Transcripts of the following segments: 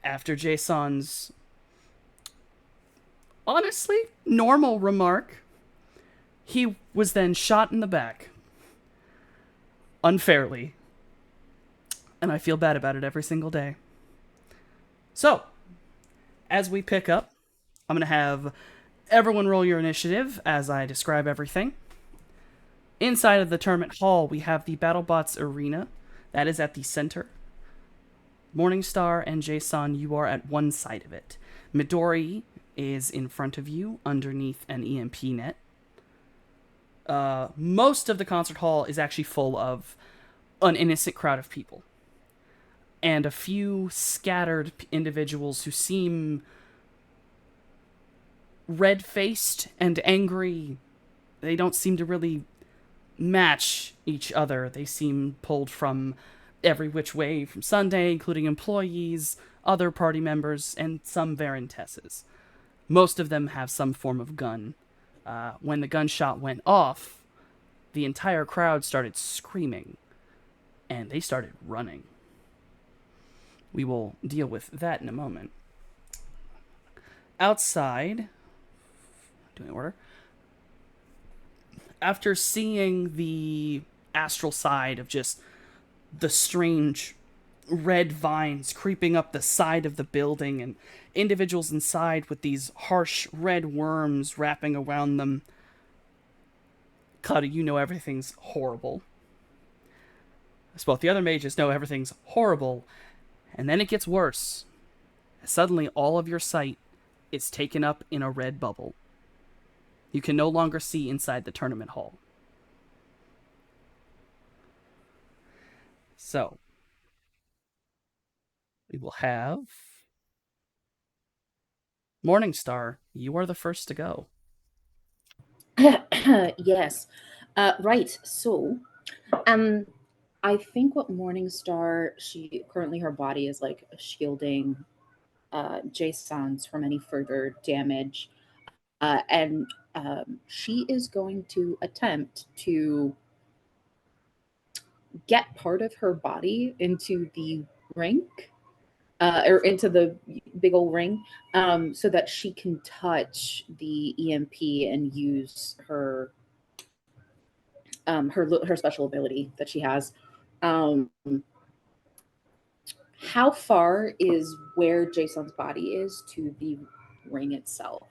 After Jason's honestly normal remark, he was then shot in the back unfairly, and I feel bad about it every single day. So, as we pick up, I'm going to have everyone roll your initiative as I describe everything. Inside of the tournament hall, we have the BattleBots arena. That is at the center. Morningstar and Jason, you are at one side of it. Midori is in front of you, underneath an EMP net. Most of the concert hall is actually full of an innocent crowd of people. And a few scattered individuals who seem red faced and angry. They don't seem to really match each other. They seem pulled from every which way from Sunday, including employees, other party members, and some Varentesses. Most of them have some form of gun. When the gunshot went off, the entire crowd started screaming, and they started running. We will deal with that in a moment. Outside, doing order, after seeing the astral side of just the strange red vines creeping up the side of the building and individuals inside with these harsh red worms wrapping around them, Cloudy, you know everything's horrible. As both the other mages know everything's horrible, and then it gets worse. Suddenly, all of your sight is taken up in a red bubble. You can no longer see inside the tournament hall. So, we will have Morningstar. You are the first to go. Yes. Right. So, um, I think what Morningstar, she currently her body is like shielding Jason's from any further damage, and she is going to attempt to get part of her body into the rink, or into the big old ring, so that she can touch the EMP and use her special ability that she has. Um, how far is where Jason's body is to the ring itself?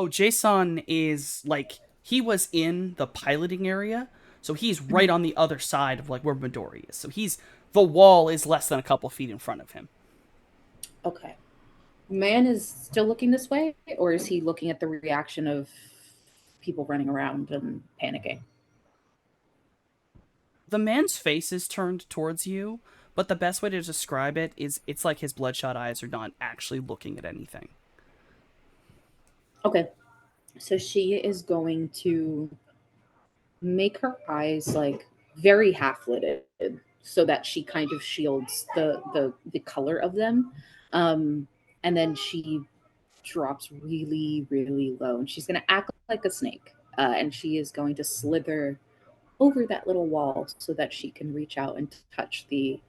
Jason is like he was in the piloting area, so he's right Mhm. on the other side of like where Midori is. So he's the wall is less than a couple feet in front of him. Okay. Man is still looking this way, or is he looking at the reaction of people running around and panicking? The man's face is turned towards you, but the best way to describe it is it's like his bloodshot eyes are not actually looking at anything. Okay. So she is going to make her eyes like very half lidded so that she kind of shields the color of them. And then she drops really, really low, and she's going to act like a snake. And she is going to slither over that little wall so that she can reach out and touch the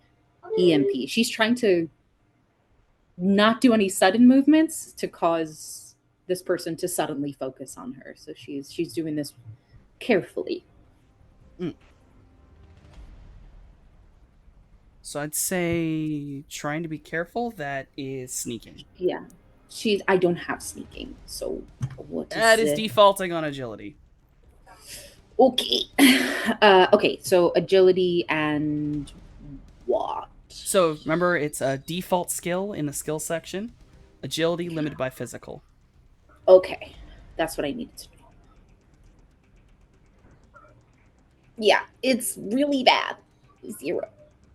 EMP. She's trying to not do any sudden movements to cause this person to suddenly focus on her. So she's doing this carefully. Mm. So I'd say trying to be careful. That is sneaking. Yeah. She's I don't have sneaking. So what That is is it? defaulting on agility. Okay. Okay, so agility and what? So remember, it's a default skill in the skill section. Agility limited by physical. Okay. That's what I needed to know. Yeah, it's really bad. Zero.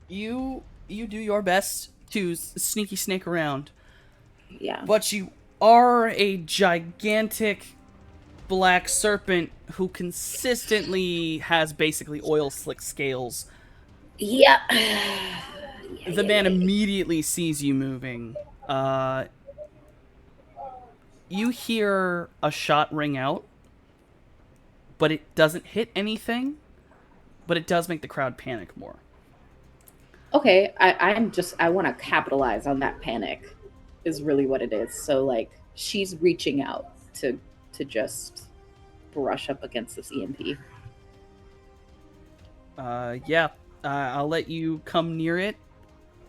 You do your best to sneaky snake around, Yeah. but you are a gigantic black serpent who consistently has basically oil slick scales. Yeah. Yeah, The yeah, man yeah, yeah. immediately sees you moving. You hear a shot ring out, but it doesn't hit anything, but it does make the crowd panic more. Okay, I want to capitalize on that panic, is really what it is. So like she's reaching out to just brush up against this EMP. Yeah, I'll let you come near it,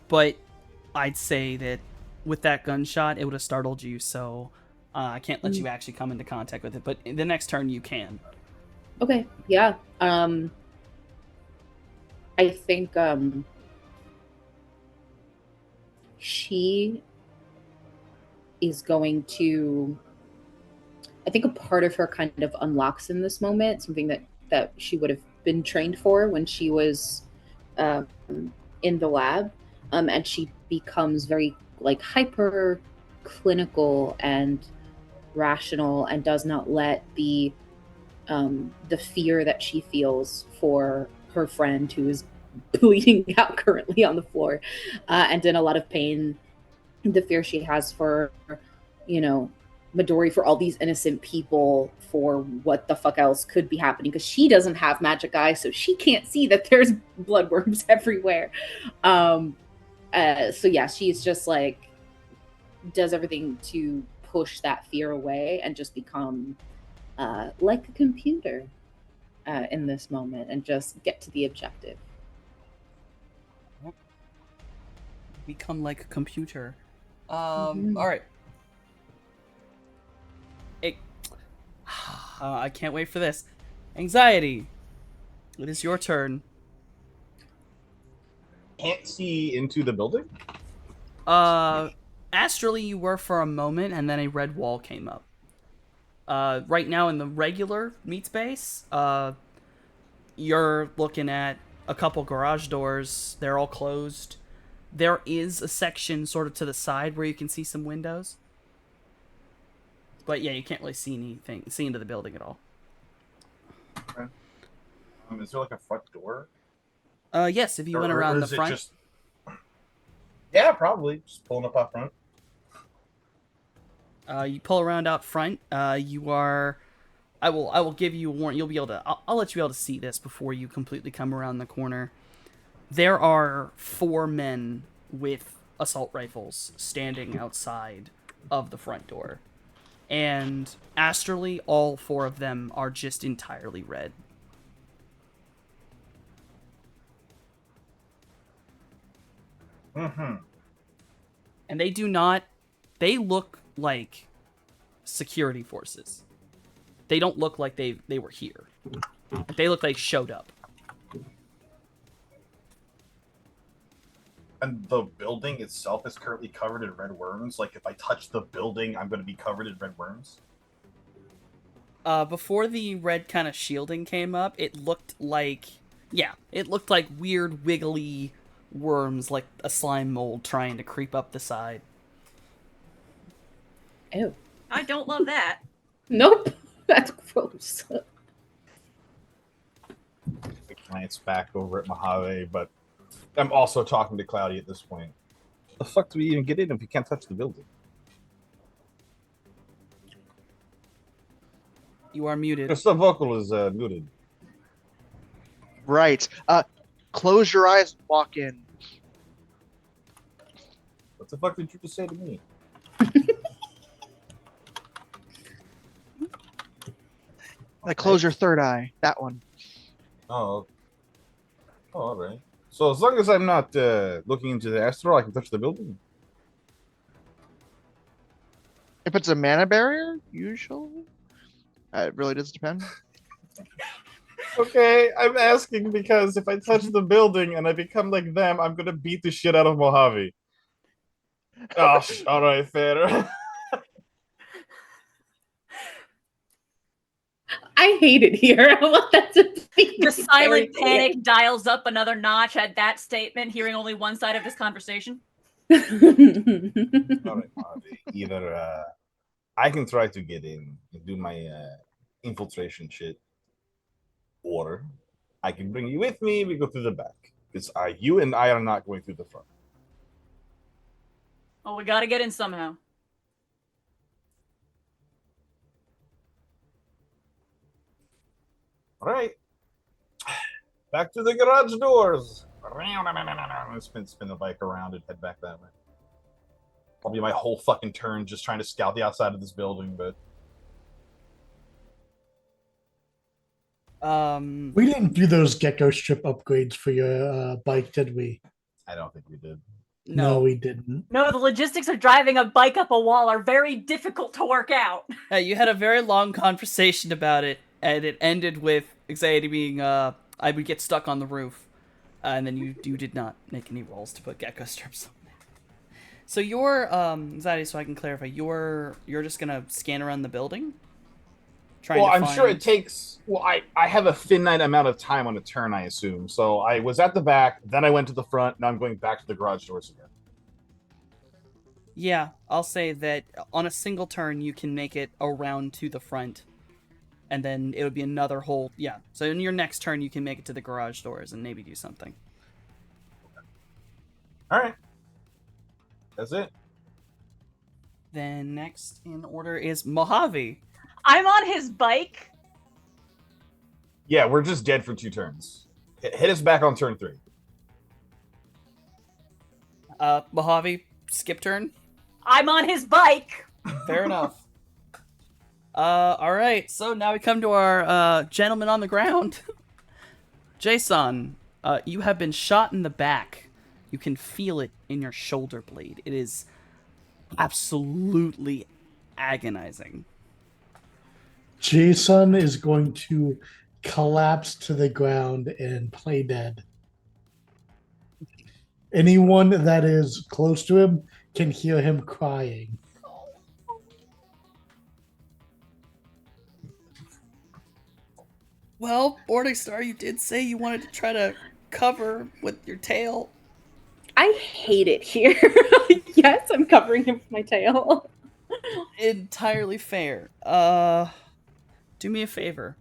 but I'd say that with that gunshot, it would have startled you, so I can't let Mm, you actually come into contact with it. But the next turn, you can. okay, yeah. I think she is going to. I think a part of her kind of unlocks in this moment, something that she would have been trained for when she was um, in the lab, and she becomes very like hyper clinical and rational, and does not let the fear that she feels for her friend who is bleeding out currently on the floor and in a lot of pain, the fear she has for, you know, Midori, for all these innocent people, for what the fuck else could be happening, because she doesn't have magic eyes, so she can't see that there's bloodworms everywhere. Um, so yeah, she's just like does everything to push that fear away and just become like a computer in this moment and just get to the objective. Become like a computer. Mhm. All right. It, I can't wait for this. Anxiety. It is your turn. Can't see into the building. Uh, astrally, you were for a moment, and then a red wall came up. Right now in the regular meat space, you're looking at a couple garage doors. They're all closed. There is a section sort of to the side where you can see some windows. But yeah, you can't really see into the building at all. Okay. Is there like a front door, Yes, if you went or around the is it front, just? Yeah, probably just pulling up out front. you pull around out front. You are. I will give you a warning. You'll be able to. I'll let you be able to see this before you completely come around the corner. There are 4 men with assault rifles standing outside of the front door. And astrally, all 4 of them are just entirely red. Mm-hmm. And they do not. They look like security forces. They don't look like they were here. They look like showed up. And the building itself is currently covered in red worms. Like if I touch the building, I'm going to be covered in red worms. Before the red kind of shielding came up, it looked like, yeah, it looked like weird wiggly worms, like a slime mold trying to creep up the side. Oh, I don't love that. nope, that's gross. I glance back over at Mojave, but I'm also talking to Cloudy at this point. The fuck do we even get in if we can't touch the building? You are muted. Crystal Vocal is muted. Right. Close your eyes and walk in. What the fuck did you just say to me? Like close your third eye. That one. Oh. Oh, all right. So as long as I'm not looking into the astral, I can touch the building. If it's a mana barrier, usually. It really does depend. Okay, I'm asking because if I touch the building and I become like them, I'm gonna beat the shit out of Mojave. Oh, all right, fair. I hate it here. I want that to be The very silent clear. panic dials up another notch at that statement, hearing only one side of this conversation. All right, Mojave. Either I can try to get in and do my infiltration shit, or I can bring you with me. We go through the back. Because you and I are not going through the front. Oh, we gotta get in somehow. All right. Back to the garage doors. Spin the bike around and head back that way. Probably my whole fucking turn just trying to scout the outside of this building, but We didn't do those gecko strip upgrades for your bike, did we? I don't think we did. No, no. we didn't. No, the logistics of driving a bike up a wall are very difficult to work out. You had a very long conversation about it, and it ended with anxiety being, I would get stuck on the roof. And then you did not make any rolls to put gecko strips on there. So your, anxiety, so I can clarify, you're just gonna scan around the building? Well, to I'm sure find- it takes. Well, I have a finite amount of time on a turn, I assume. So I was at the back, then I went to the front. Now I'm going back to the garage doors again. Yeah, I'll say that on a single turn, you can make it around to the front. And then it would be another whole, yeah. So in your next turn, you can make it to the garage doors and maybe do something. All right, that's it. Then next in order is Mojave. I'm on his bike. Yeah, we're just dead for 2 turns. Hit us back on turn 3. Mojave, skip turn. I'm on his bike. Fair enough. All right. So now we come to our gentleman on the ground. Jason, you have been shot in the back. You can feel it in your shoulder blade. It is absolutely agonizing. Jason is going to collapse to the ground and play dead. Anyone that is close to him can hear him crying. Well, Morningstar, you did say you wanted to try to cover with your tail. I hate it here. Yes, I'm covering him with my tail. Entirely fair. Do me a favor.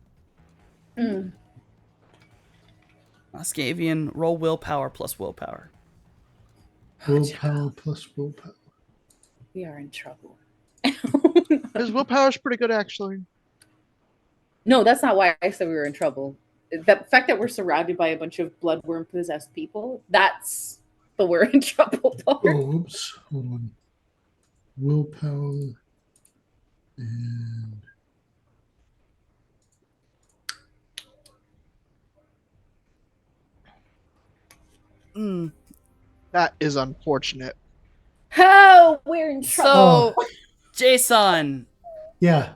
Mm. Oscavian, roll willpower plus willpower. Willpower plus willpower. We are in trouble. His willpower's pretty good, actually. No, that's not why I said we were in trouble. The fact that we're surrounded by a bunch of bloodworm possessed people, that's the we're in trouble part. Oh, oops. Hold on. Willpower and Mm. That is unfortunate. Oh, we're in trouble. So, Jason, yeah.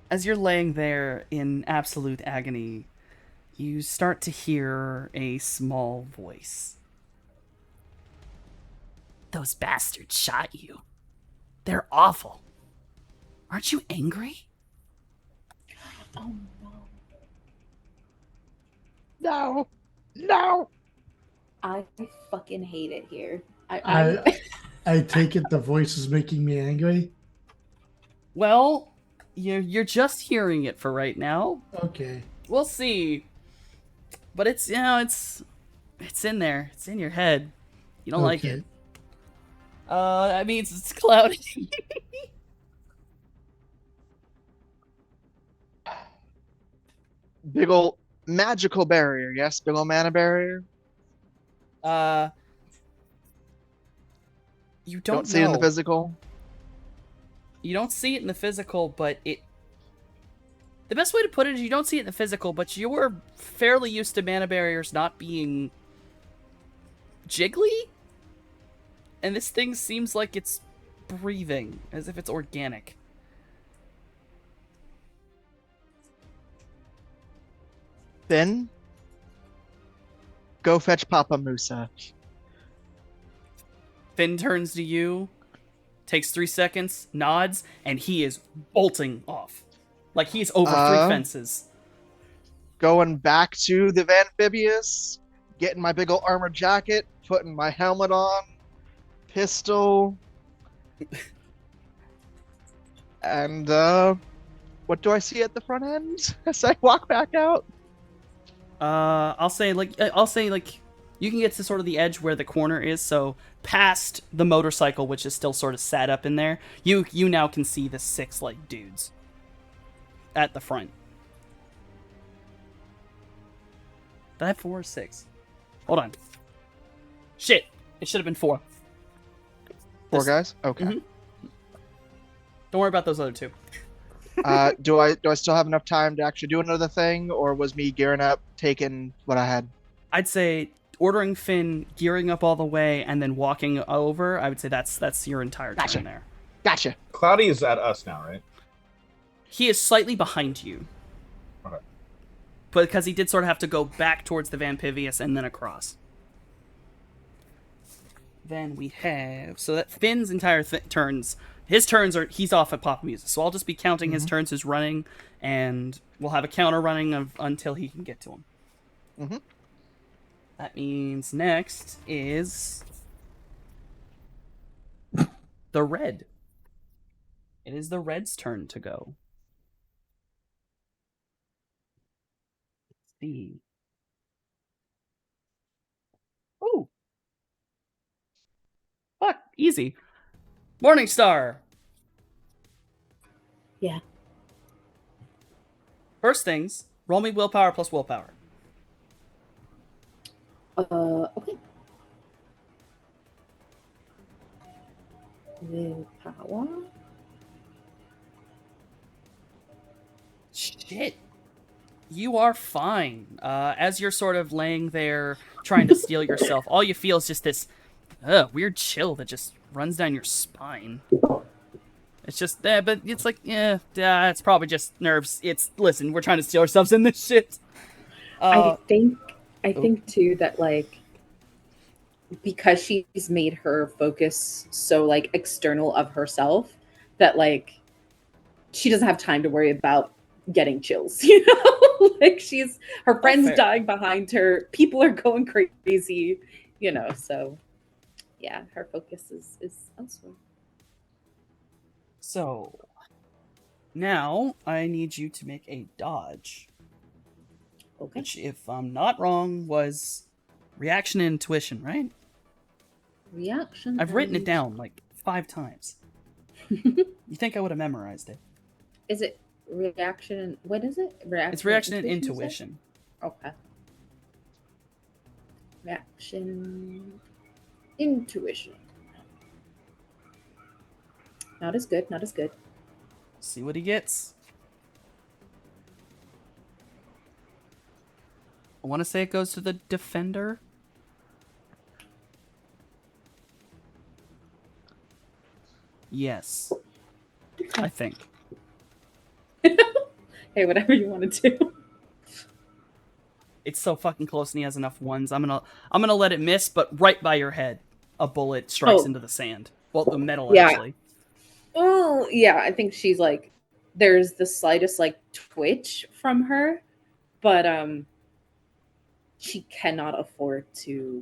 as you're laying there in absolute agony, you start to hear a small voice. Those bastards shot you. They're awful. Aren't you angry? Oh no. No, no. I fucking hate it here. I I take it the voice is making me angry. Well, you're just hearing it for right now. Okay. We'll see. But it's, it's in there. It's in your head. You don't like Okay. it. That means it's cloudy. Big ol' magical barrier, yes? Big ol' mana barrier. You Don't see it in the know. physical. You don't see it in the physical, but it... The best way to put it is you don't see it in the physical, but you're fairly used to mana barriers not being jiggly? And this thing seems like it's breathing, as if it's organic. Then, go fetch Papa Musa. Finn turns to you, takes 3 seconds, nods, and he is bolting off. Like he's over 3 fences. Going back to the amphibious, getting my big ol' armor jacket, putting my helmet on, pistol, and what do I see at the front end as I walk back out? I'll say you can get to sort of the edge where the corner is, so past the motorcycle, which is still sort of sat up in there, you now can see the 6 like dudes at the front. Did I have 4 or 6? Hold on. Shit. It should have been 4. 4 This- guys? Okay. Mhm. Don't worry about those other 2. Do I still have enough time to actually do another thing, or was me gearing up taking what I had? I'd say ordering Finn, gearing up all the way, and then walking over. I would say that's your entire turn Gotcha. there. Gotcha. Cloudy is at us now, right? He is slightly behind you. Okay. But because he did sort of have to go back towards the Vamphibious and then across. Then we have... So that Finn's entire turns... His turns are... He's off at Pop Music. So I'll just be counting his turns as running, and we'll have a counter running until he can get to him. Mhm. That means next is... the red. It is the red's turn to go. Let's see. Oh. Fuck, easy. Morningstar. Yeah. First things, roll me willpower plus willpower. Okay. Willpower. Shit. You are fine. As you're sort of laying there trying to steel yourself, all you feel is just this weird chill that just runs down your spine. It's just, but it's like, it's probably just nerves. Listen, we're trying to steal ourselves in this shit. I think too that like because she's made her focus so like external of herself that like she doesn't have time to worry about getting chills, you know? Like her friends fair. dying behind her, people are going crazy, you know, so yeah, her focus is elsewhere. So, now I need you to make a dodge. Okay. Which, if I'm not wrong, was reaction and intuition, right? Reaction. I've written it and- down like 5 times. You think I would have memorized it? Is it reaction? What is it? Reaction. It's reaction and you said? intuition. Okay. Reaction. Intuition. Not as good. Not as good. See what he gets. I want to say it goes to the defender. Yes. I think. Hey, whatever you want to do. It's so fucking close and he has enough ones. I'm gonna let it miss, but right by your head, a bullet strikes Oh. into the sand. Well, the metal, Yeah. actually. Oh, yeah. I think she's like, there's the slightest like twitch from her, but she cannot afford to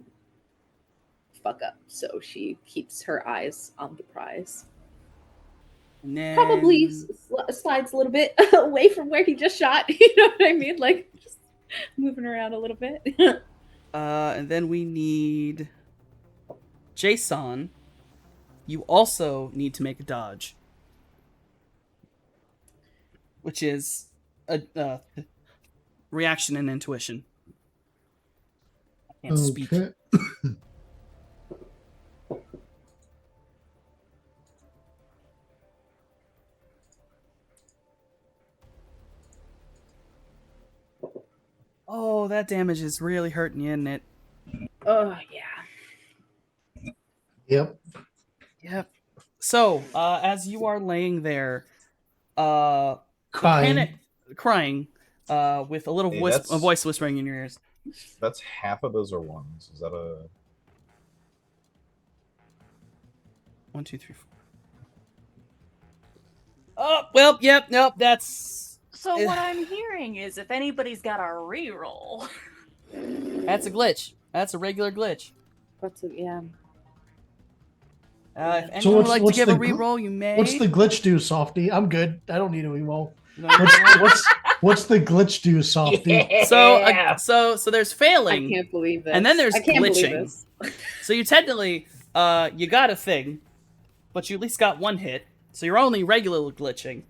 fuck up, so she keeps her eyes on the prize. And then... Probably slides a little bit away from where he just shot. You know what I mean? Like just moving around a little bit. And then we need Jason. You also need to make a dodge, which is a reaction and intuition. I can't speak. Okay. Oh, that damage is really hurting you, isn't it? Oh yeah. Yep. Yep. So, as you are laying there, Crying. crying, with a little Hey, a that's- voice whispering in your ears. That's half of those are ones. Is that a 1, 2, 3, 4. Oh, well, yep, nope, that's So what I'm hearing is if anybody's got a reroll, a glitch. That's a regular glitch. Yeah. If So anyone would like to what's give a the gl- reroll, you may. What's the glitch do, Softy? I'm good. I don't need a reroll. No, What's the glitch do, Softy? so there's I failing. can't believe this. And then there's I can't believe glitching. this. So you technically, you got a thing, but you at least got 1 hit. So you're only regularly glitching,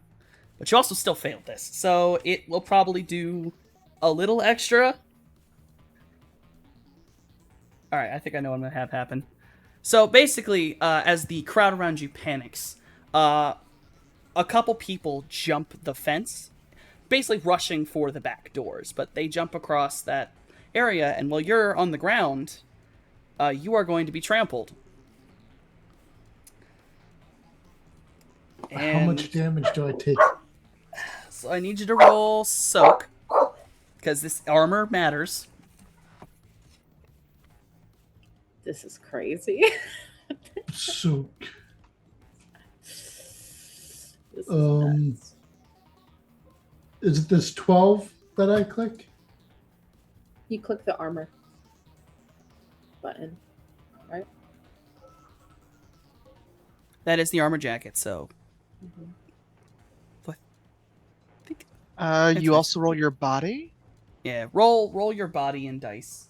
but you also still failed this. So it will probably do a little extra. All right, I think I know what I'm gonna have happen. So basically, as the crowd around you panics, a couple people jump the fence, basically rushing for the back doors. But they jump across that area, and while you're on the ground, you are going to be trampled. How much damage do I take? So I need you to roll soak, because this armor matters. This is crazy. So, This is Um, nuts. is it this 12 that I click? You click the armor button, right? That is the armor jacket. So Mhm. I think You nice. also roll your body. yeah, roll your body and dice.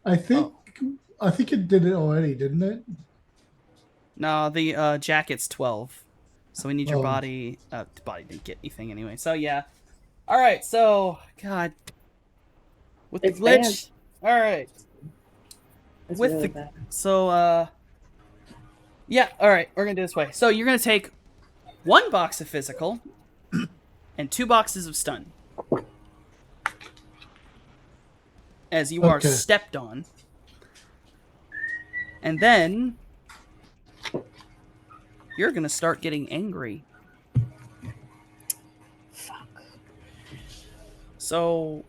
I think it did it already, didn't it? No, the jacket's 12. So we need your Oh. body. The body didn't get anything anyway. So yeah. All right. So God, with the It's glitch. All right. It's With really the- bad. So yeah. All right. We're gonna do it this way. So you're gonna take 1 box of physical and 2 boxes of stun, as you are Okay. stepped on, and then you're gonna start getting angry. Fuck. So,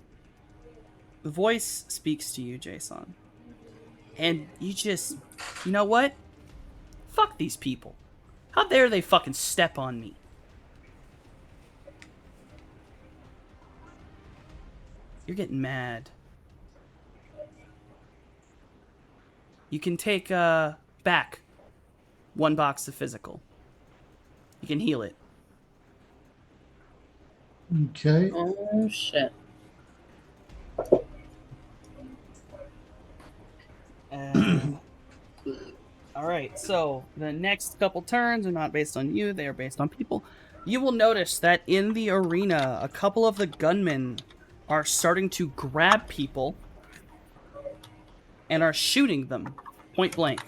the voice speaks to you, Jason. And you know what? Fuck these people. How dare they fucking step on me? You're getting mad. You can take, back 1 box of physical. You can heal it. Okay. Oh shit. Alright, so the next couple turns are not based on you, they are based on people. You will notice that in the arena, a couple of the gunmen are starting to grab people and are shooting them point blank.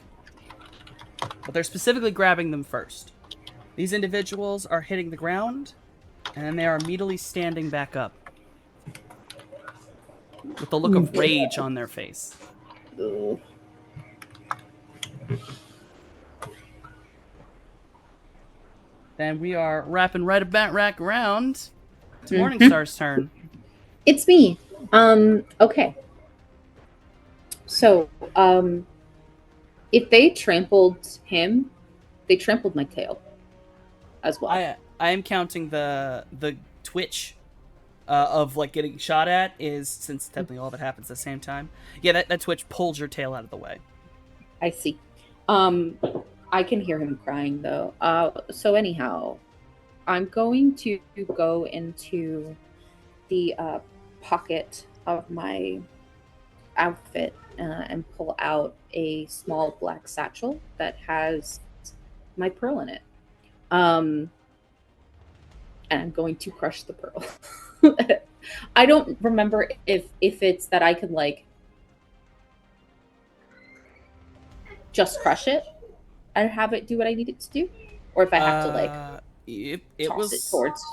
But they're specifically grabbing them first. These individuals are hitting the ground, and then they are immediately standing back up with the look of rage on their face. Ugh. Then we are wrapping right around to Morningstar's turn. It's me. Okay. So, if they trampled him, they trampled my tail as well. I am counting the twitch of like getting shot at is, since technically all of it happens at the same time. Yeah, that twitch pulls your tail out of the way. I see. I can hear him crying though. So anyhow, I'm going to go into the pocket of my outfit and pull out a small black satchel that has my pearl in it. And I'm going to crush the pearl. I don't remember if it's that I could like just crush it and have it do what I need it to do, or if I have to like it toss was it towards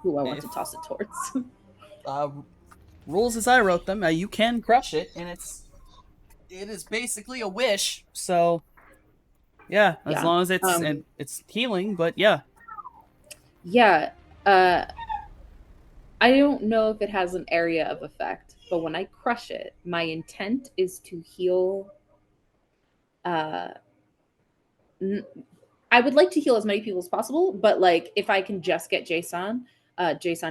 who I want if- to toss it towards. rules as I wrote them. You can crush it, and it is basically a wish. So yeah, as Yeah, long as it's um, it's healing. But yeah, Yeah, I don't know if it has an area of effect, but when I crush it, my intent is to heal. I would like to heal as many people as possible, but like if I can just get Jason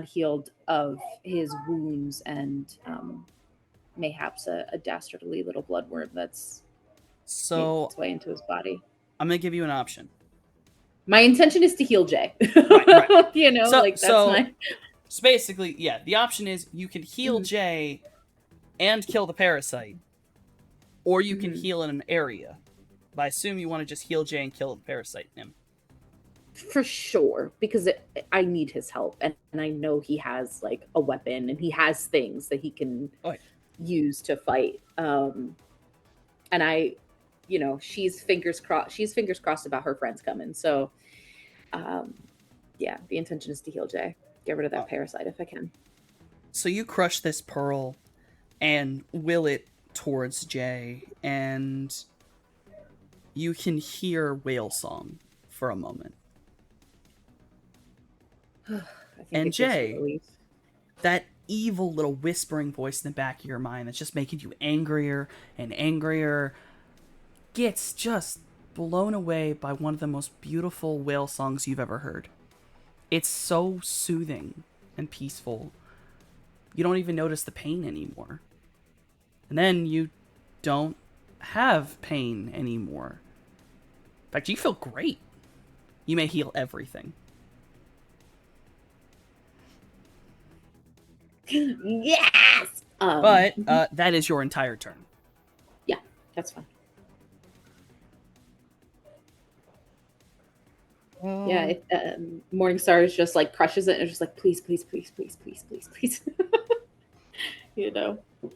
healed of his wounds and mayhaps a dastardly little bloodworm that's made its way into his body. I'm gonna give you an option. My intention is to heal Jay. Right. You know, So- like that's so- my. So basically, yeah, the option is you can heal Mhm. Jay and kill the parasite, or you can Mhm. heal in an area. But I assume you want to just heal Jay and kill the parasite in him. For sure, because I need his help, and I know he has like a weapon and he has things that he can Oh, yeah. use to fight. And I, she's fingers crossed. She's fingers crossed about her friends coming. So, yeah, the intention is to heal Jay, get rid of that Oh. parasite if I can. So you crush this pearl and will it towards Jay, and you can hear whale song for a moment. I think And it gives me Jay, relief. that evil little whispering voice in the back of your mind that's just making you angrier and angrier gets just blown away by one of the most beautiful whale songs you've ever heard. It's so soothing and peaceful. You don't even notice the pain anymore. And then you don't have pain anymore. In fact, you feel great. You may heal everything. Yes. But that is your entire turn. That's fine. Yeah, Morningstar is just like crushes it and is just like, please, please, please, please, please, please, please.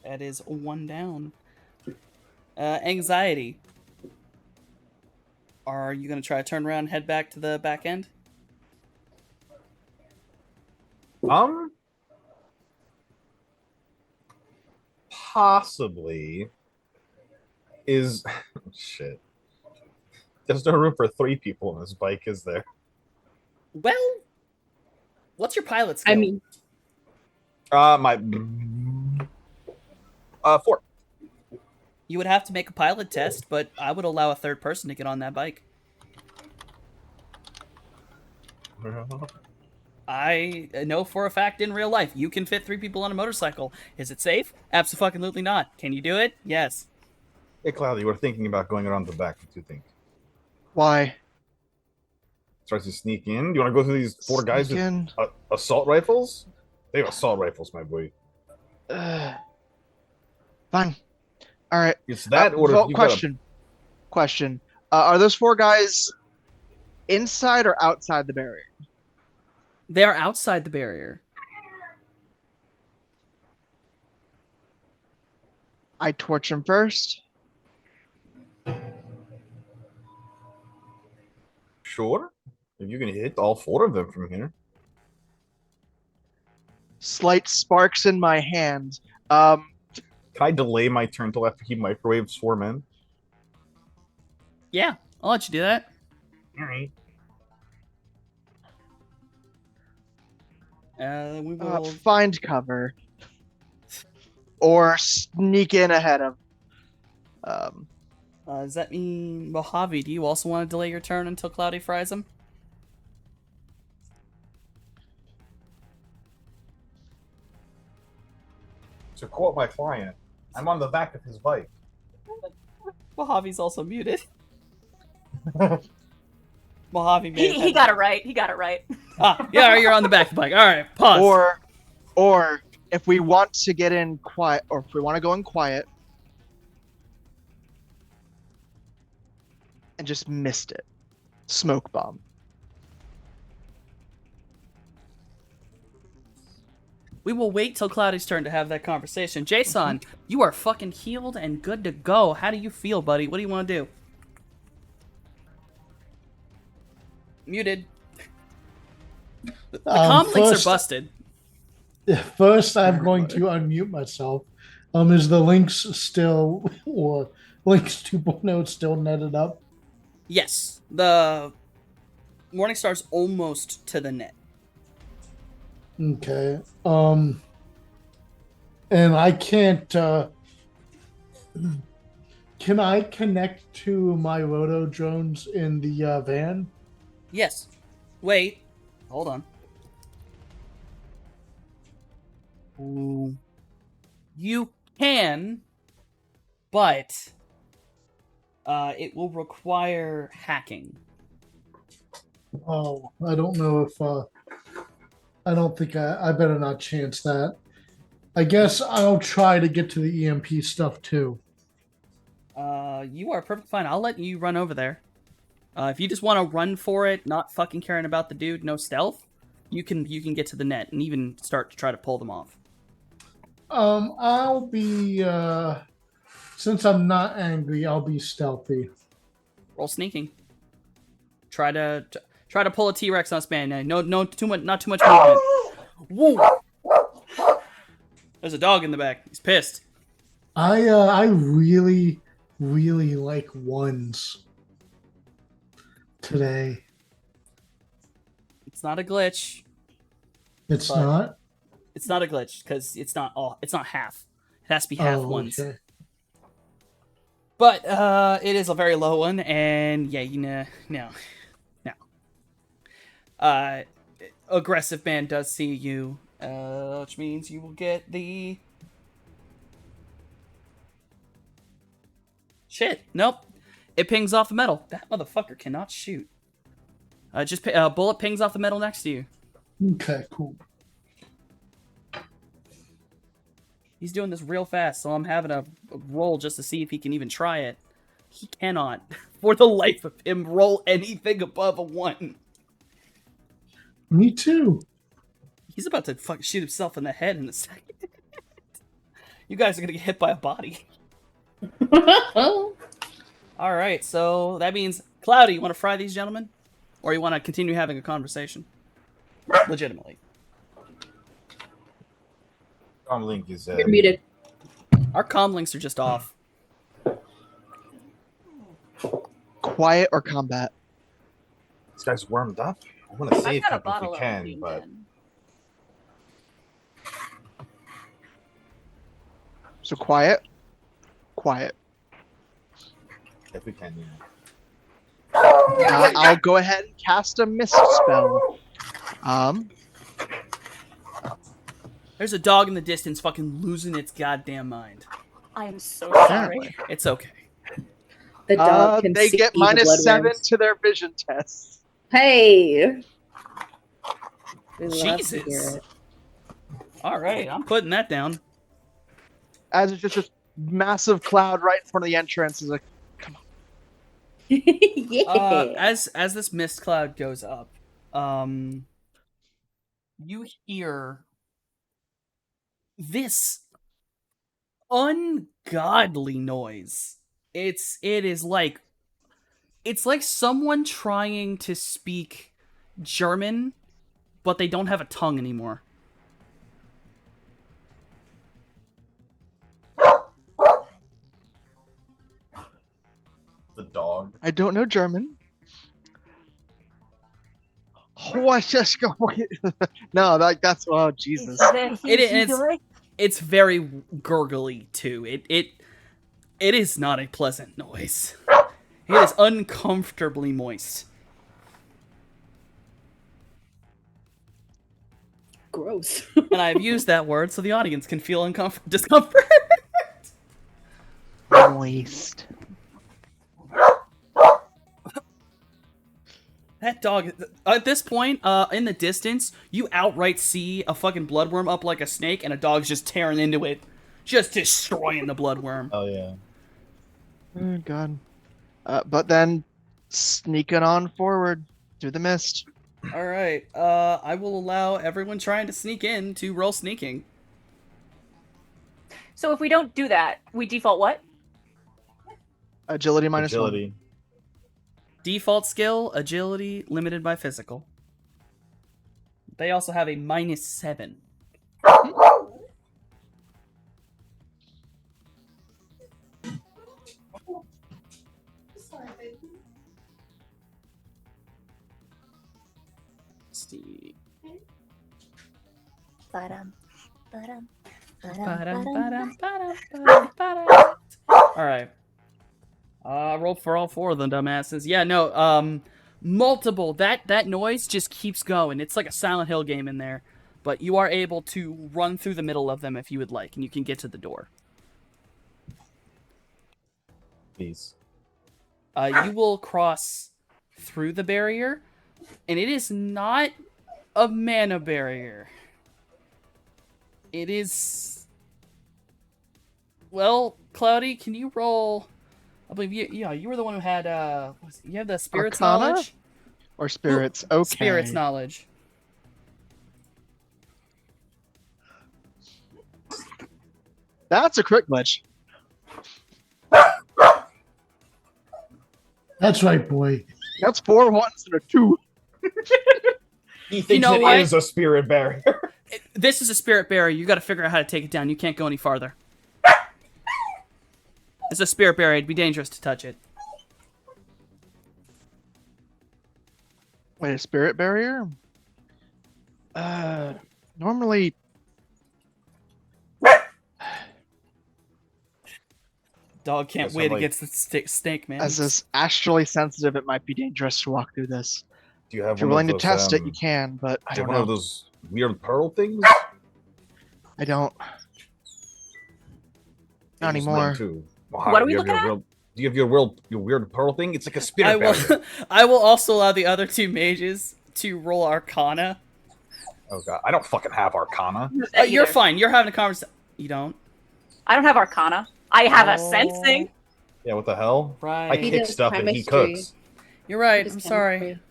That is one down. Anxiety. Are you going to try to turn around and head back to the back end? Possibly. Is shit. There's no room for 3 people on this bike, is there? Well, what's your pilot skill? I mean, My 4. You would have to make a pilot test, but I would allow a third person to get on that bike. I know for a fact in real life you can fit 3 people on a motorcycle. Is it safe? Absolutely not. Can you do it? Yes. Hey, Cloudy, we're thinking about going around the back. What do you think? Why? Try to sneak in? Do you want to go through these 4 guys Sneak with in? assault rifles? They have assault rifles, my boy. Fine. All right. It's that, or if you Question. Are those 4 guys inside or outside the barrier? They are outside the barrier. I torch them first. Sure. If you can hit all 4 of them from here. Slight sparks in my hand. Can I delay my turn till after he microwaves 4 men? Yeah, I'll let you do that. Alright. We will. Find cover. Or sneak in ahead of. Does that mean, Mojave, do you also want to delay your turn until Cloudy fries him? To quote my client, I'm on the back of his bike. Mojave's also muted. Mojave may have He had- got it right. He got it right. Ah, yeah, you're on the back of the bike. All right, pause. Or if we want to get in quiet, or if we want to go in quiet, and just missed it. Smoke bomb. We will wait till Cloudy's turn to have that conversation. Jason, you are fucking healed and good to go. How do you feel, buddy? What do you want to do? Muted. The comm links are busted. First, I'm going to unmute myself. Is the links still, or links 2.0 still netted up? Yes, the Morningstar's almost to the net. Okay. And I can't. Can I connect to my roto drones in the van? Yes. Wait. Hold on. Ooh. You can, but it will require hacking. Oh, I don't know if. I don't think I better not chance that. I guess I'll try to get to the EMP stuff too. You are perfectly fine. I'll let you run over there. If you just want to run for it, not fucking caring about the dude, no stealth, you can get to the net and even start to try to pull them off. I'll be since I'm not angry, I'll be stealthy. Roll sneaking. Try to pull a T-Rex on this man. Not too much movement. Whoa! There's a dog in the back. He's pissed. I really like ones today. It's not a glitch. It's But- not. It's not a glitch because it's not half. It has to be half ones. Okay. But it is a very low one, and yeah, no. Aggressive man does see you, which means you will get the shit. Nope, it pings off the metal. That motherfucker cannot shoot. Just bullet pings off the metal next to you. Okay, cool. He's doing this real fast, so I'm having a roll just to see if he can even try it. He cannot, for the life of him, roll anything above a 1. Me too. He's about to fucking shoot himself in the head in a second. You guys are gonna get hit by a body. Alright, so that means, Cloudy, you want to fry these gentlemen? Or you want to continue having a conversation? Legitimately. Link is You're muted. Our comm links are just off. Quiet or combat? this guy's warmed up. I want to I've save got a him if bottle we of can, Ovaltine but then. So quiet. Quiet. if we can, yeah. I'll go ahead and cast a mist spell. There's a dog in the distance fucking losing its goddamn mind. I am so Apparently. sorry. It's okay. The dog can They see get the -7 bloodworms. to their vision tests. Hey. We love to hear Jesus. it. Alright, I'm putting that down. As it's just this massive cloud right in front of the entrance. Is like, Yeah. As this mist cloud goes up, you hear this ungodly noise. It's like someone trying to speak German, but they don't have a tongue anymore. The dog. I don't know German. Oh, I just go. No, that's oh Jesus. It's very gurgly too. It is not a pleasant noise. It is uncomfortably moist. Gross. And I've used that word so the audience can feel discomfort. Moist. That dog, at this point, in the distance, you outright see a fucking bloodworm up like a snake, and a dog's just tearing into it, just destroying the bloodworm. Oh yeah. Oh God. But then sneaking on forward through the mist. Alright, I will allow everyone trying to sneak in to roll sneaking. So if we don't do that, we default what? Agility -1. Agility. Default skill, agility, limited by physical. They also have a -7. See. Alright. Roll for all 4 of them, dumbasses. Yeah, no, multiple. That noise just keeps going. It's like a Silent Hill game in there. But you are able to run through the middle of them if you would like, and you can get to the door. Please. You will cross through the barrier, and it is not a mana barrier. It is... Well, Cloudy, can you roll I believe you were the one who had you have the spirits Arcana? knowledge. Or spirits? Okay. Spirits knowledge. That's a crit glitch. That's right, boy. That's 4 ones and a 2. He thinks know it what? is a spirit barrier. This is a spirit barrier. You got to figure out how to take it down. You can't go any farther. It's a spirit barrier. It'd be dangerous to touch it. Wait, a spirit barrier? Normally. Dog can't Yes, wait I'm like- against the snake, man. As is astrally sensitive, it might be dangerous to walk through this. Do you have If you're one willing of to those, test it, you can, but I do you don't have one know. of those weird pearl things? I don't. Not Use mine anymore. Too. What are we you have looking your at? Do you have your weird pearl thing? It's like a I spirit will. barrier. I will also allow the other two mages to roll Arcana. Oh god, I don't fucking have Arcana. You're Either. fine. You're having a conversation. You don't. I don't have Arcana. I have a Oh. sensing. Yeah, what the hell? I Right. He kick does stuff and he chemistry. cooks. You're right. Just I'm sorry. chemistry.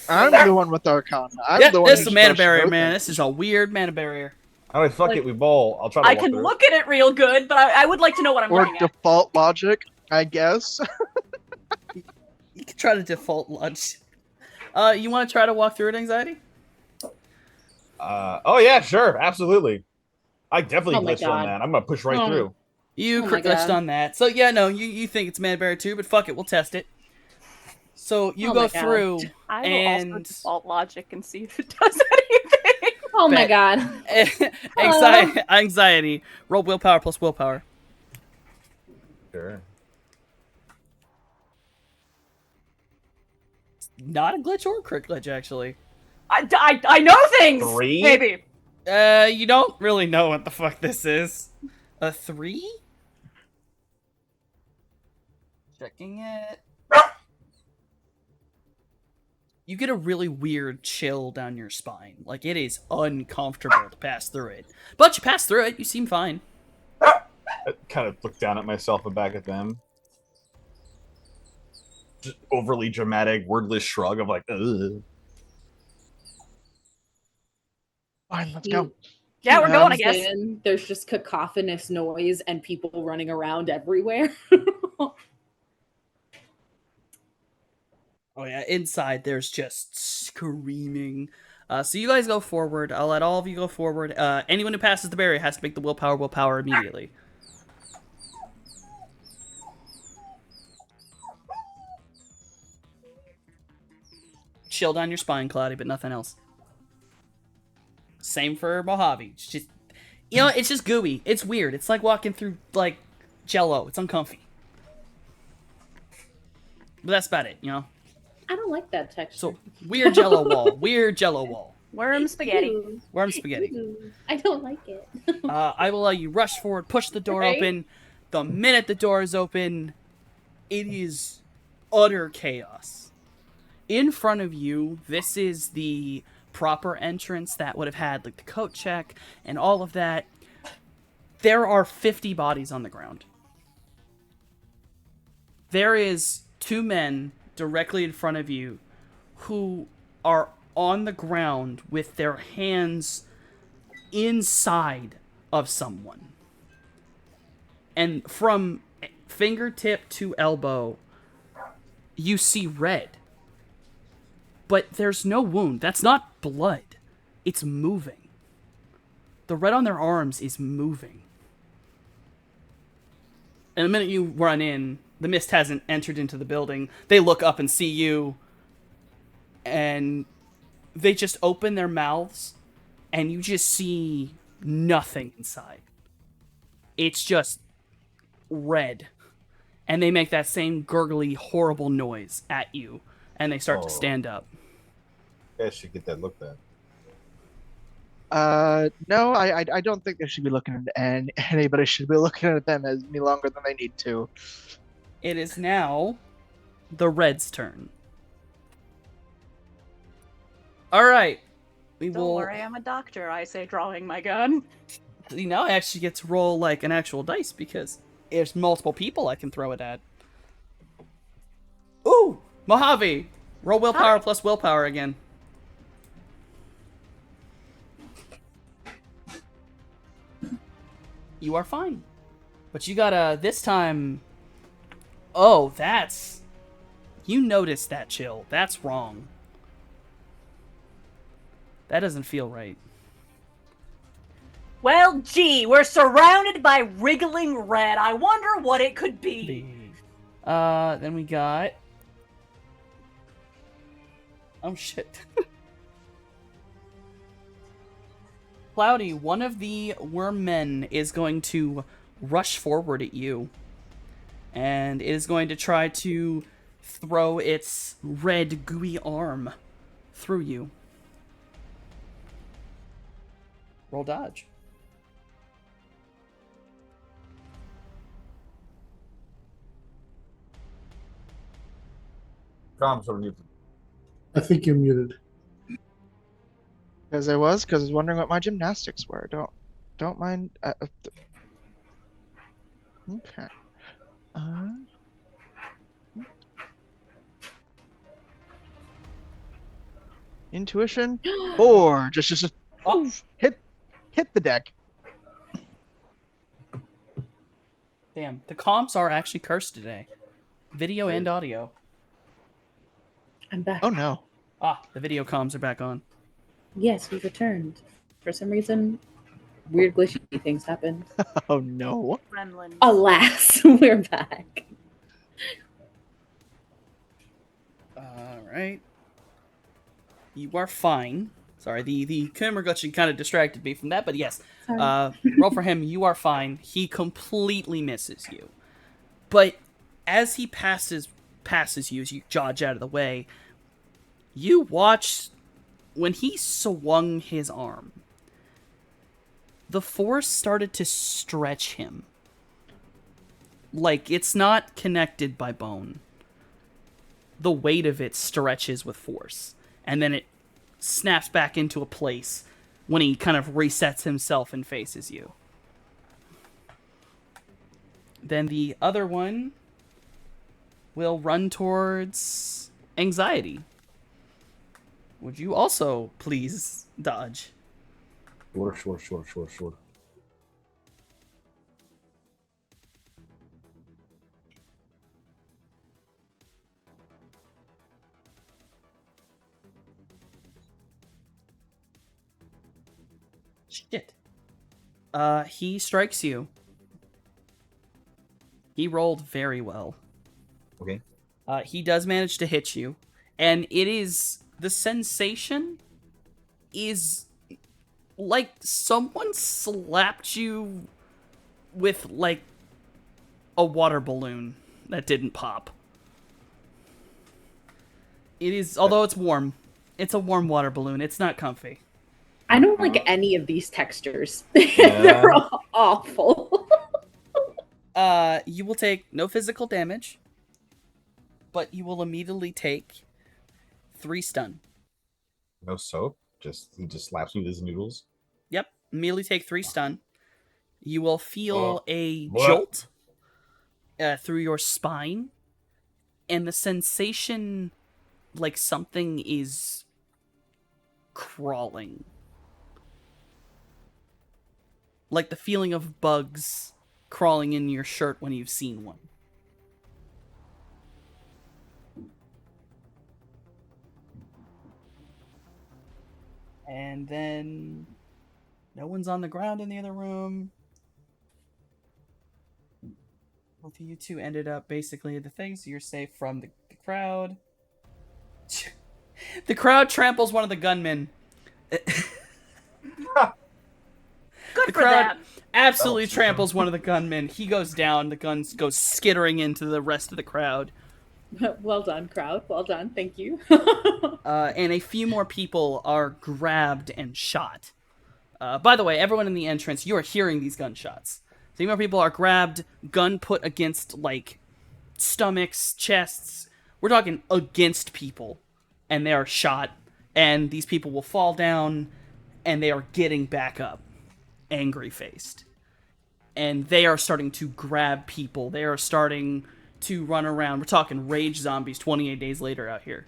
I'm the one with Arcana. I'm Yeah, the one this is who's a mana supposed to barrier, know man. things. This is a weird mana barrier. Alright, fuck Like, it, we ball. I'll try to I walk can through. look at it real good, but I would like to know what I'm Or looking at. default logic, I guess. You can try to default lunch. You want to try to walk through it, anxiety? Oh yeah, sure, absolutely. I definitely Oh my glitched on God. that. I'm gonna push right Oh. through. You Oh my glitched God. on that. So yeah, no, you think it's mana barrier too, but fuck it, we'll test it. So you Oh go my God. through, I will and also default logic and see if it does anything. Oh my Bet. god. anxiety. Roll willpower plus willpower. Sure. Not a glitch or a crit glitch, actually. I know things. 3? Maybe. You don't really know what the fuck this is. A 3? Checking it. You get a really weird chill down your spine. Like, it is uncomfortable to pass through it. But you pass through it, you seem fine. I kind of look down at myself and back at them. Just overly dramatic, wordless shrug of like, ugh. Fine, let's go. Yeah, we're Yeah, going, I I'm guess. Then there's just cacophonous noise and people running around everywhere. Oh yeah, inside there's just screaming. So you guys go forward. I'll let all of you go forward. Anyone who passes the barrier has to make the willpower immediately. Chill down your spine, Cloudy, but nothing else. Same for Mojave. It's just, it's just gooey. It's weird. It's like walking through, like, Jello. It's uncomfy. But that's about it, I don't like that texture. So, weird Jello wall. Weird Jello wall. Worm spaghetti. Ooh, Worm spaghetti. ooh, I don't like it. I will let you rush forward, push the door Right. open. The minute the door is open, it is utter chaos. In front of you, this is the proper entrance that would have had like the coat check and all of that. There are 50 bodies on the ground. There is 2 men directly in front of you who are on the ground with their hands inside of someone. And from fingertip to elbow, you see red. But there's no wound. That's not blood. It's moving. The red on their arms is moving. And the minute you run in, the mist hasn't entered into the building. They look up and see you, and they just open their mouths, and you just see nothing inside. It's just red. And they make that same gurgly, horrible noise at you, and they start to Oh. stand up. You guys should get that looked at. No, I don't think they should be looking at anybody should be looking at them any longer than they need to. It is now the Reds' turn. Alright. We Don't will... worry, I'm a doctor, I say, drawing my gun. Now I actually get to roll like an actual dice because there's multiple people I can throw it at. Mojave, roll willpower Hi. plus willpower again. You are fine. But you gotta, this time... Oh, that's... You noticed that, Chill. That's wrong. That doesn't feel right. Well, gee, we're surrounded by wriggling red. I wonder what it could be. Then we got... Oh, shit. Cloudy, one of the worm men is going to rush forward at you. And it is going to try to throw its red, gooey arm through you. Roll dodge. Comms are muted. I think you're muted. Because I was wondering what my gymnastics were. Don't mind. Okay. Intuition 4. Just Oh, hit the deck. damn. The comms are actually cursed today. Video and audio. I'm back. Oh no. Ah, the video comms are back on. Yes, we returned. For some reason, weird glitchy things happened. Oh no. Gremlins. Alas, we're back. Alright. You are fine. Sorry, the camera glitching kind of distracted me from that, but yes. Sorry. Roll for him, you are fine. He completely misses you. But as he passes you, as you dodge out of the way, you watch when he swung his arm. The force started to stretch him. Like, it's not connected by bone. The weight of it stretches with force. And then it snaps back into a place when he kind of resets himself and faces you. Then the other one will run towards Anxiety. Would you also please dodge? Sure. Shit. He strikes you. He rolled very well. Okay. He does manage to hit you, and it is the sensation is like someone slapped you with like a water balloon that didn't pop. It is, although it's warm, it's a warm water balloon. It's not comfy. I don't like any of these textures. Yeah. They're all awful. You will take no physical damage, but you will immediately take 3 stun. No soap. He just slaps me with his noodles. Yep, immediately take 3 stun. You will feel a What? jolt through your spine, and the sensation like something is crawling. Like the feeling of bugs crawling in your shirt when you've seen one. And then no one's on the ground in the other room. Both of you two ended up basically at the thing, so you're safe from the crowd. The crowd tramples one of the gunmen. Good The for crowd them. absolutely tramples one of the gunmen. He goes down. The gun goes skittering into the rest of the crowd. Well done, crowd. Well done. Thank you. And a few more people are grabbed and shot. By the way, everyone in the entrance, you are hearing these gunshots. So more people are grabbed, gun put against, like, stomachs, chests. We're talking against people. And they are shot. And these people will fall down. And they are getting back up. Angry-faced. And they are starting to grab people. They are starting to run around. We're talking rage zombies 28 days later out here.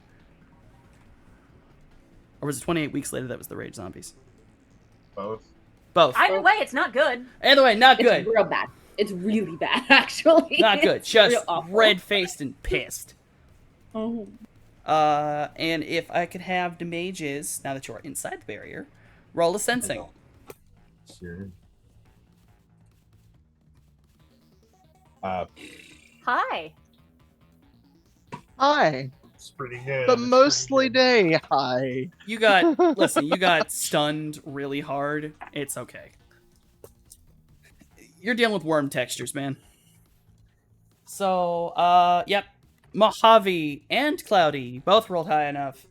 Or was it 28 weeks later that was the rage zombies? Both. Both. Either way, it's not good. Either way, not good. It's real bad. It's really bad, actually. Not good. It's Just real awful. red-faced and pissed. Oh. And if I could have the mages, now that you are inside the barrier, roll a sensing. Sure. Hi. Hi. It's pretty good. But mostly day. Hi. You got, listen, you got stunned really hard. It's okay. You're dealing with worm textures, man. So, yep. Mojave and Cloudy both rolled high enough.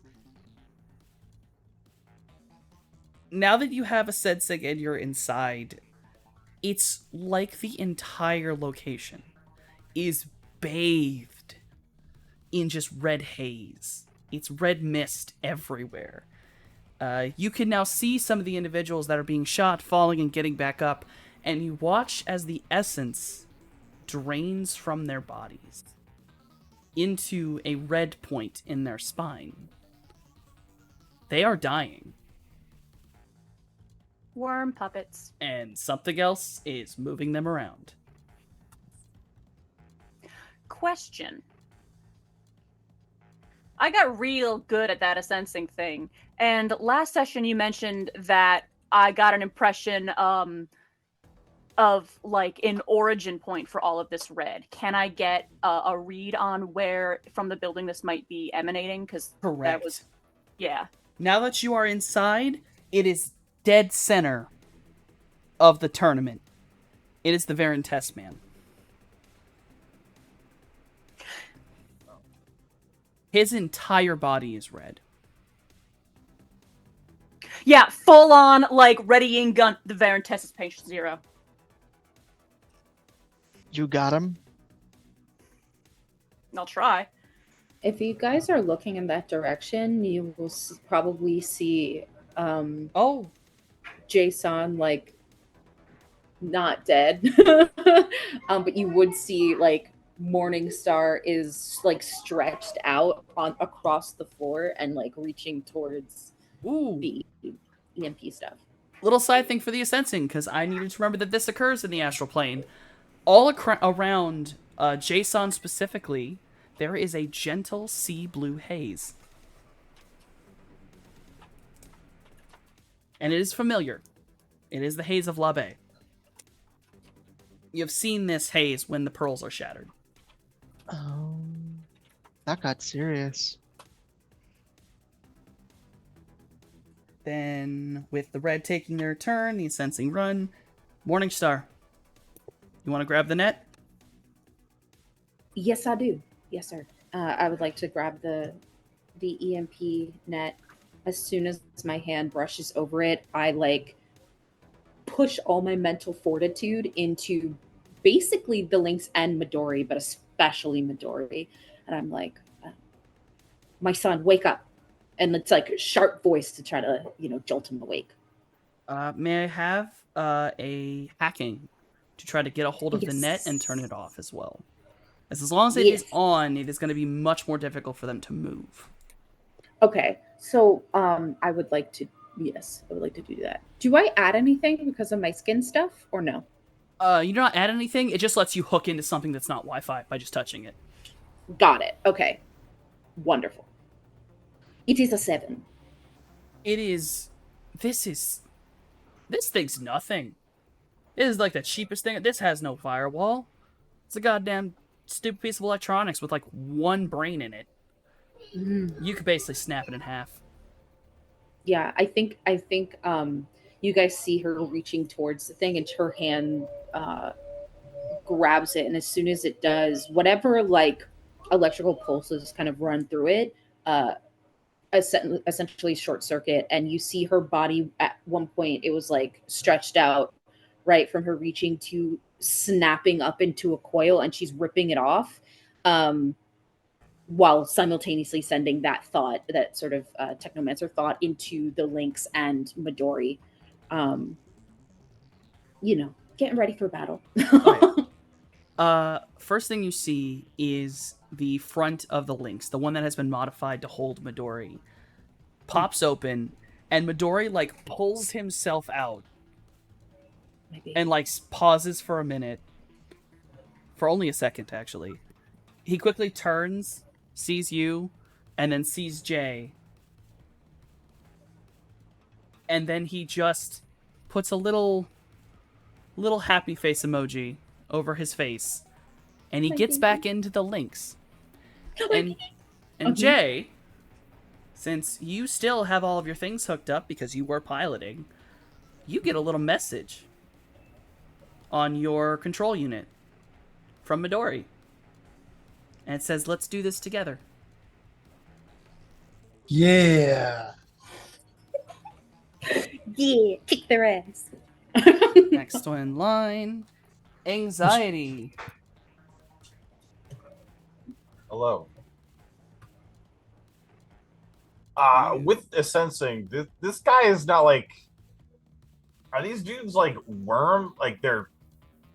Now that you have a sensing and you're inside, it's like the entire location is bathed in just red haze. It's red mist everywhere. You can now see some of the individuals that are being shot, falling, and getting back up, and you watch as the essence drains from their bodies into a red point in their spine. They are dying, Worm puppets. and something else is moving them around. Question. I got real good at that sensing thing, and last session you mentioned that I got an impression of like an origin point for all of this red. Can I get a read on where from the building this might be emanating? Because Correct. that was, yeah. Now that you are inside, it is dead center of the tournament. It is the Varen Test Man. His entire body is red. Yeah, full on, like, readying gun. The Varen test is patient 0. You got him? I'll try. If you guys are looking in that direction, you will probably see Oh, Jason, like, not dead. But you would see, like, Morningstar is, like, stretched out across the floor and, like, reaching towards ooh. the EMP stuff. Little side thing for the Ascensing, because I needed to remember that this occurs in the astral plane. All around Jason specifically, there is a gentle sea blue haze. And it is familiar. It is the haze of Labe. You've seen this haze when the pearls are shattered. Oh, that got serious. Then, with the red taking their turn, the Sensing run. Morningstar, you want to grab the net? Yes, I do. Yes, sir. I would like to grab the EMP net. As soon as my hand brushes over it, I like push all my mental fortitude into basically the Lynx and Midori, but especially Midori. And I'm like, my son, wake up. And it's like a sharp voice to try to, jolt him awake. May I have a hacking to try to get a hold of the net and Yes. turn it off as well? As long as it is Yes. on, it is going to be much more difficult for them to move. Okay, so I would like to, yes, I would like to do that. Do I add anything because of my skin stuff or no? You do not add anything, it just lets you hook into something that's not Wi-Fi by just touching it. Got it. Okay. Wonderful. It is a 7. It is... This thing's nothing. It is like the cheapest thing. This has no firewall. It's a goddamn stupid piece of electronics with like one brain in it. You could basically snap it in half. Yeah, I think you guys see her reaching towards the thing and her hand grabs it, and as soon as it does, whatever like electrical pulses kind of run through it, essentially short circuit, and you see her body at one point, it was like stretched out right from her reaching to snapping up into a coil, and she's ripping it off, while simultaneously sending that sort of technomancer thought into the Lynx and Midori, getting ready for battle. First thing you see is the front of the Lynx, the one that has been modified to hold Midori, pops open, and Midori like pulls himself out Maybe. and like pauses for a minute, for only a second actually. He quickly turns, sees you, and then sees Jay, and then he just puts a little happy face emoji over his face, and he gets back into the Lynx. And Jay, since you still have all of your things hooked up because you were piloting, you get a little message on your control unit from Midori. And it says, "Let's do this together." Yeah. Yeah, kick their ass. Next one in line, Anxiety. Hello. With the sensing, this guy is not like. Are these dudes like worm? Like are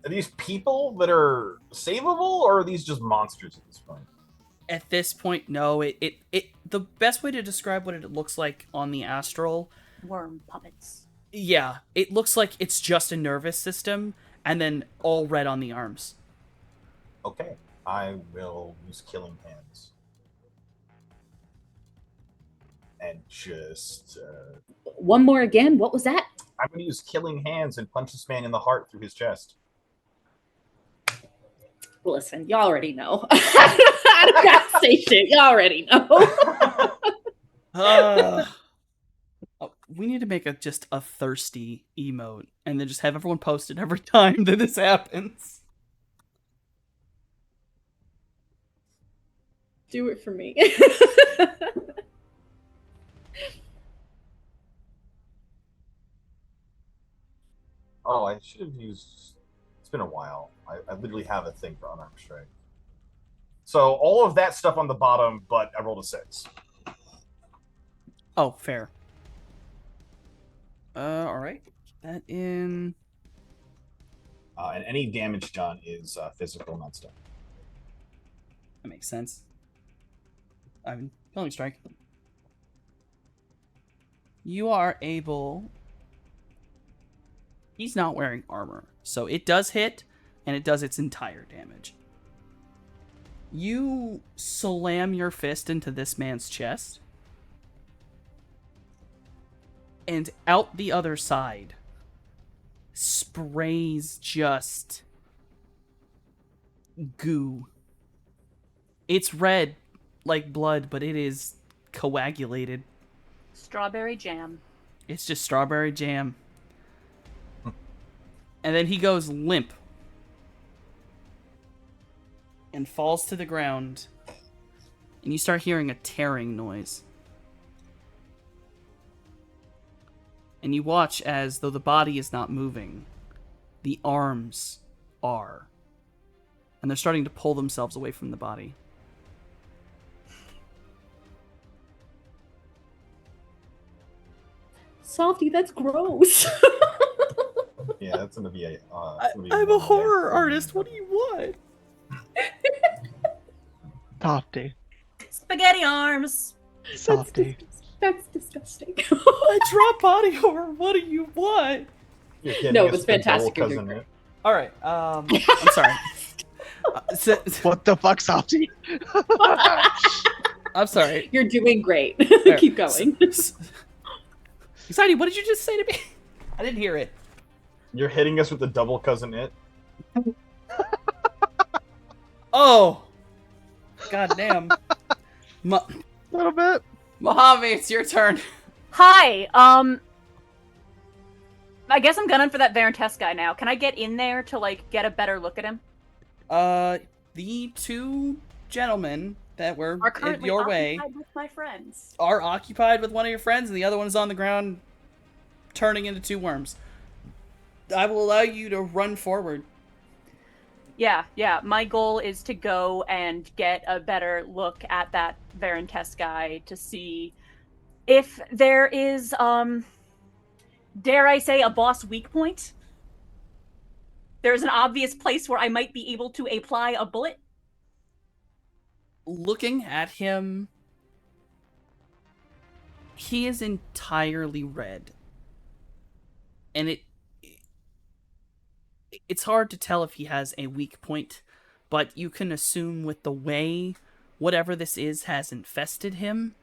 these people that are savable, or are these just monsters at this point? At this point, no. It the best way to describe what it looks like on the astral, Worm puppets. yeah, it looks like it's just a nervous system, and then all red on the arms. Okay, I will use Killing Hands. And just. One more again. What was that? I'm going to use Killing Hands and punch this man in the heart through his chest. Listen, you already know. I don't gotta say shit. You already know. We need to make just a thirsty emote, and then just have everyone post it every time that this happens. Do it for me. Oh, I should have used. It's been a while. I literally have a thing for unarmed strike. So all of that stuff on the bottom, but I rolled a 6. Oh, fair. All right. That in. And any damage done is physical, not stuff. That makes sense. I mean, Killing Strike. You are able. He's not wearing armor, so it does hit, and it does its entire damage. You slam your fist into this man's chest, and out the other side sprays just goo. It's red like blood, but it is coagulated. Strawberry jam. It's just strawberry jam. And then he goes limp and falls to the ground, and you start hearing a tearing noise. And you watch as, though the body is not moving, the arms are. And they're starting to pull themselves away from the body. Softy, that's gross. Yeah, that's gonna be a. I'm a horror artist. What do you want? Softy. Spaghetti arms. Softy. That's disgusting. I draw body horror. What do you want? You're kidding No, us it was with the fantastic. double You're cousin great. hit. All right. I'm sorry. What the fuck, Softy? I'm sorry. You're doing great. There. Keep going. Exciting. What did you just say to me? I didn't hear it. You're hitting us with the double cousin hit. Oh. God damn. A little bit. Mojave, it's your turn. Hi. I guess I'm gunning for that Varentess guy now. Can I get in there to like get a better look at him? The two gentlemen that were Are in currently your way occupied with my friends. are occupied with one of your friends, and the other one is on the ground turning into two worms. I will allow you to run forward. Yeah. My goal is to go and get a better look at that Varentess guy to see if there is, dare I say, a boss weak point? There's an obvious place where I might be able to apply a bullet. Looking at him, he is entirely red. And it's hard to tell if he has a weak point, but you can assume with the way whatever this is has infested him,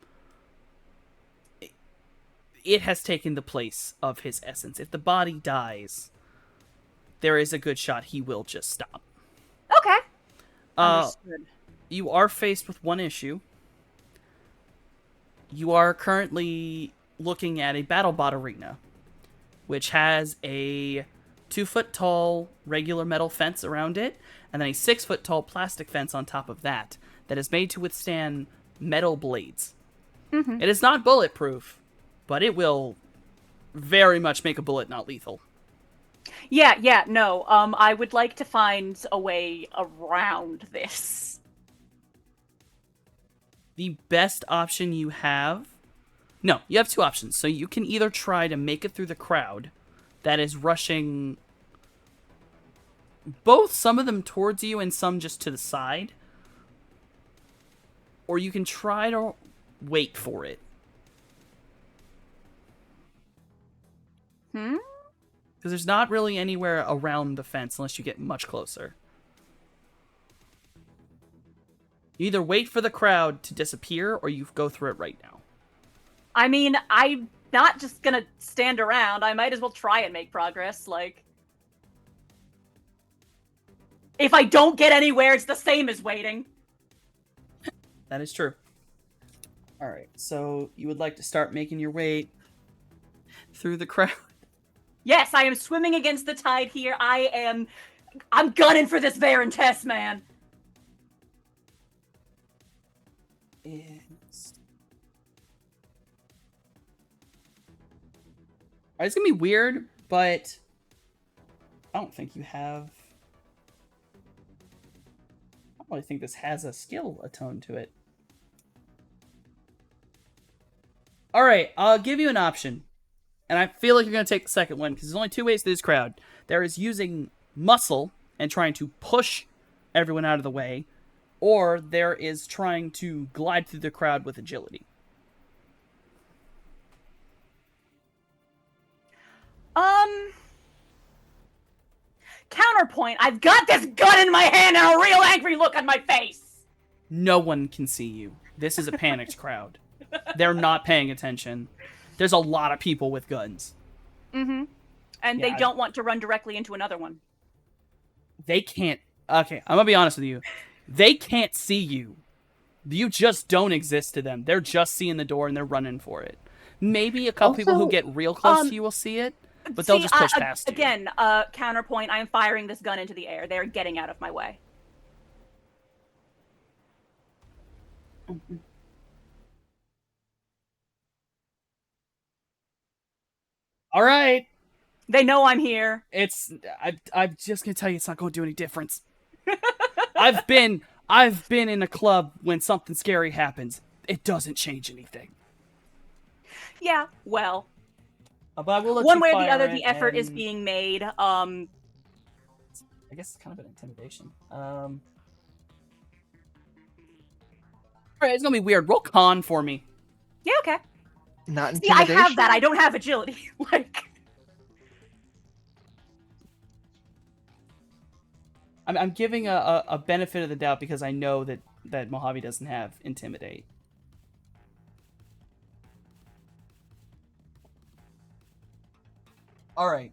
it has taken the place of his essence. If the body dies, there is a good shot he will just stop. Okay. Understood. You are faced with one issue. You are currently looking at a BattleBot arena, which has a 2-foot-tall regular metal fence around it, and then a 6-foot-tall plastic fence on top of that is made to withstand metal blades. Mm-hmm. It is not bulletproof, but it will very much make a bullet not lethal. Yeah, no. I would like to find a way around this. The best option you have... No, you have two options. So you can either try to make it through the crowd that is rushing both some of them towards you and some just to the side. Or you can try to wait for it. Because there's not really anywhere around the fence unless you get much closer. You either wait for the crowd to disappear or you go through it right now. I mean, I'm not just gonna stand around. I might as well try and make progress. Like, if I don't get anywhere, it's the same as waiting. That is true. Alright, so you would like to start making your way through the crowd? Yes, I am swimming against the tide here. I'm gunning for this Baron Tess, man. It's gonna be weird, but I don't think you have... I don't really think this has a skill attuned to it. Alright, I'll give you an option. And I feel like you're going to take the second one, because there's only two ways to this crowd. There is using muscle and trying to push everyone out of the way, or there is trying to glide through the crowd with agility. Counterpoint, I've got this gun in my hand and a real angry look on my face! No one can see you. This is a panicked crowd. They're not paying attention. There's a lot of people with guns. Mm-hmm. And they don't want to run directly into another one. They can't... Okay, I'm gonna be honest with you. They can't see you. You just don't exist to them. They're just seeing the door and they're running for it. Maybe a couple people who get real close to you will see it, but they'll just push past you. Again, counterpoint, I am firing this gun into the air. They're getting out of my way. All right. They know I'm here. I'm just gonna tell you, it's not gonna do any difference. I've been in a club when something scary happens. It doesn't change anything. Yeah, well, But I will let one you way or the fire other, it, the effort is and- being made. I guess it's kind of an intimidation. Alright, it's gonna be weird. Roll con for me. Yeah, okay. Not See, I intimidation. have that. I don't have agility. Like, I'm giving a benefit of the doubt because I know that Mojave doesn't have intimidate. Alright.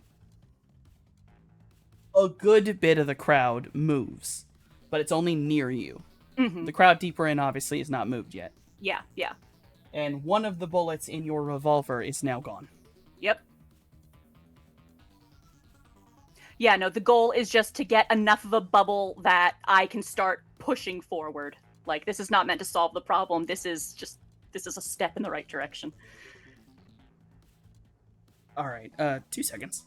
A good bit of the crowd moves, but it's only near you. mhm. The crowd deeper in, obviously, is not moved yet. Yeah. And one of the bullets in your revolver is now gone. Yep. Yeah, no, the goal is just to get enough of a bubble that I can start pushing forward. Like, this is not meant to solve the problem. This is a step in the right direction. Alright, 2 seconds.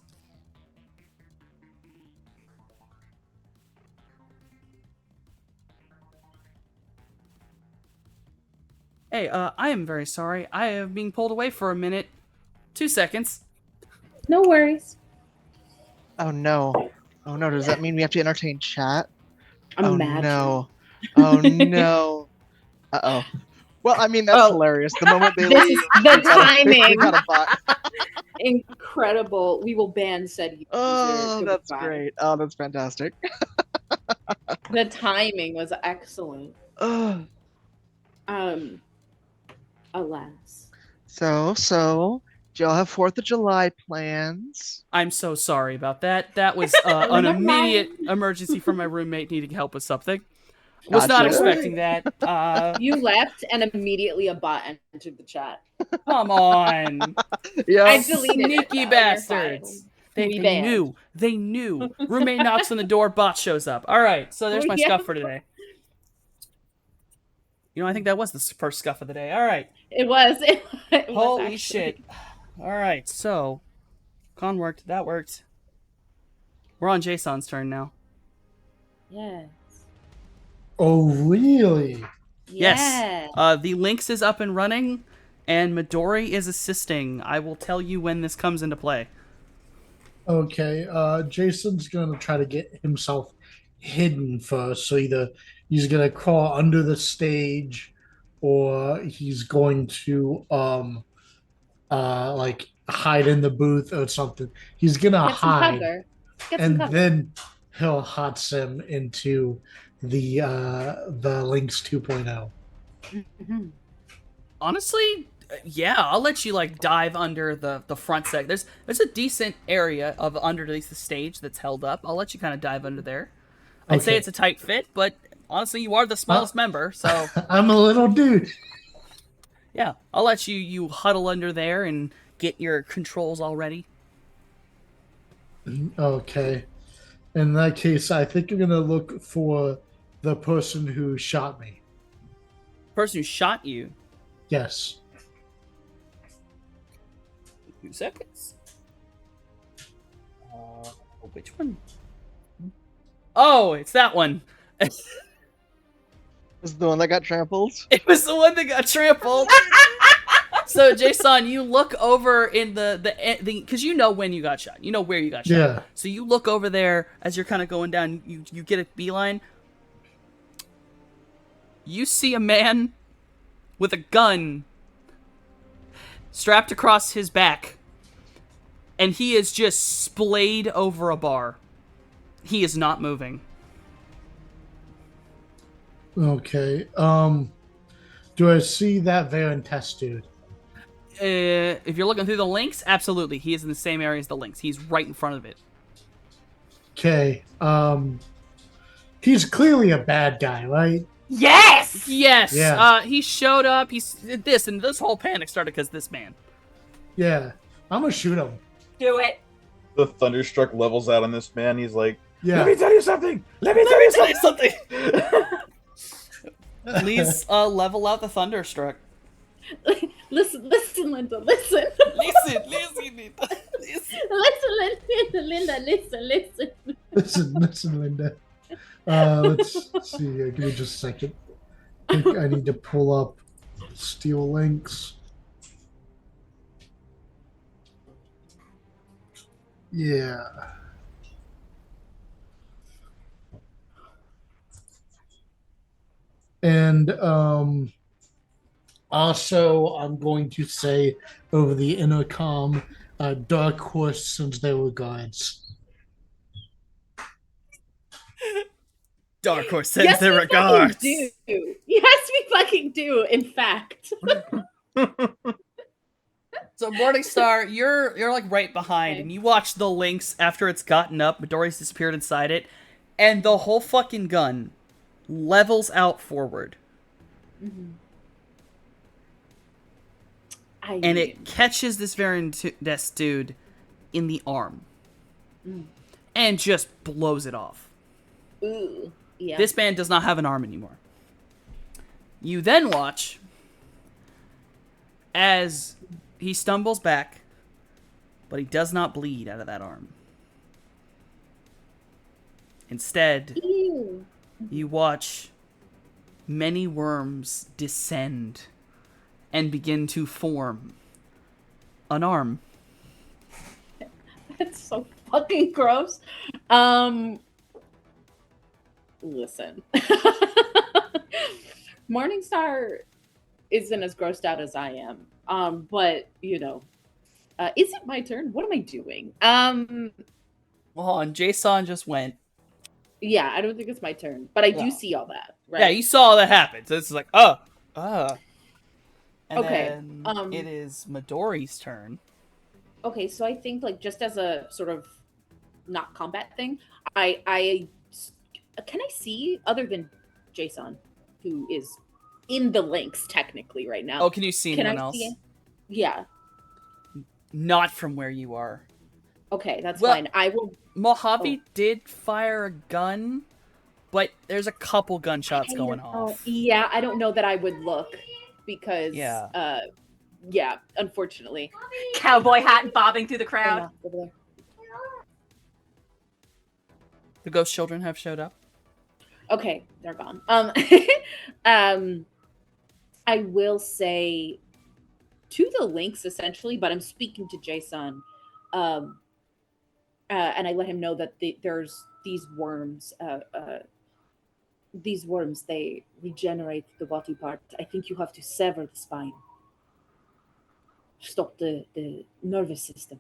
Hey, I am very sorry. I am being pulled away for a minute. 2 seconds. No worries. Oh no. Oh no, does that mean we have to entertain chat? Oh Imagine. no. Oh no. Uh-oh. Well, I mean, that's Oh. hilarious. The moment they This leave, is the we timing. got a bot. Incredible. We will ban said user. Oh, that's Goodbye. great. Oh, that's fantastic. The timing was excellent. Oh. Alas. So, do y'all have 4th of July plans? I'm so sorry about that. That was an Never immediate mind. emergency from my roommate needing help with something. Was not Gotcha. expecting that. You left and immediately a bot entered the chat. Come on. Yeah. I deleted it, Sneaky though, in your bastards. files. They We banned. knew. They knew. Roommate knocks on the door, bot shows up. All right, so there's my Yeah. scuff for today. You know, I think that was the first scuff of the day. All right. It was. It was Holy actually. shit. All right, so con worked. That worked. We're on Jason's turn now. Yes. Oh, really? Yes. Yeah. The Lynx is up and running, and Midori is assisting. I will tell you when this comes into play. Okay. Jason's gonna try to get himself hidden first. So either he's gonna crawl under the stage, or he's going to like hide in the booth or something. He's gonna Get some hide, cover. Get some and cover. then he'll hot sim into the Lynx 2.0. Mhm. Honestly, yeah, I'll let you like dive under the front sec. There's a decent area of underneath the stage that's held up. I'll let you kind of dive under there. I'd say Okay. it's a tight fit, but honestly, you are the smallest member, so I'm a little dude. yeah, I'll let you huddle under there and get your controls all ready. Okay. In that case, I think you're gonna look for the person who shot me. Person who shot you. Yes. 2 seconds. Which one? Oh, it's that one. This is the one that got trampled. It was the one that got trampled. So, Jason, you look over in the because you know when you got shot. You know where you got shot. Yeah. So you look over there as you're kind of going down. You get a beeline. You see a man with a gun strapped across his back, and he is just splayed over a bar. He is not moving. Okay. Do I see that Varen test dude? If you're looking through the links, absolutely. He is in the same area as the links. He's right in front of it. Okay. He's clearly a bad guy, right? Yes! Yes. Yeah. He showed up. He's this, and this whole panic started because this man. Yeah. I'm gonna shoot him. Do it. The Thunderstruck levels out on this man. He's like, Yeah. "Let me tell you something. Let me tell you Tell you something." something. Please level out the Thunderstruck. Listen, Linda, listen. Listen. Linda, listen. Listen, Linda. Let's see here. Give me just a second. I think I need to pull up Steel Links. Yeah. And also, I'm going to say over the intercom, Dark Horse sends their regards. Dark Horse sends Yes, their we regards. fucking do. Yes, we fucking do. In fact. So Morningstar, you're like right behind, Okay. and you watch the links after it's gotten up. Midori's disappeared inside it, and the whole fucking gun levels out forward, and it catches this Varandes dude in the arm, and just blows it off. Ooh. Yeah. This man does not have an arm anymore. You then watch as he stumbles back, but he does not bleed out of that arm. Instead, Ew. you watch many worms descend and begin to form an arm. It's so fucking gross. Listen. Morningstar isn't as grossed out as I am. But is it my turn? What am I doing? Well, hold on. Jason just went. Yeah, I don't think it's my turn, but I do No. see all that, right? Yeah, you saw that happen. So it's like, And Okay, then it is Midori's turn. Okay, so I think like just as a sort of not combat thing, I can I see other than Jason, who is in the links technically right now. Oh, can you see Can anyone I else? see? Yeah. Not from where you are. Okay, that's Well- fine. I will. Mojave did fire a gun, but there's a couple gunshots going off. Yeah, I don't know that I would look because. Yeah. Yeah. Unfortunately. Cowboy hat bobbing through the crowd. Over there. The ghost children have showed up. Okay, they're gone. I will say to the links essentially, but I'm speaking to Jason, and I let him know that there's these worms. These worms, they regenerate the body part. I think you have to sever the spine. Stop the nervous system.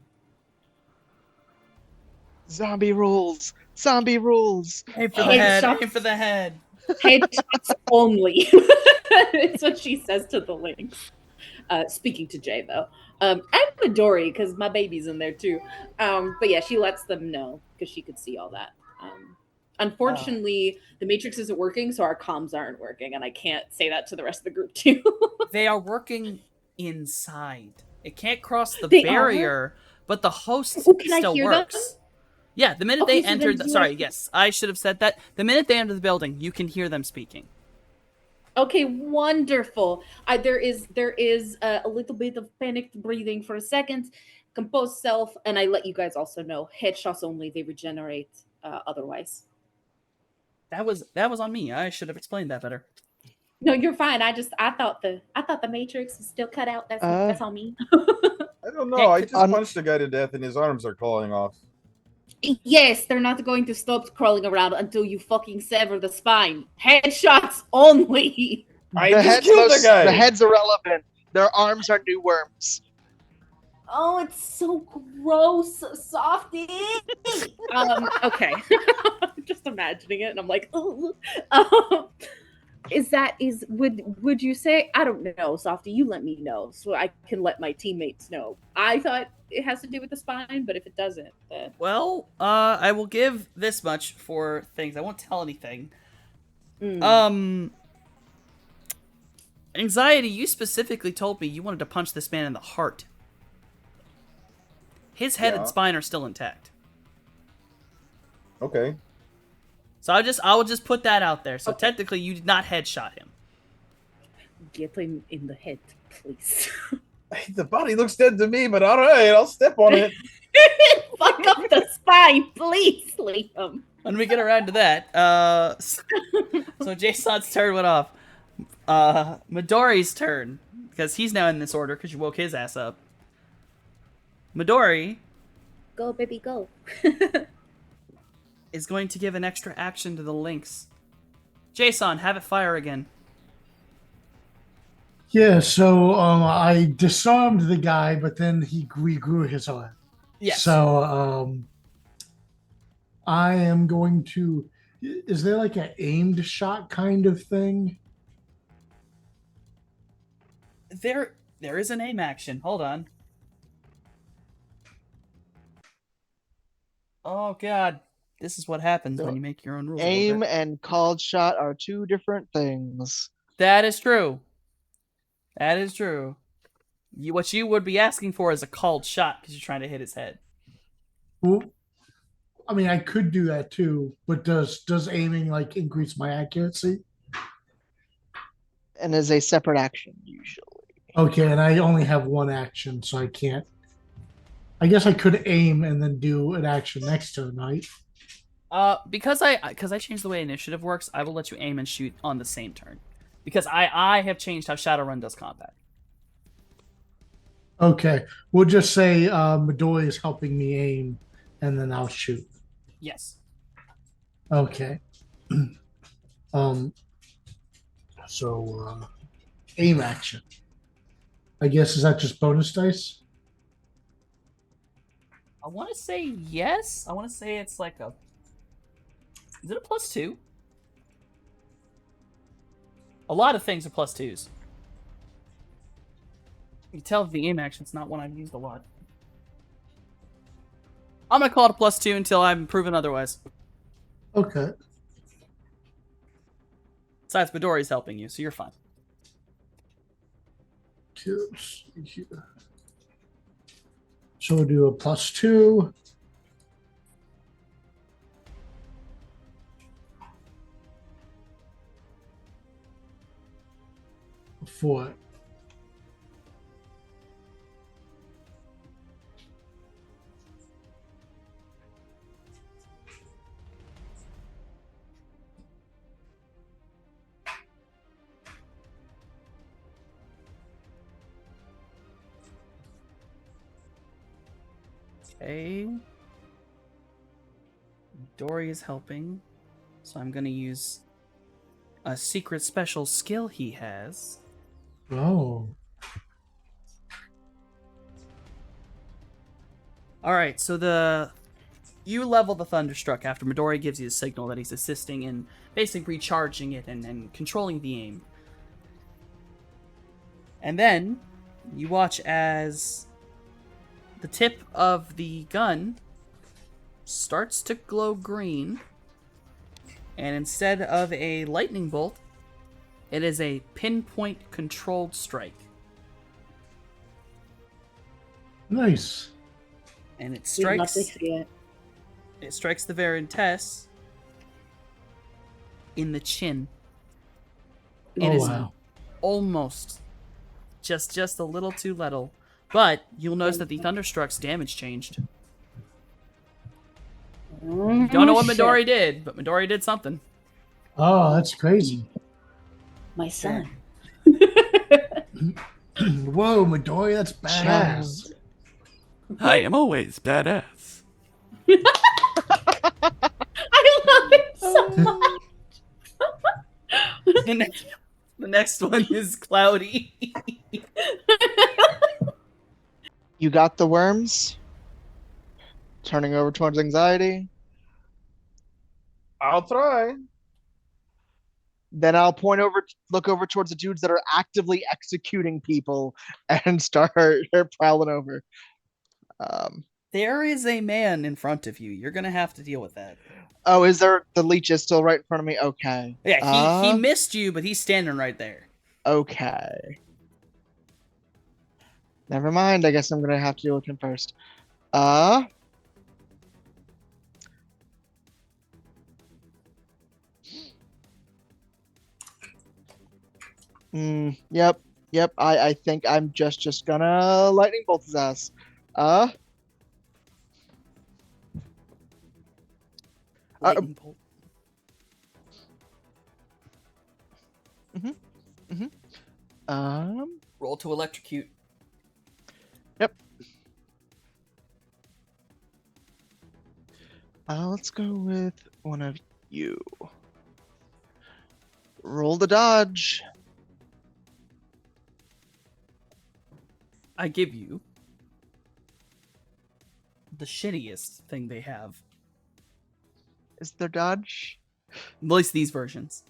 Zombie rules. Zombie rules. Aim for the Head head. shots. Aim for the head. Headshots only. It's what she says to the links. Speaking to Jay though, and Midori because my baby's in there too. But yeah, she lets them know because she could see all that. Unfortunately, the Matrix isn't working, so our comms aren't working, and I can't say that to the rest of the group too. They are working inside. It can't cross the They barrier, but the host Oh, can I still hear them? works. Yeah, the minute Okay, they so then entered. do Sorry, I- yes, I should have said that. The minute they enter the building, you can hear them speaking. Okay, wonderful. There is a little bit of panicked breathing for a second, compose self, and I let you guys also know headshots only. They regenerate otherwise. That was on me. I should have explained that better. No, you're fine. I thought the Matrix was still cut out. That's on me. I don't know. I just On- punched the guy to death and his arms are clawing off. Yes, they're not going to stop crawling around until you fucking sever the spine. Headshots only. I the just head's killed the guy. The head's irrelevant. Their arms are new worms. Oh, it's so gross, Softy. Okay. Just imagining it, and I'm like, ooh. Would you say? I don't know, Softy. You let me know so I can let my teammates know. I thought it has to do with the spine, but if it doesn't, then Well, I will give this much for things. I won't tell anything. Anxiety, you specifically told me you wanted to punch this man in the heart. His head Yeah. and spine are still intact. Okay. So I will just put that out there. So Okay. technically, you did not headshot him. get him in the head, please. The body looks dead to me, but all right, I'll step on it. Fuck up the spine, please, Liam. When we get around to that, so Jason's turn went off. Midori's turn, because he's now in this order because you woke his ass up. Midori Go, baby, go. is going to give an extra action to the Lynx. Jason, have it fire again. Yeah, so I disarmed the guy, but then he regrew his arm. Yes. So I am going to. Is there like an aimed shot kind of thing? There is an aim action. Hold on. Oh god, this is what happens when you make your own rules. a little Aim bit. and called shot are two different things. That is true. That is true. What you would be asking for is a called shot because you're trying to hit his head. Well, I mean, I could do that too, but does aiming like increase my accuracy? And is a separate action usually. Okay, and I only have one action, so I can't. I guess I could aim and then do an action next turn, right? Because I changed the way initiative works, I will let you aim and shoot on the same turn. Because I have changed how Shadowrun does combat. Okay, we'll just say Midori is helping me aim, and then I'll shoot. Yes. Okay. um. Aim action. I guess is that just bonus dice? I want to say yes. I want to say it's like a. Is it a +2? A lot of things are +2s. You tell the aim action's not one I've used a lot. I'm gonna call it a +2 until I'm proven otherwise. Okay. Besides, Midori's helping you, so you're fine. So we'll do a +2. For Okay. Midori is helping, so I'm gonna use a secret special skill he has. oh, Alright, so you level the Thunderstruck after Midori gives you a signal that he's assisting in basically recharging it and controlling the aim. And then you watch as the tip of the gun starts to glow green, and instead of a lightning bolt, it is a pinpoint controlled strike. nice. And it We'd love strikes to see it. it strikes the Verintess in the chin. It Oh, is wow. almost just a little too little. But you'll notice that the Thunderstruck's damage changed. Don't know what Midori did, but Midori did something. Oh, that's crazy. My son. Whoa, Midori, that's badass. I am always badass. I love it so much. The next one is Cloudy. You got the worms? Turning over towards anxiety. I'll try. Then I'll look over towards the dudes that are actively executing people and start prowling over. There is a man in front of you. You're gonna have to deal with that. Oh, is there? The leech is still right in front of me? Okay. Yeah, he missed you, but he's standing right there. Okay. Never mind. I guess I'm gonna have to deal with him first. Yep. I think I'm just gonna lightning bolt his ass. Lightning bolt. Roll to electrocute. Yep. Let's go with one of you. Roll the dodge. I give you the shittiest thing they have. Is there dodge? At least these versions.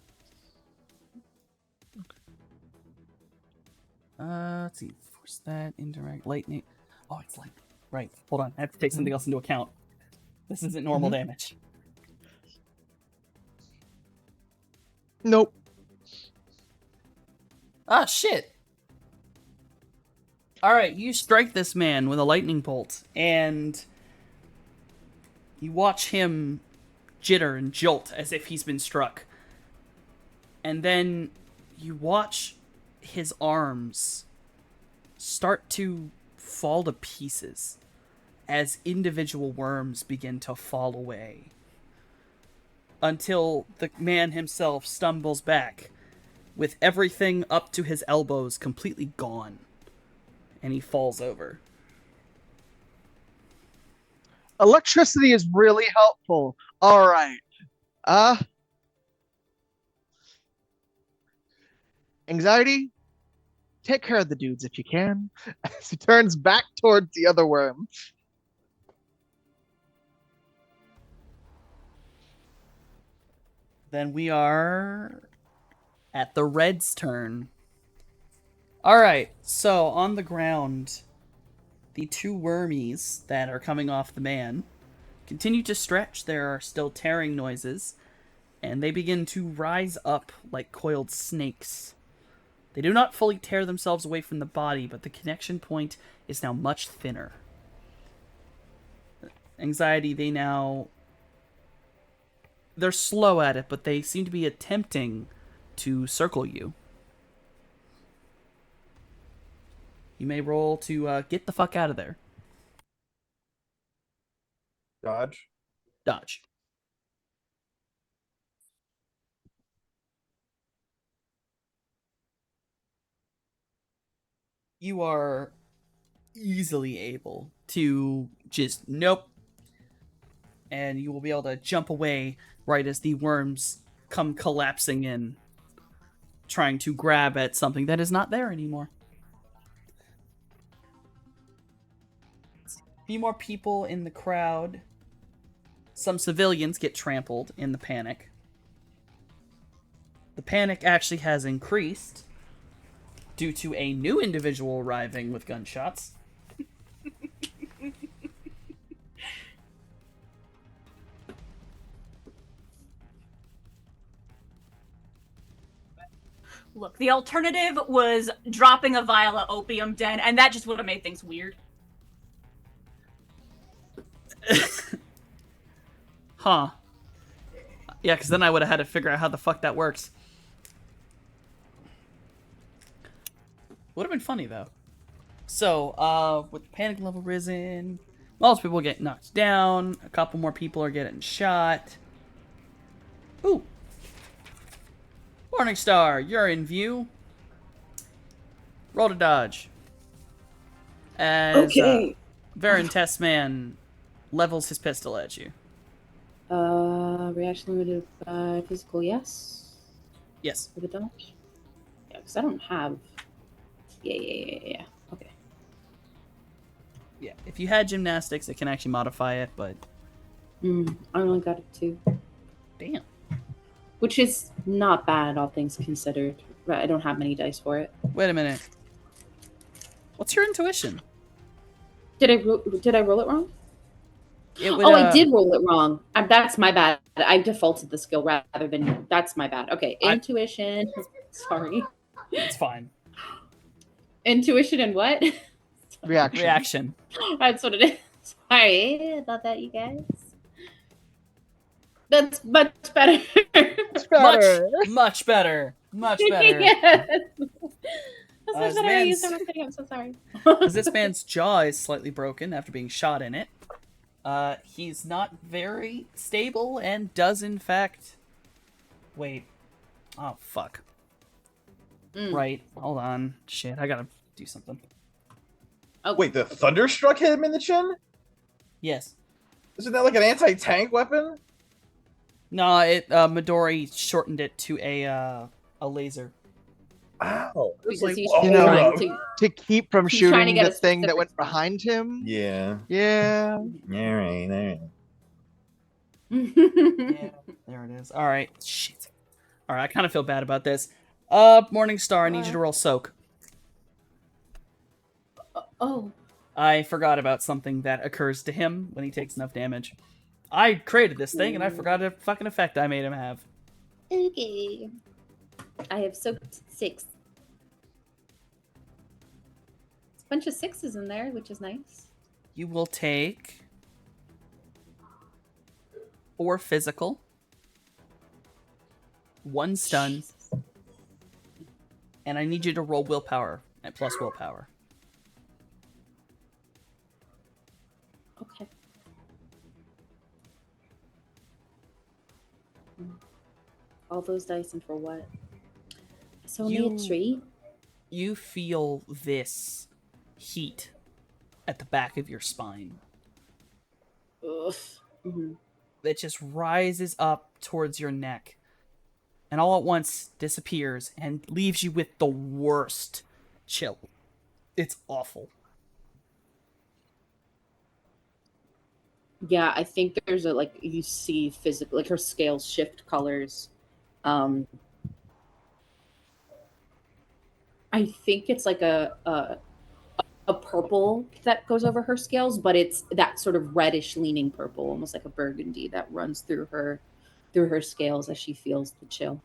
Let's see. Force that, indirect, lightning. Oh, it's lightning. Right. Hold on. I have to take something else into account. This isn't normal damage. Nope. Ah, shit. Alright, you strike this man with a lightning bolt, and you watch him jitter and jolt as if he's been struck. And then you watch his arms start to fall to pieces as individual worms begin to fall away. Until the man himself stumbles back with everything up to his elbows completely gone. And he falls over. Electricity is really helpful. All right. Anxiety, take care of the dudes if you can. As he turns back towards the other worm. Then we are at the Red's turn. Alright, so on the ground, the two wormies that are coming off the man continue to stretch. There are still tearing noises, and they begin to rise up like coiled snakes. They do not fully tear themselves away from the body, but the connection point is now much thinner. Anxiety, they're slow at it, but they seem to be attempting to circle you. You may roll to get the fuck out of there. Dodge. Dodge. You are easily able to just nope. And you will be able to jump away right as the worms come collapsing in, trying to grab at something that is not there anymore. A few more people in the crowd. Some civilians get trampled in the panic. The panic actually has increased due to a new individual arriving with gunshots. Look, the alternative was dropping a vial of opium den, and that just would have made things weird. Huh. Yeah, because then I would have had to figure out how the fuck that works. Would have been funny, though. So, with the panic level risen, most people get knocked down. A couple more people are getting shot. Ooh. Morningstar, you're in view. Roll to dodge. As, Okay. Varen Testman levels his pistol at you. Reaction limited by physical, yes? Yes. For the dodge? Yeah, because I don't have... Yeah. Okay. Yeah. If you had gymnastics, it can actually modify it, but... I only got it 2. Damn. Which is not bad, all things considered. But I don't have many dice for it. Wait a minute. What's your intuition? Did I roll it wrong? It would, I did roll it wrong. That's my bad. I defaulted the skill rather than... That's my bad. Okay, intuition. Sorry. It's fine. Intuition and what? Reaction. That's what it is. Sorry about that, you guys. That's much better. Much better. Much better. Yes. That's this much better. I used man's- so much kidding. I'm so sorry. Because this man's jaw is slightly broken after being shot in it. He's not very stable and does in fact... Wait. Oh, fuck. Right. Hold on. Shit, I gotta do something. Oh, Wait, the Thunderstruck hit him in the chin? Yes. Isn't that like an anti-tank weapon? No, Midori shortened it to a laser. Ow. It's because like, he's whoa, You know, hold trying up. to... To keep from He's trying to shooting get the a thing that specific went spot. behind him. Yeah. Yeah. Alright. Yeah, there it is. Alright. Shit. Alright, I kind of feel bad about this. Morningstar, I need you to roll soak. Oh. I forgot about something that occurs to him when he takes enough damage. I created this thing, and I forgot a fucking effect I made him have. Okay. I have soaked 6. It's a bunch of 6s in there, which is nice. You will take 4 physical, 1 stun, Jesus. and I need you to roll willpower at plus willpower. Okay. All those dice and for what? So only You- a tree? You feel this heat at the back of your spine. Ugh. Mhm. that just rises up towards your neck and all at once disappears and leaves you with the worst chill. It's awful. Yeah, I think there's a like you see physical like her scales shift colors. Um I think it's like a purple that goes over her scales, but it's that sort of reddish leaning purple, almost like a burgundy that runs through her scales as she feels the chill.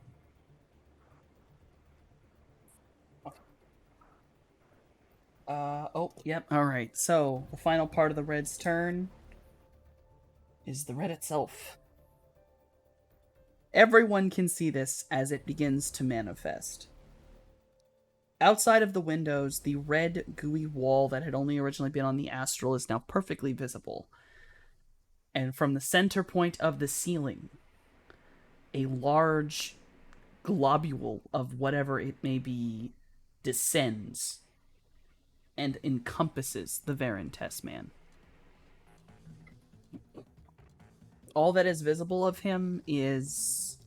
Oh, yep. All right. So the final part of the red's turn is the red itself. Everyone can see this as it begins to manifest. Outside of the windows, the red, gooey wall that had only originally been on the astral is now perfectly visible. And from the center point of the ceiling, a large globule of whatever it may be descends and encompasses the Varentess man. All that is visible of him is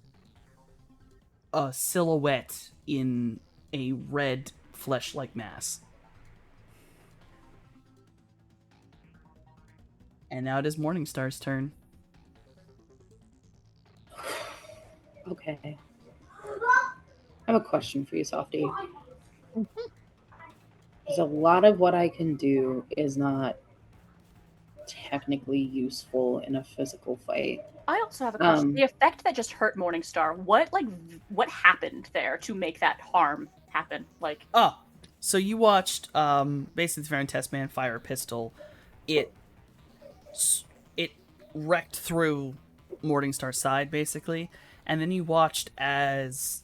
a silhouette in a red flesh-like mass. And now it is Morningstar's turn. Okay. I have a question for you, Softy. Because a lot of what I can do is not technically useful in a physical fight. I also have a question. Um, The effect that just hurt Morningstar, what happened there to make that harm happen? Like, Oh, so you watched basically the Varentess man fire a pistol. It wrecked through Morningstar's side, basically. And then you watched as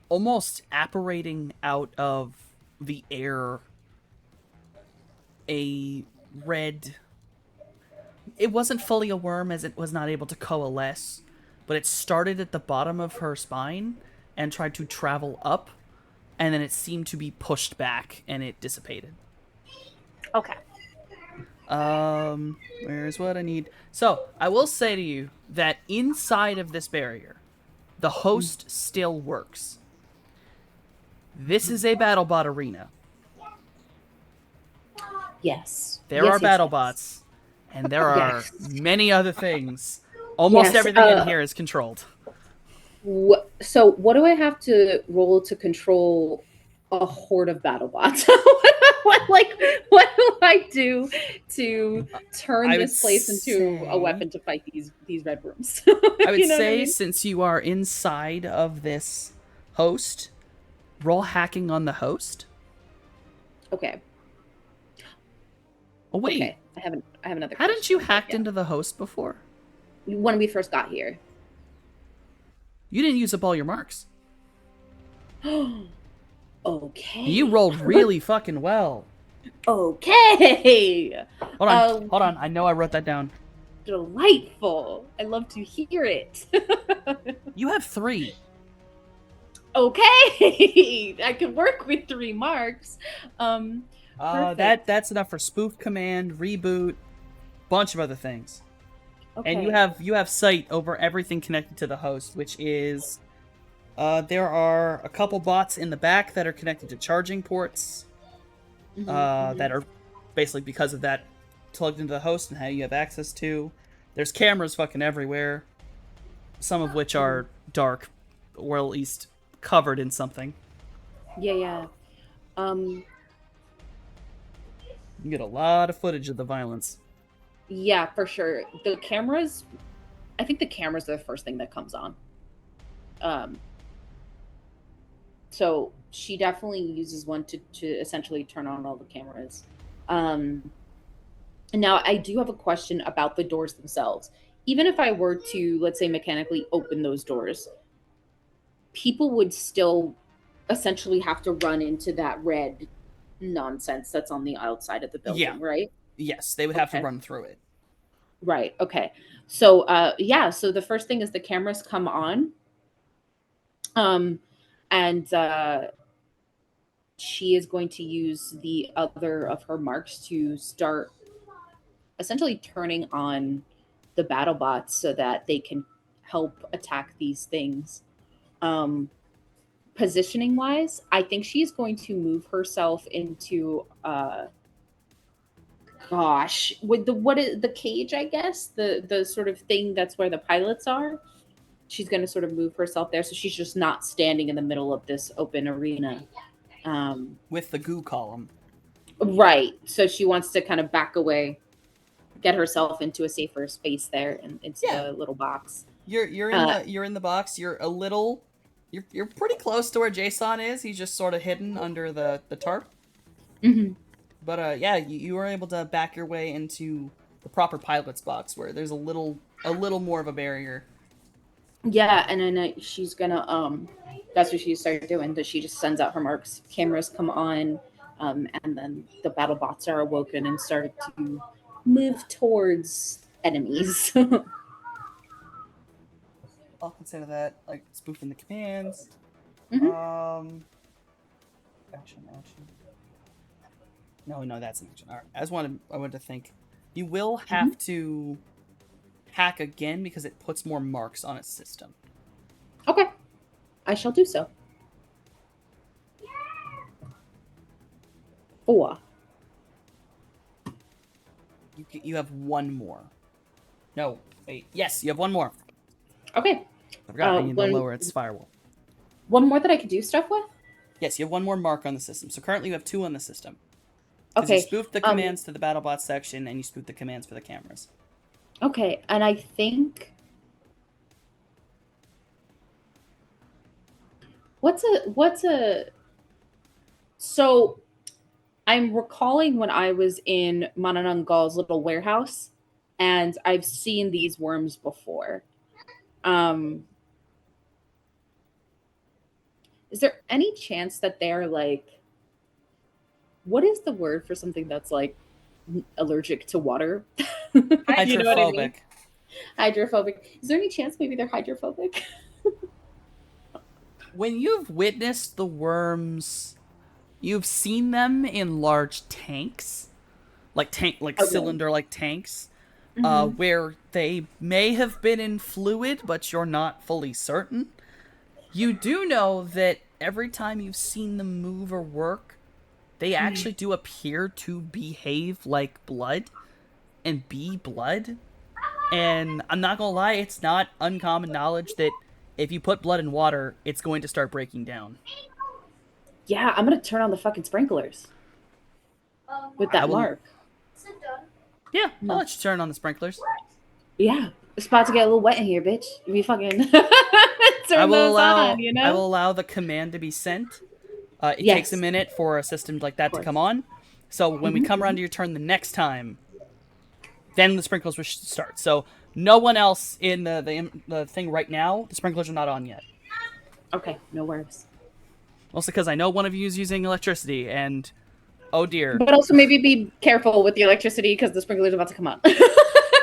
almost apparating out of the air a red... It wasn't fully a worm as it was not able to coalesce, but it started at the bottom of her spine and tried to travel up, and then it seemed to be pushed back and it dissipated. okay. Where's what I need? So, I will say to you that inside of this barrier, the host still works. This is a BattleBot arena. yes. There Yes, are yes, battle yes. bots, and there are Yes. many other things. Almost Yes, everything in here is controlled. So what do I have to roll to control a horde of battle bots? what do I do to turn I would this place into a say- weapon to fight these red rooms? I would You know what say, mean? since you are inside of this host, roll hacking on the host. Okay. Oh wait, Okay. I have another. hadn't you question. hacked Yeah. into the host before? When we first got here? You didn't use up all your marks. Okay. You rolled really fucking well. Okay. Hold on, Um, hold on. I know I wrote that down. Delightful. I love to hear it. You have 3. Okay. I can work with 3 marks. Perfect. That's enough for spoof command, reboot, bunch of other things. Okay. And you have sight over everything connected to the host, which is there are a couple bots in the back that are connected to charging ports that are basically because of that plugged into the host and how you have access to. There's cameras fucking everywhere, some of which are dark or at least covered in something. Yeah. You get a lot of footage of the violence. Yeah, for sure. The cameras, I think the cameras are the first thing that comes on. So she definitely uses one to essentially turn on all the cameras. Now I do have a question about the doors themselves. Even if I were to, let's say, mechanically open those doors, people would still essentially have to run into that red nonsense that's on the outside of the building, Yeah. right? Yes, they would have to Okay. run through it. Right. Okay. So yeah, so the first thing is the cameras come on. And she is going to use the other of her marks to start essentially turning on the battle bots so that they can help attack these things. Positioning wise, I think she's going to move herself into gosh, with the what is the cage, I guess, the sort of thing that's where the pilots are. She's going to sort of move herself there, so she's just not standing in the middle of this open arena. With the goo column. Right. So she wants to kind of back away, get herself into a safer space there, and into Yeah. the little box. You're in the box. You're a little. You're pretty close to where Jason is. He's just sort of hidden under the tarp. Mm-hmm. But yeah, you were able to back your way into the proper pilot's box where there's a little more of a barrier. Yeah, and then she's gonna that's what she started doing. That she just sends out her marks. Cameras come on, and then the battle bots are awoken and start to move towards enemies. I'll consider that like spoofing the commands. Mhm. Action. No, that's an action. All right. I wanted to think. You will have to hack again because it puts more marks on its system. Okay, I shall do so. 4. You have one more. No, wait. Yes, you have one more. Okay, I forgot I need to one- lower its firewall. one more that I could do stuff with. Yes, you have one more mark on the system. So currently you have 2 on the system. 'Cause Okay. you spoofed the commands to the BattleBot section, and you spoofed the commands for the cameras. Okay, and I think what's a so I'm recalling when I was in Manananggal's little warehouse, and I've seen these worms before. Is there any chance that they're like, what is the word for something that's like allergic to water? Hydrophobic. You know what I mean? Hydrophobic. Is there any chance maybe they're hydrophobic? When you've witnessed the worms, you've seen them in large tanks, like Okay. cylinder-like tanks, Mhm. where they may have been in fluid, but you're not fully certain. You do know that every time you've seen them move or work, they actually do appear to behave like blood and be blood. And I'm not gonna lie, it's not uncommon knowledge that if you put blood in water, it's going to start breaking down. Yeah, I'm gonna turn on the fucking sprinklers with I that will- mark. Yeah, No. I'll let you turn on the sprinklers. Yeah, it's about to get a little wet in here, bitch. We fucking turn I will those allow on, you know? I will allow the command to be sent. It Yes. takes a minute for a system like that to course. come on. So when we Mhm, come around to your turn the next time, then the sprinklers will start. So no one else in the thing right now, the sprinklers are not on yet. Okay, no worries. Mostly because I know one of you is using electricity, and oh dear. But also maybe be careful with the electricity because the sprinkler's about to come on.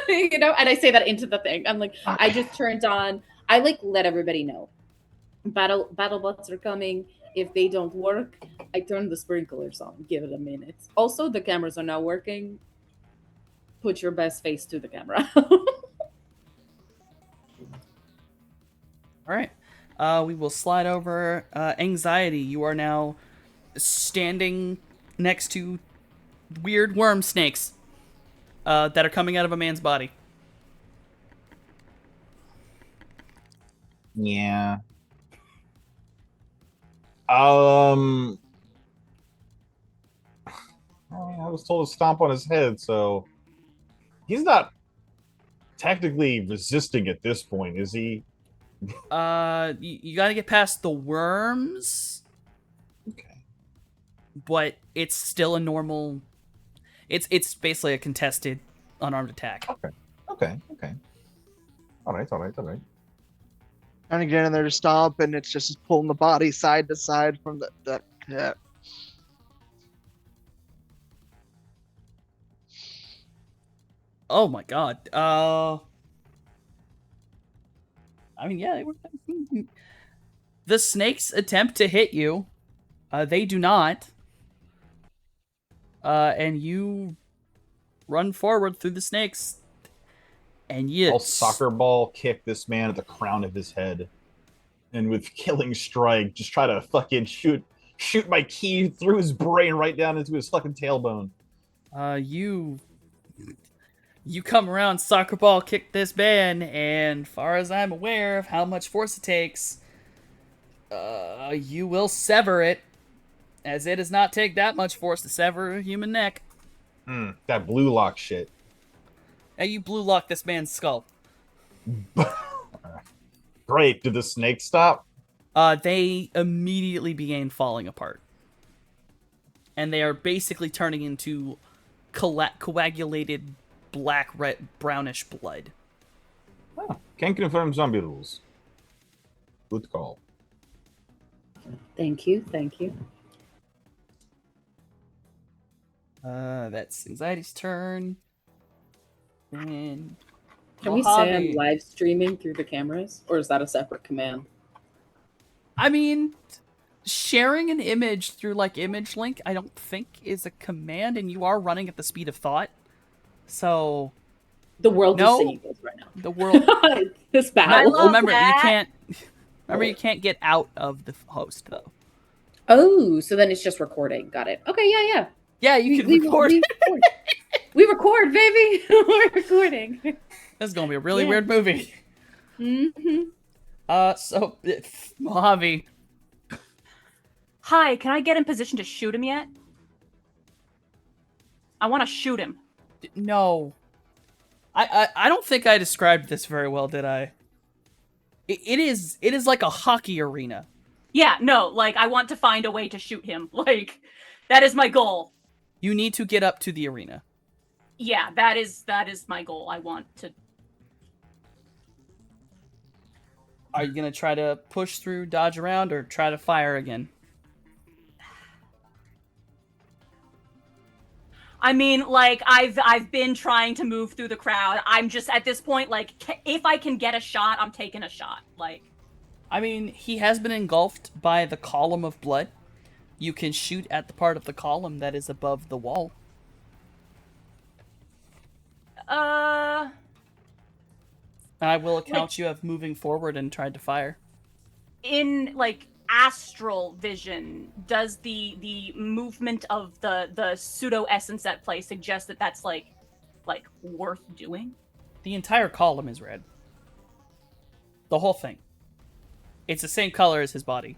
You know, and I say that into the thing. I'm like, I just turned on. I like let everybody know. Battle bots are coming. If they don't work, I turn the sprinklers on. Give it a minute. Also, the cameras are not working. Put your best face to the camera. All right. We will slide over anxiety. You are now standing next to weird worm snakes that are coming out of a man's body. Yeah. I was told to stomp on his head, so he's not technically resisting at this point, is he? You got to get past the worms, Okay. but it's still a normal. It's basically a contested unarmed attack. Okay. All right. Trying to get in there to stomp, and it's just pulling the body side to side from the yeah. Oh my god. I mean, yeah. The snakes attempt to hit you. They do not. And you run forward through the snakes, and you I'll soccer ball kick this man at the crown of his head, and with killing strike, just try to fucking shoot my key through his brain right down into his fucking tailbone. You come around, soccer ball kick this man, and far as I'm aware of how much force it takes, you will sever it, as it does not take that much force to sever a human neck. That blue lock shit. And you blue lock this man's skull. Great. Did the snake stop? They immediately began falling apart. And they are basically turning into coagulated black, red, brownish blood. Oh, can confirm zombie rules. Good call. Thank you. Thank you. That's Anxiety's turn. And Can we say I'm Mojave. live streaming through the cameras, or is that a separate command? I mean, sharing an image through like Image Link, I don't think is a command, and you are running at the speed of thought. So The world No. is seeing this right now. the world. This I battle. love remember, that. you can't. Remember, you can't get out of the host though. Oh, so then it's just recording. Got it. Okay, yeah. Yeah, you can record. record. We record, baby. We're recording. This is gonna be a really Yeah. weird movie. Mm-hmm. So Mojave. Hi, can I get in position to shoot him yet? I want to shoot him. No. I don't think I described this very well, did I? It is like a hockey arena. Yeah, no, like I want to find a way to shoot him. Like that is my goal. You need to get up to the arena. Yeah, that is my goal. I want to. Are you gonna try to push through, dodge around, or try to fire again? I mean, like I've been trying to move through the crowd. I'm just at this point, like, if I can get a shot, I'm taking a shot. Like, I mean, he has been engulfed by the column of blood. You can shoot at the part of the column that is above the wall. And I will account you have moving forward and tried to fire. in like astral vision, does the movement of the pseudo essence at play suggest that that's like worth doing? The entire column is red. The whole thing. It's the same color as his body.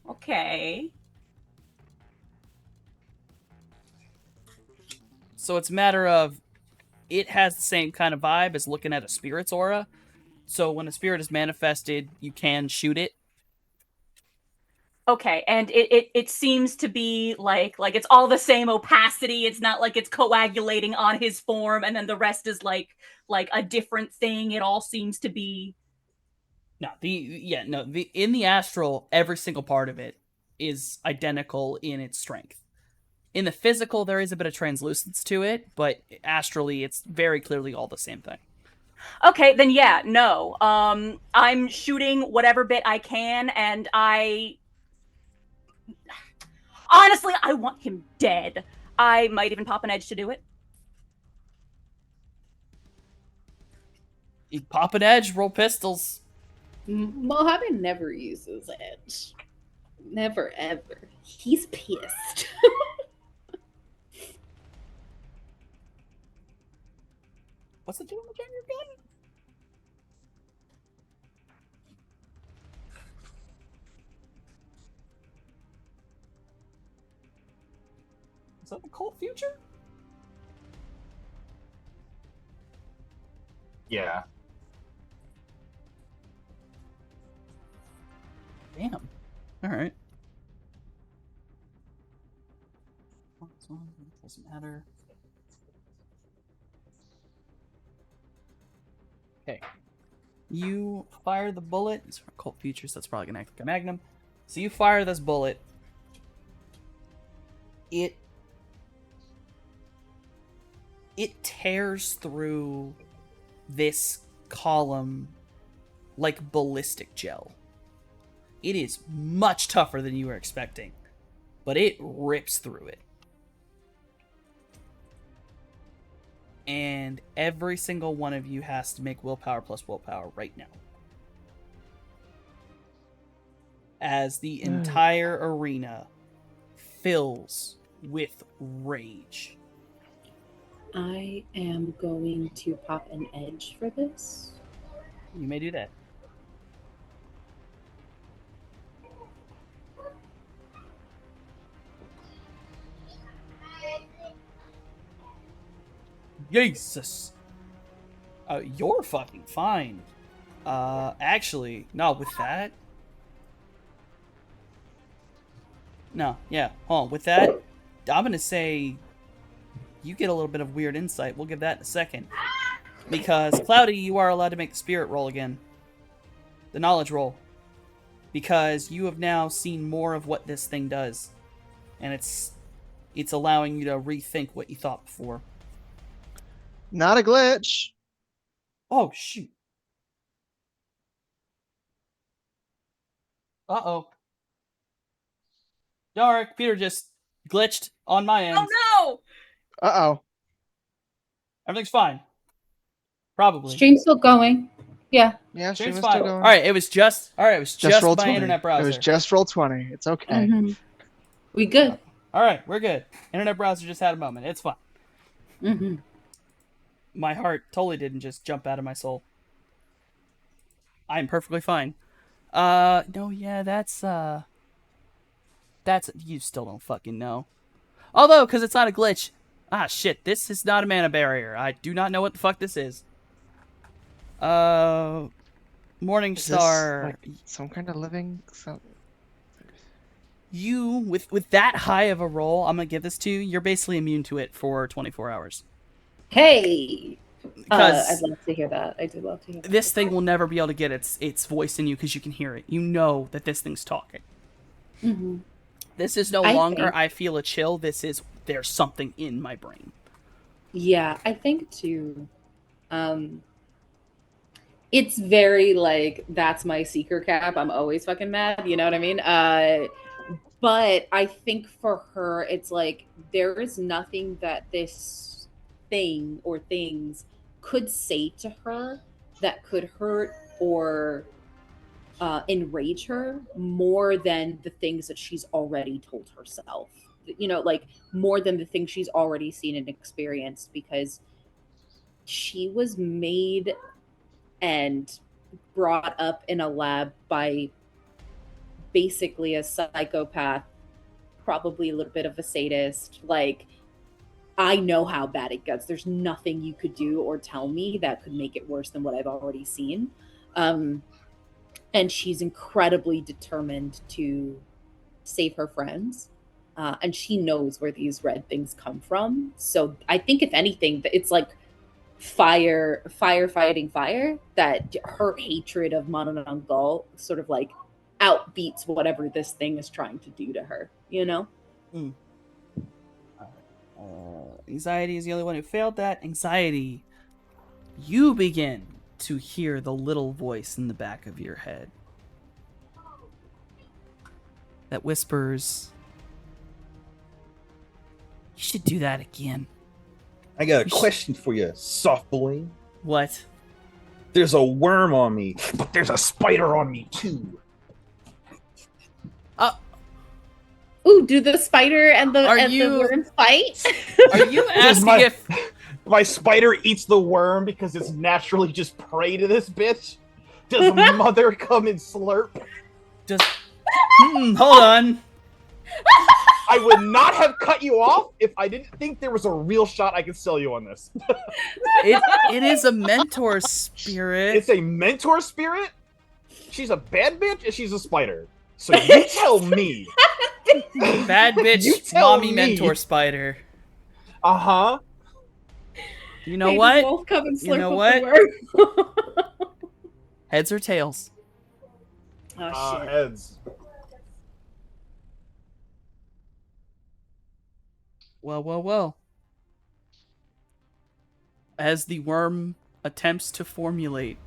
Okay. So it's a matter of, it has the same kind of vibe as looking at a spirit's aura. So when a spirit is manifested, you can shoot it. Okay, and it seems to be like it's all the same opacity. It's not like it's coagulating on his form, and then the rest is like a different thing. It all seems to be. No, in the astral, every single part of it is identical in its strength. In the physical, there is a bit of translucence to it, but astrally, it's very clearly all the same thing. Okay, then yeah, no. I'm shooting whatever bit I can, and honestly, I want him dead. I might even pop an edge to do it. You pop an edge, roll pistols. Mojave never uses edge. Never ever. He's pissed. What's the damage on your gun? Is that the Colt Future? Yeah. Damn. Alright. Doesn't matter. Okay. You fire the bullet. It's from Colt Future, so that's probably gonna act like a magnum. So you fire this bullet. It tears through this column like ballistic gel. It is much tougher than you were expecting, but it rips through it. and every single one of you has to make willpower plus willpower right now. As the entire arena fills with rage. I am going to pop an edge for this. You may do that. Jesus. You're fucking fine. Actually, no, with that. No, yeah, hold on. With that, I'm gonna say you get a little bit of weird insight. We'll give that in a second. Because, Cloudy, you are allowed to make the spirit roll again. The knowledge roll. Because you have now seen more of what this thing does. And it's allowing you to rethink what you thought before. Not a glitch. Oh, shoot. Uh-oh. Our computer just glitched on my end. Oh no! Uh-oh. Everything's fine. Probably. Stream's still going. Yeah. Yeah, she Stream's was fine. still going. Alright, it was just Roll my 20. internet browser. It was just roll 20. It's okay. Mhm. We good. Alright, we're good. Internet browser just had a moment. It's fine. Mm-hmm. My heart totally didn't just jump out of my soul. I'm perfectly fine. No, yeah, that's, you still don't fucking know. Although, because it's not a glitch. Ah, shit, this is not a mana barrier. I do not know what the fuck this is. Morningstar. Is this, like, some kind of living... You, with that high of a roll, I'm gonna give this to you, you're basically immune to it for 24 hours. Hey! Because I'd love to hear that. I do love to hear that. this thing will never be able to get its voice in you because you can hear it. You know that this thing's talking. Mm-hmm. This is no I longer, think- I feel a chill. This is, there's something in my brain. Yeah, I think too. It's very like, that's my seeker cap. I'm always fucking mad. You know what I mean? But I think for her, it's like, there is nothing that this thing or things could say to her that could hurt or enrage her more than the things that she's already told herself. You know, like more than the things she's already seen and experienced, because she was made and brought up in a lab by basically a psychopath, probably a little bit of a sadist. Like, I know how bad it gets. There's nothing you could do or tell me that could make it worse than what I've already seen. And she's incredibly determined to save her friends. And she knows where these red things come from. So I think if anything, it's like fighting fire, that her hatred of Mananang Gal sort of like outbeats whatever this thing is trying to do to her, you know? Anxiety is the only one who failed that. Anxiety, you begin to hear the little voice in the back of your head that whispers, "You should do that again." I got a question for you, soft boy. What? There's a worm on me, but there's a spider on me too. Ooh, do the spider and the you- worm fight? Are you asking my- if... My spider eats the worm because it's naturally just prey to this bitch. Does mother come and slurp? Does... hold on. I would not have cut you off if I didn't think there was a real shot I could sell you on this. It is a mentor spirit. It's a mentor spirit. She's a bad bitch and she's a spider. So you tell me. Bad You bitch, tell mommy me. mentor spider. Uh-huh. You know Hey, what? the wolf come and You know slurp up the worm. Heads or tails? Oh shit. Heads. Well. As the worm attempts to formulate,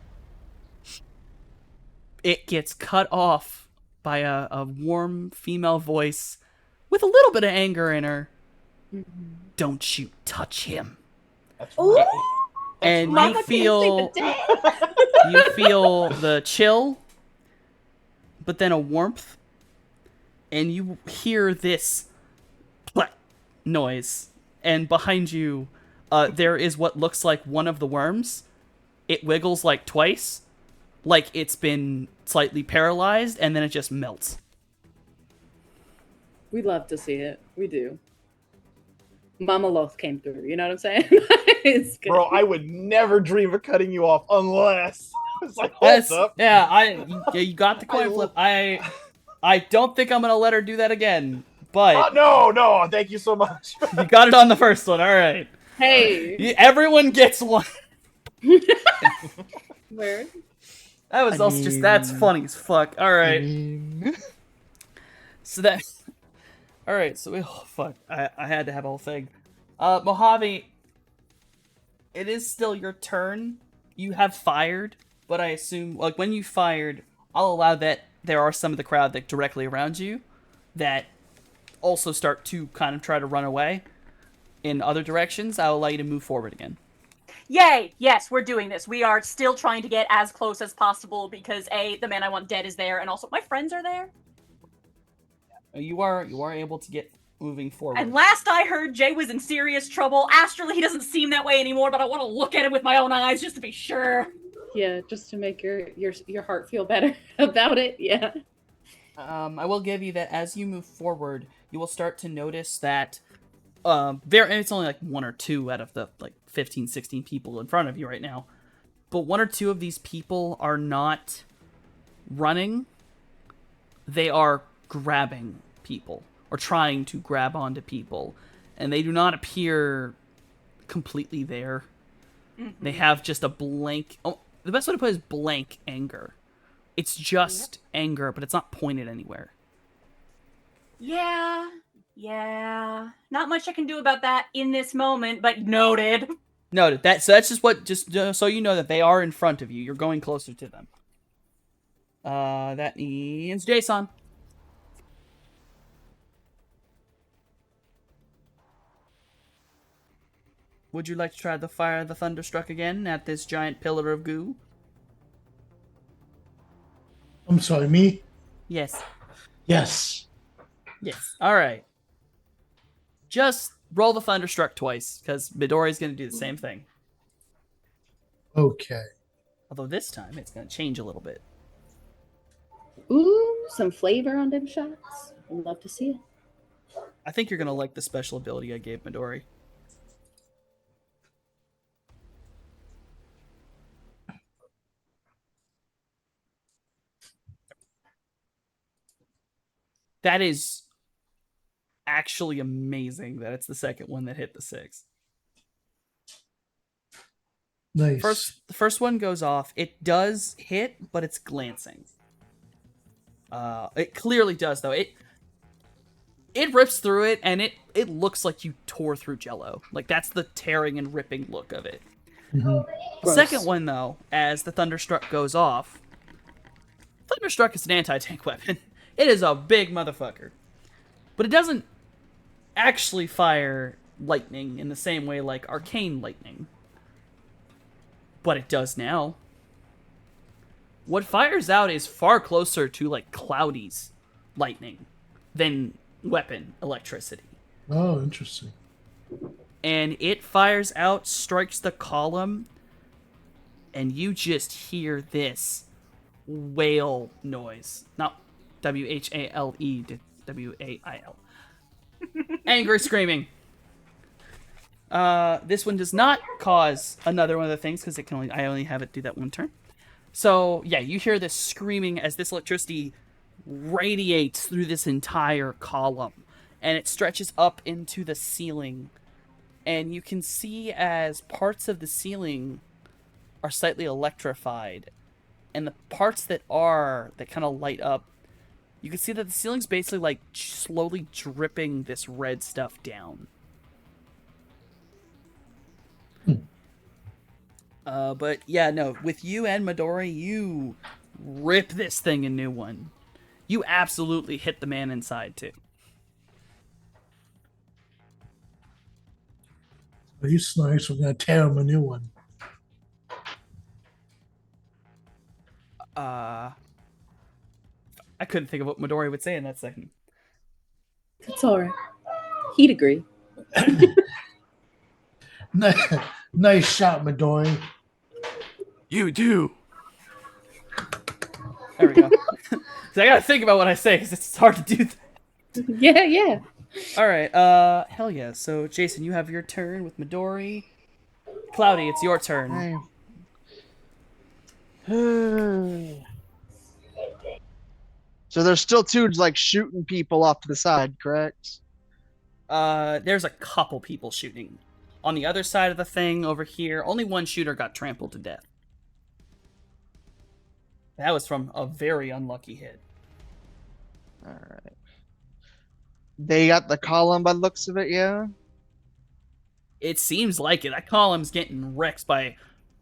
it gets cut off by a warm female voice with a little bit of anger in her. Don't you touch him. That's Ooh. right. And Mama you can't feel save the day. you feel the chill, but then a warmth, and you hear this plak noise, and behind you, there is what looks like one of the worms. It wiggles like twice, like it's been slightly paralyzed, and then it just melts. We love to see it. We do. Mama Loth came through. You know what I'm saying? It's good. Bro, I would never dream of cutting you off unless it's like, hold That's, up. yeah, you got the coin flip. I don't think I'm gonna let her do that again, but No, thank you so much. you got it on the first one. All right, Hey. everyone gets one. Where? That was also just that's funny as fuck. All right. So that. All right. So fuck. I had to have a whole thing. Mojave. It is still your turn. You have fired, but I assume like when you fired, I'll allow that there are some of the crowd that directly around you that also start to kind of try to run away in other directions. I'll allow you to move forward again. Yay! Yes, we're doing this. We are still trying to get as close as possible because A, the man I want dead is there, and also my friends are there. You are able to get moving forward. And last I heard, Jay was in serious trouble. Astrally, he doesn't seem that way anymore, but I want to look at him with my own eyes just to be sure. Yeah, just to make your heart feel better about it. Yeah. I will give you that as you move forward, you will start to notice that it's only like one or two out of the like 15, 16 people in front of you right now. But one or two of these people are not running. They are grabbing people or trying to grab onto people. And they do not appear completely there. Mm-hmm. They have just a blank... Oh, the best way to put it is blank anger. It's just anger, but it's not pointed anywhere. Yeah. Not much I can do about that in this moment, but noted. Noted. So that's just so you know that they are in front of you. You're going closer to them. That means Jason. Would you like to try the fire of the Thunderstruck again at this giant pillar of goo? I'm sorry, me? Yes. Yes. Yes. All right. Just roll the Thunderstruck twice, because Midori's going to do the same thing. Okay. Although this time, it's going to change a little bit. Ooh, some flavor on them shots. I'd love to see it. I think you're going to like the special ability I gave Midori. That is actually amazing that it's the second one that hit the 6. Nice. The first one goes off. It does hit, but it's glancing. It clearly does, though. It rips through it, and it looks like you tore through Jell-O. Like, that's the tearing and ripping look of it. Mm-hmm. The second one, though, as the Thunderstruck goes off, Thunderstruck is an anti-tank weapon. It is a big motherfucker. But it doesn't actually fire lightning in the same way like arcane lightning. But it does now. What fires out is far closer to like Cloudy's lightning than weapon electricity. Oh, interesting. And it fires out, strikes the column, and you just hear this wail noise. Not W-H-A-L-E to W-A-I-L. Angry screaming. This one does not cause another one of the things because I only have it do that one turn. So yeah, you hear this screaming as this electricity radiates through this entire column, and it stretches up into the ceiling, and you can see as parts of the ceiling are slightly electrified, and the parts that kind of light up, you can see that the ceiling's basically like slowly dripping this red stuff down. But yeah, no, with you and Midori, you rip this thing a new one. You absolutely hit the man inside too. He's nice. We're gonna tear him a new one. I couldn't think of what Midori would say in that second. It's all right. He'd agree. Nice shot, Midori. You do. There we go. So I gotta think about what I say because it's hard to do that. Yeah. All right. Hell yeah. So Jason, you have your turn with Midori. Cloudy, it's your turn. So there's still two like shooting people off to the side, correct? There's a couple people shooting. On the other side of the thing over here, only one shooter got trampled to death. That was from a very unlucky hit. All right. They got the column by the looks of it, yeah? It seems like it. That column's getting wrecked by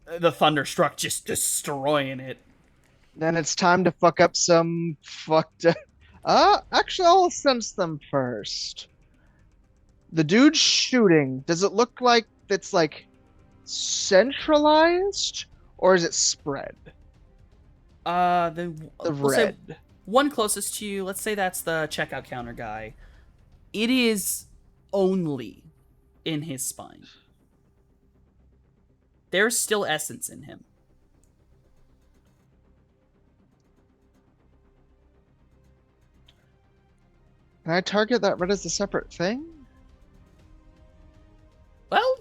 the Thunderstruck just destroying it. Then it's time to fuck up some fucked up. Actually, I'll sense them first. The dude shooting, does it look like it's like centralized or is it spread? The The red. One closest to you, let's say that's the checkout counter guy. It is only in his spine. There's still essence in him. Can I target that red as a separate thing? Well,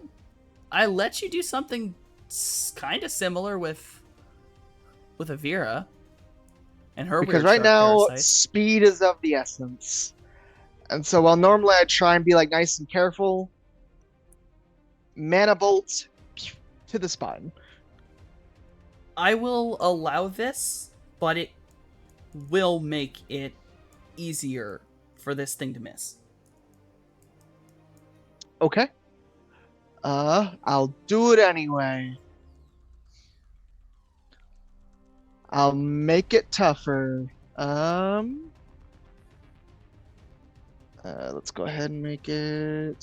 I let you do something kind of similar with Avira and her Because weird right shark now, parasite. speed is of the essence. And so while normally I try and be like nice and careful, mana bolt to the spine. I will allow this, but it will make it easier for this thing to miss. Okay. I'll do it anyway. I'll make it tougher. Let's go ahead and make it.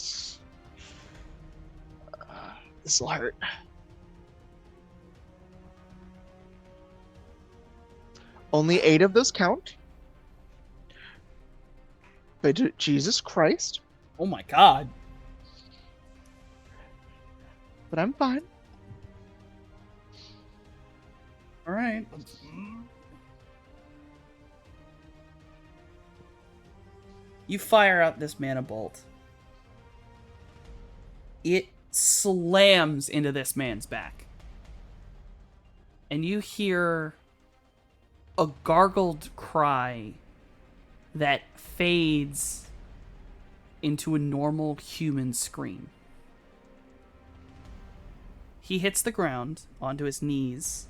This will hurt. Only 8 of those count. But Jesus Christ. Oh my god. But I'm fine. All right. You fire out this mana bolt. It slams into this man's back. And you hear a gargled cry that fades into a normal human scream. He hits the ground onto his knees,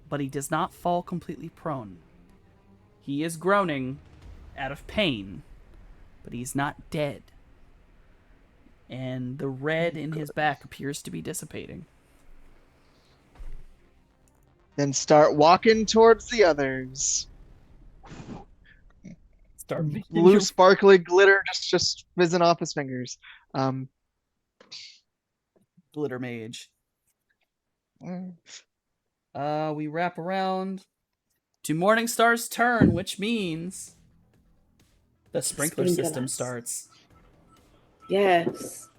but he does not fall completely prone. He is groaning out of pain, but he's not dead. And the red in his back appears to be dissipating. Then start walking towards the others. Start making Blue your- sparkly glitter just fizzing off his fingers. Glitter Mage. mm, We wrap around to Morningstar's turn, which means the sprinkler system Sprinklers. starts. Yes.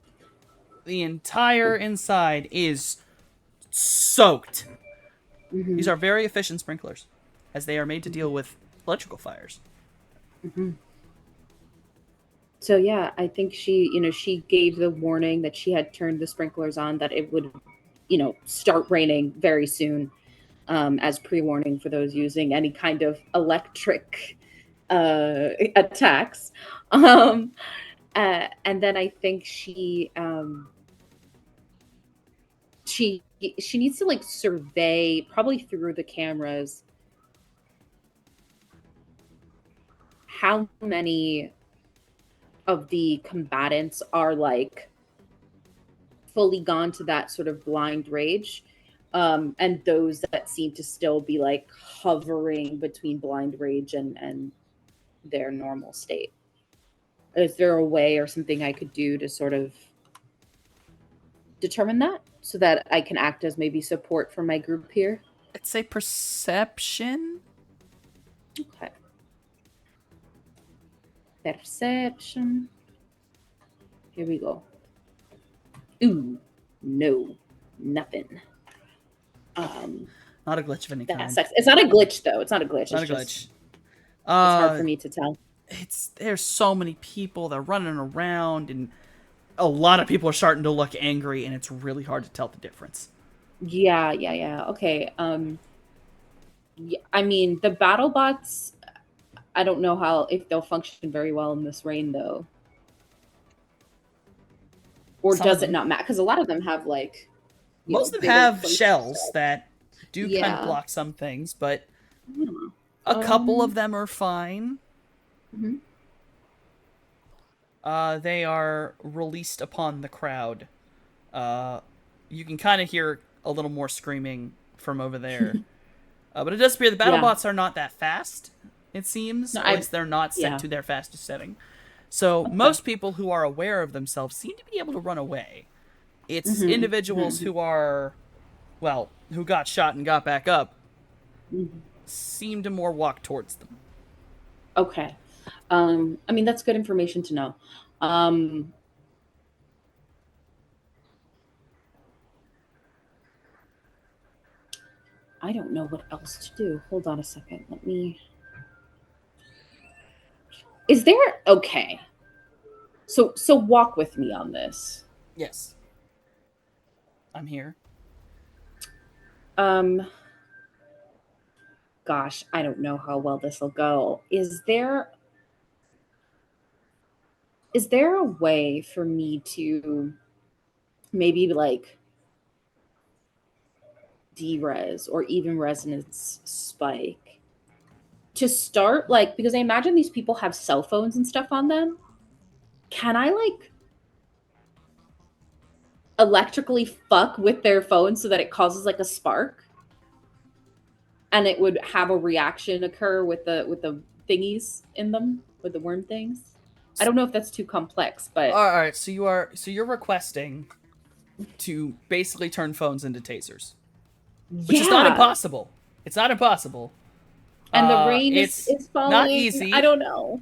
The entire inside is soaked. Mhm. These are very efficient sprinklers, as they are made to deal with electrical fires. So yeah, I think she gave the warning that she had turned the sprinklers on, that it would, start raining very soon, as pre-warning for those using any kind of electric attacks. And then I think she needs to like survey, probably through the cameras, how many of the combatants are like fully gone to that sort of blind rage, and those that seem to still be like hovering between blind rage and their normal state. Is there a way or something I could do to sort of determine that so that I can act as maybe support for my group here? I'd say perception. Okay. Perception. Here we go. Ooh, no, nothing. Not a glitch of any That kind. sucks. It's not a glitch though. It's not a glitch. Not a It's glitch. just- it's hard for me to tell. There's so many people. They're running around, and a lot of people are starting to look angry, and it's really hard to tell the difference. Yeah. Okay. Yeah, I mean, the battle bots. I don't know if they'll function very well in this rain though. Or Some of does it them. not matter? Because a lot of them have like. Most of them bigger have plates shells and stuff. that do kind Yeah. of block some things, but Hmm. a couple of them are fine. Mhm. They are released upon the crowd. You can kind of hear a little more screaming from over there. But it does appear the battle Yeah. bots are not that fast, it seems. No, At least they're not set yeah. to their fastest setting. So most people who are aware of themselves seem to be able to run away. It's Mhm, individuals who are, well, who got shot and got back up, Mhm. seem to more walk towards them. Okay. I mean, that's good information to know. I don't know what else to do. Hold on a second. Let me. Is there okay? So walk with me on this. Yes. I'm here. Gosh, I don't know how well this will go. Is there a way for me to maybe like derez or even resonance spike to start, like, because I imagine these people have cell phones and stuff on them. Can I like electrically fuck with their phone so that it causes like a spark and it would have a reaction occur with the thingies in them, with the worm things? I don't know if that's too complex, but All right, so you're requesting to basically turn phones into tasers, which is not yeah. impossible. It's not impossible. And the rain it's is falling. not easy. I don't know.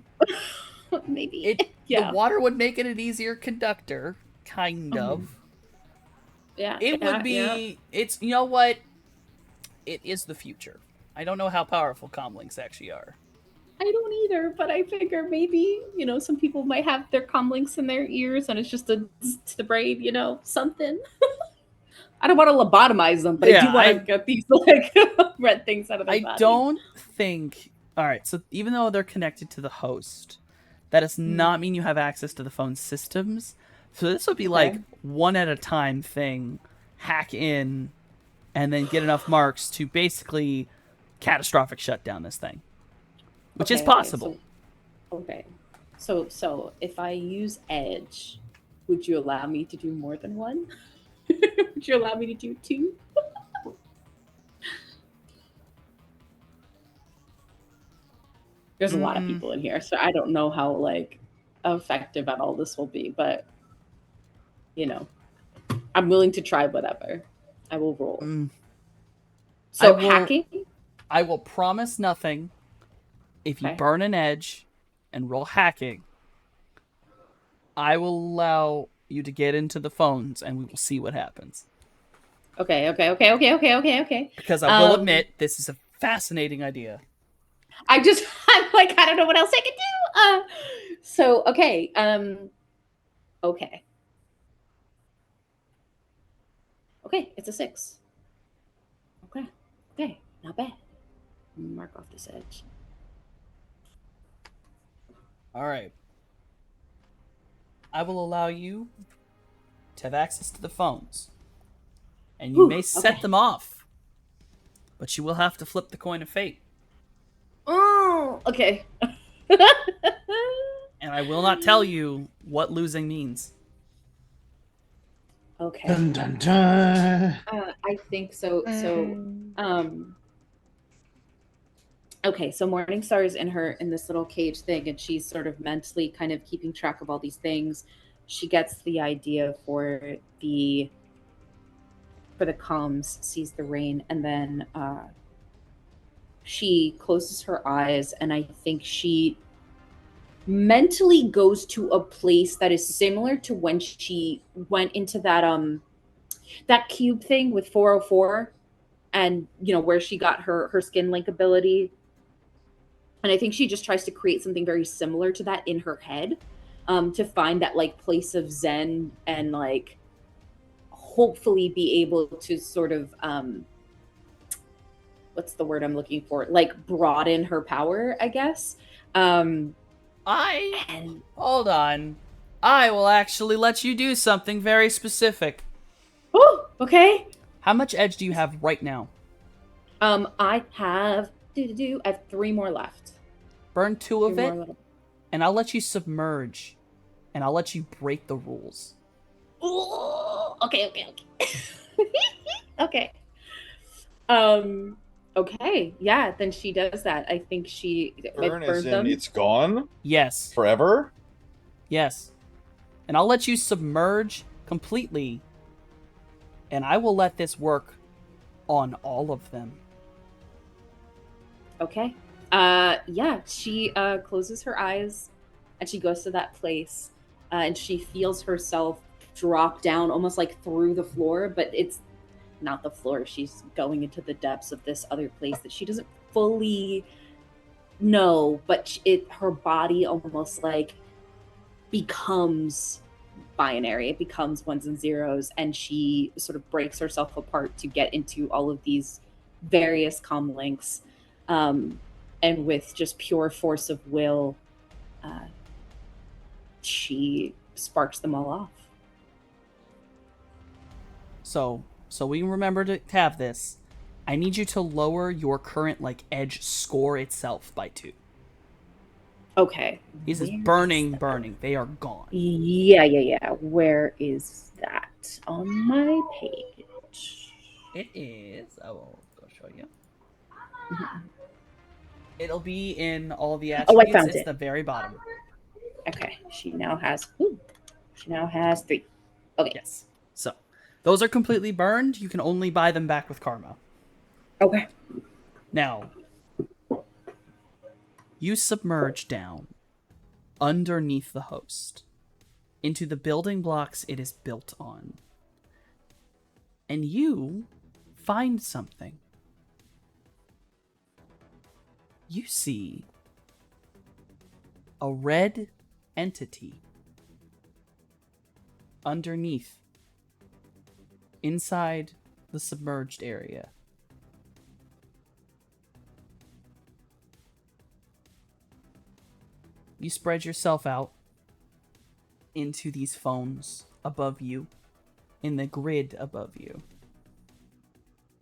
Maybe. It Yeah. The water would make it an easier conductor, kind Mhm. of. Yeah. It yeah, would be. yeah. It's, you know what? It is the future. I don't know how powerful comlinks actually are. I don't either, but I figure maybe, some people might have their comlinks in their ears and it's just a zzz to the brain, something. I don't want to lobotomize them, but I Yeah, do want to get these like red things out of their I body. don't think. All right, so even though they're connected to the host, that does not mean you have access to the phone systems. So this would be like one at a time thing, hack in, and then get enough marks to basically catastrophic shut down this thing, which is possible. So if I use Edge, would you allow me to do more than one? Would you allow me to do two? There's a lot of people in here, so I don't know how like effective at all this will be, but I'm willing to try whatever. I will roll. So hacking? I will promise nothing if you Okay. burn an edge and roll hacking. I will allow you to get into the phones and we will see what happens. Okay. Because I will admit, this is a fascinating idea. I'm like, I don't know what else I can do. Okay. Okay, it's a 6. Okay, not bad. Mark off this edge. All right. I will allow you to have access to the phones. And you may set okay. them off. But you will have to flip the coin of fate. Oh, okay. And I will not tell you what losing means. Okay. Dun dun dun. I think so. Okay, so Morningstar is in this little cage thing, and she's sort of mentally kind of keeping track of all these things. She gets the idea for the comms, sees the rain, and then she closes her eyes, and I think she mentally goes to a place that is similar to when she went into that cube thing with 404, and where she got her skin link ability. And I think she just tries to create something very similar to that in her head, to find that like place of zen, and like hopefully be able to sort of what's the word I'm looking for, like broaden her power, I guess. And Hold on. I will actually let you do something very specific. oh, okay. How much edge do you have right now? I have I have 3 more left. Burn 2 of 3 it, more little- and I'll let you submerge, and I'll let you break the rules. Ooh, okay. Okay. Okay, yeah, then she does that. I think she Burn burns is in them. it's gone Yes. forever. Yes. And I'll let you submerge completely, and I will let this work on all of them. Okay. Yeah, she closes her eyes, and she goes to that place, and she feels herself drop down almost like through the floor, but it's not the floor. She's going into the depths of this other place that she doesn't fully know, but her body almost like becomes binary. It becomes ones and zeros, and she sort of breaks herself apart to get into all of these various comm links. And with just pure force of will, she sparks them all off. So we remember to have this. I need you to lower your current like edge score itself by 2. Okay. This is Where burning. is that? They are gone. Yeah. Where is that on my page? It is. I will go show you. Mhm. It'll be in all the Oh, I attributes. found It's it. the very bottom. Okay. She now has 3. Okay. Yes. So those are completely burned. You can only buy them back with karma. Okay. Now, you submerge down underneath the host into the building blocks it is built on. And you find something. You see a red entity underneath, inside the submerged area. You spread yourself out into these phones above you, in the grid above you,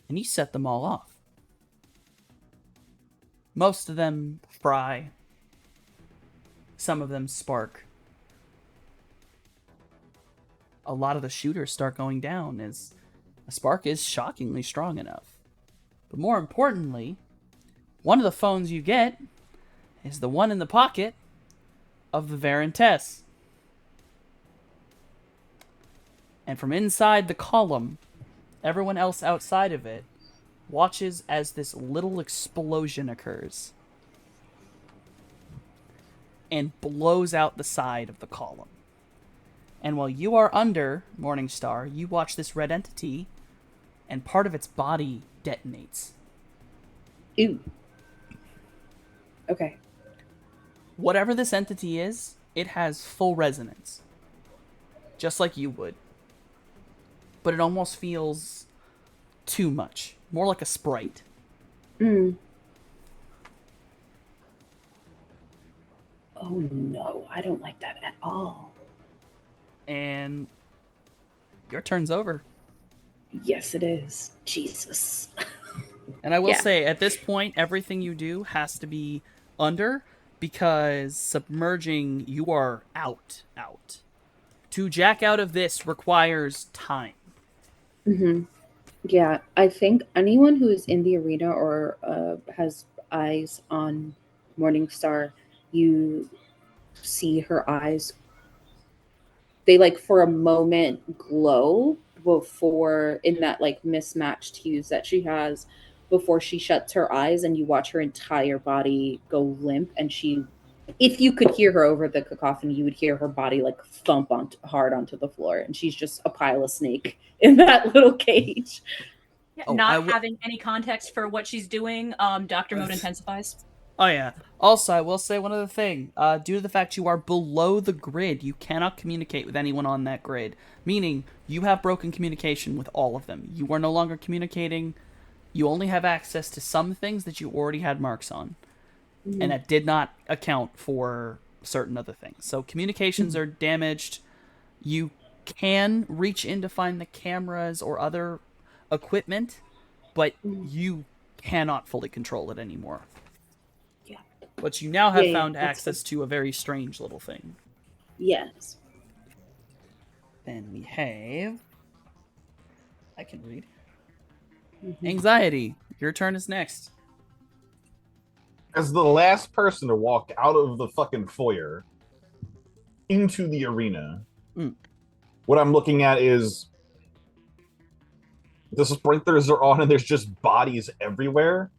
and you set them all off. Most of them fry, some of them spark. A lot of the shooters start going down as a spark is shockingly strong enough. But more importantly, one of the phones you get is the one in the pocket of the Varentess. And from inside the column, everyone else outside of it watches as this little explosion occurs and blows out the side of the column. And while you are under Morningstar, you watch this red entity, and part of its body detonates. Ooh. Okay. Whatever this entity is, it has full resonance. Just like you would. But it almost feels too much. More like a sprite. Oh no, I don't like that at all. And your turn's over. Yes, it is. Jesus. And I will Yeah. say, at this point, everything you do has to be under, because submerging, you are out. To jack out of this requires time. Yeah, I think anyone who is in the arena or has eyes on Morningstar, you see her eyes. They like for a moment glow before in that like mismatched hues that she has before she shuts her eyes, and you watch her entire body go limp, and she, if you could hear her over the cacophony, you would hear her body like thump on hard onto the floor, and she's just a pile of snake in that little cage. Yeah, Oh, not having any context for what she's doing, Doctor Mode intensifies. Oh yeah. Also, I will say one other thing. Due to the fact you are below the grid, you cannot communicate with anyone on that grid. Meaning, you have broken communication with all of them. You are no longer communicating. You only have access to some things that you already had marks on. And that did not account for certain other things. So communications are damaged. You can reach in to find the cameras or other equipment, but you cannot fully control it anymore. Yeah. But you now have Yeah, found that's access to a very strange little thing. Yes. Then we have... I can read. Mhm. Anxiety. Your turn is next. As the last person to walk out of the fucking foyer into the arena, what I'm looking at is the sprinklers are on and there's just bodies everywhere.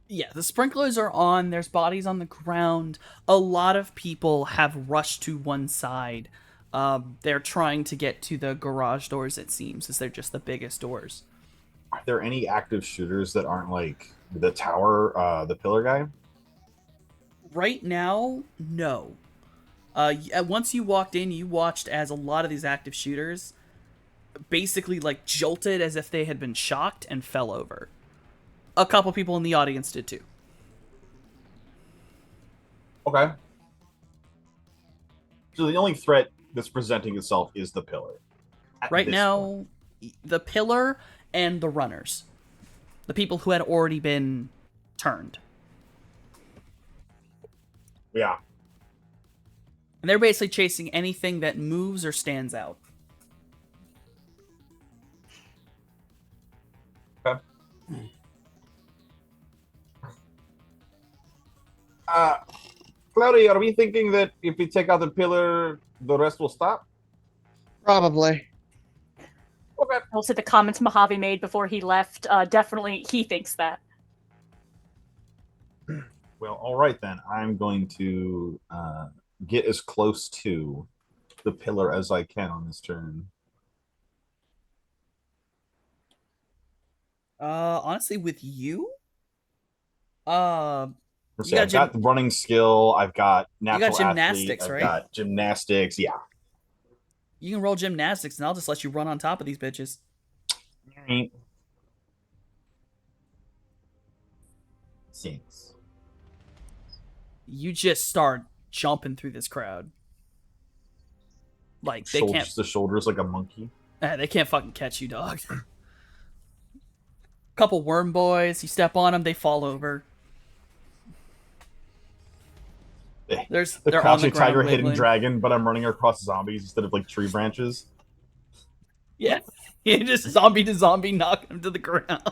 Yeah, the sprinklers are on. There's bodies on the ground. A lot of people have rushed to one side. They're trying to get to the garage doors, it seems, as they're just the biggest doors. Are there any active shooters that aren't like the tower, the pillar guy? Right now, no. Once you walked in, you watched as a lot of these active shooters basically like jolted as if they had been shocked and fell over. A couple people in the audience did too. Okay. So the only threat that's presenting itself is the pillar. Right now, the pillar and the runners. The people who had already been turned. Yeah. And they're basically chasing anything that moves or stands out. Okay. Cloudy, are we thinking that if we take out the pillar, the rest will stop? Probably. Okay. Also, the comments Mojave made before he left, definitely he thinks that. Well, all right then. I'm going to get as close to the pillar as I can on this turn. Honestly, with you, Let's You see, got I've got the running skill. I've got natural gymnastics, athlete, right? I've got gymnastics. Yeah. you can roll gymnastics, and I'll just let you run on top of these bitches. Six. You just start jumping through this crowd. Like they can't, The shoulders like a monkey. they can't fucking catch you, dog. Couple worm boys, you step on them, they fall over. The They're on crouching the ground tiger, hidden wiggling. dragon, but I'm running across zombies instead of like tree branches. Yeah, you just zombie to zombie, knocking them to the ground.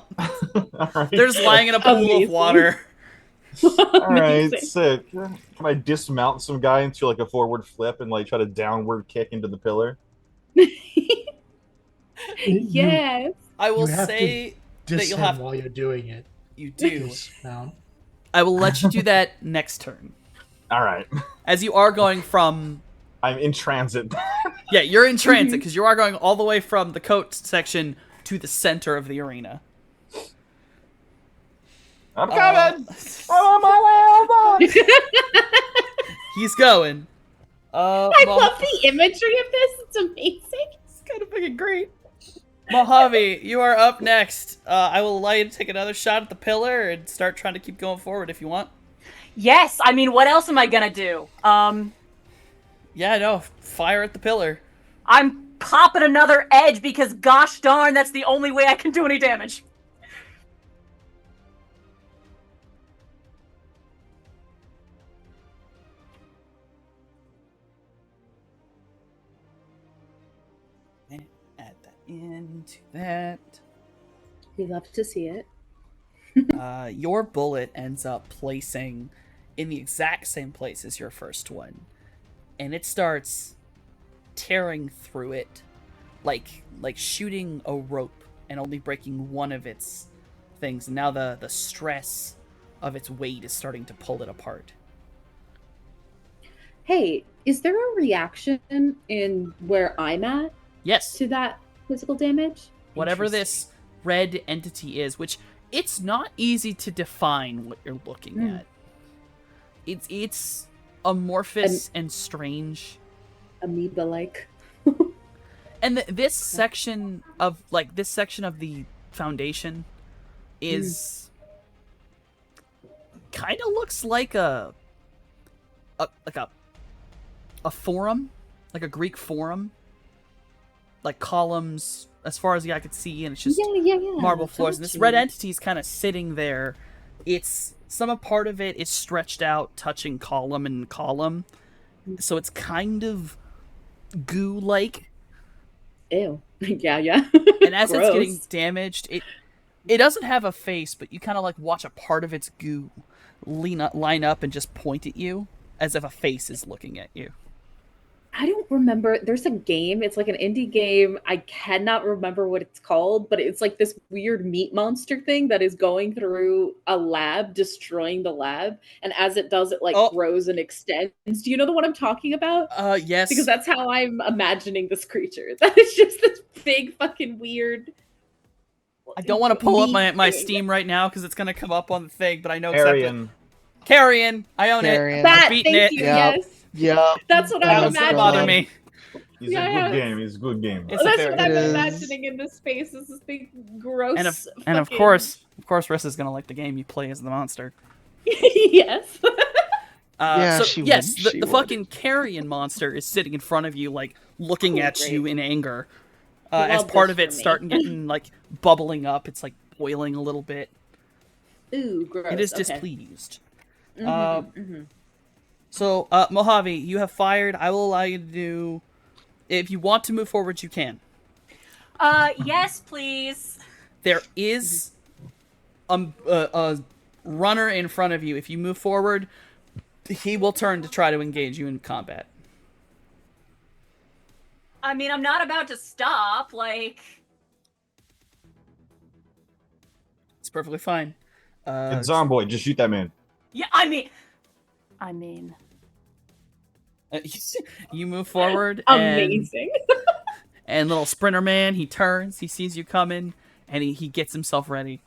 All right. They're just lying in a pool Amazing. of water. All right, Amazing. sick. Can I dismount some guy into like a forward flip and like try to downward kick into the pillar? Yes. I will You have to say that you'll Dismount have while you're doing it. you do. Dismount. I will let you do that next turn, All right. as you are going from. I'm in transit. Yeah, you're in transit because you are going all the way from the coat section to the center of the arena. I'm coming. I'm on my way. He's going. I love the imagery of this. It's amazing. It's kind of fucking great. Mojave, you are up next. I will allow you to take another shot at the pillar and start trying to keep going forward if you want. Yes, I mean, what else am I gonna do? Yeah, no, fire at the pillar. I'm popping another edge because gosh darn, that's the only way I can do any damage. And add that into that. We love to see it. Your bullet ends up placing in the exact same place as your first one, and it starts tearing through it, like shooting a rope and only breaking one of its things. And now the stress of its weight is starting to pull it apart. Hey, is there a reaction in where I'm at Yes, to that physical damage? whatever Interesting. this red entity is, which it's not easy to define what you're looking at. It's amorphous and strange. Amoeba-like. And this section of the foundation is kind of looks like a forum, like a Greek forum, like columns as far as the eye could see, and it's just Yeah. marble floors. And this gotcha. red entity is kind of sitting there. It's some part of it is stretched out, touching column and column, so it's kind of goo-like. Ew. Yeah. And as it's getting Gross. damaged, it doesn't have a face, but you kind of like watch a part of its goo line up and just point at you as if a face is looking at you. I don't remember. There's a game. It's like an indie game. I cannot remember what it's called, but it's like this weird meat monster thing that is going through a lab, destroying the lab. And as it does, it like Oh. grows and extends. Do you know the one I'm talking about? Yes. Because that's how I'm imagining this creature. That is just this big fucking weird. I don't want to pull up meat my thing. Steam right now because it's gonna come up on the thing, but I know exactly. Arian. Carrion. I own Carrion. it. That, I've beaten thank it. you. Yep. Yes, Yeah. that's what That I'm doesn't imagining. bother me. It's Yeah. a good game. It's a good game. It's a That's very- what I'm It is. imagining in this space. Is this big, gross. And of fucking- course, Riss is gonna like the game you play as the monster. Yes. Yeah, so, she yes, would. She the would. fucking carrion monster is sitting in front of you, like looking Cool, at great. you in anger. As Love part this of it for me. starting getting like bubbling up, it's like boiling a little bit. Ooh, gross. It is Okay. displeased. Mhm. So, Mojave, you have fired. I will allow you to do. If you want to move forward, you can. Yes, please. There is a runner in front of you. If you move forward, he will turn to try to engage you in combat. I mean, I'm not about to stop. Like, It's perfectly fine. It's Zomboid. Just shoot that man. yeah. I mean. You move forward, and Amazing. and little sprinter man, he turns, he sees you coming, and he gets himself ready.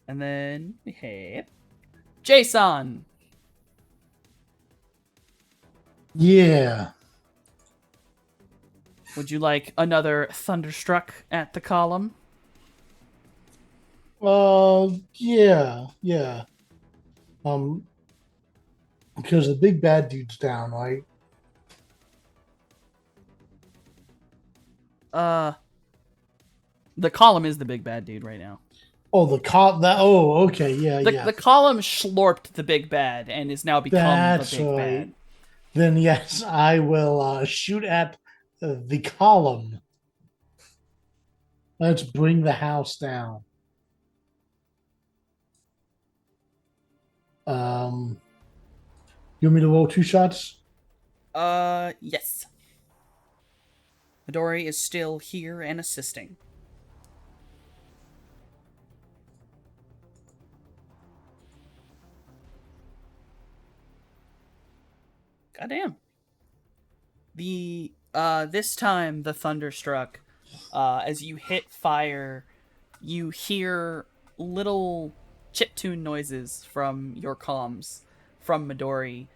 And then we have Jason. Yeah. Would you like another thunderstruck at the column? Yeah. Because the big bad dude's down, right? The column is the big bad dude right now. Oh, the cop. That. Oh, okay. Yeah, The, yeah. the column slorped the big bad and is now become That's the big right. bad. Then yes, I will shoot at the column. Let's bring the house down. You want me to roll 2 shots? Yes. Midori is still here and assisting. Goddamn. The this time the thunderstruck, as you hit fire, you hear little chiptune noises from your comms from Midori,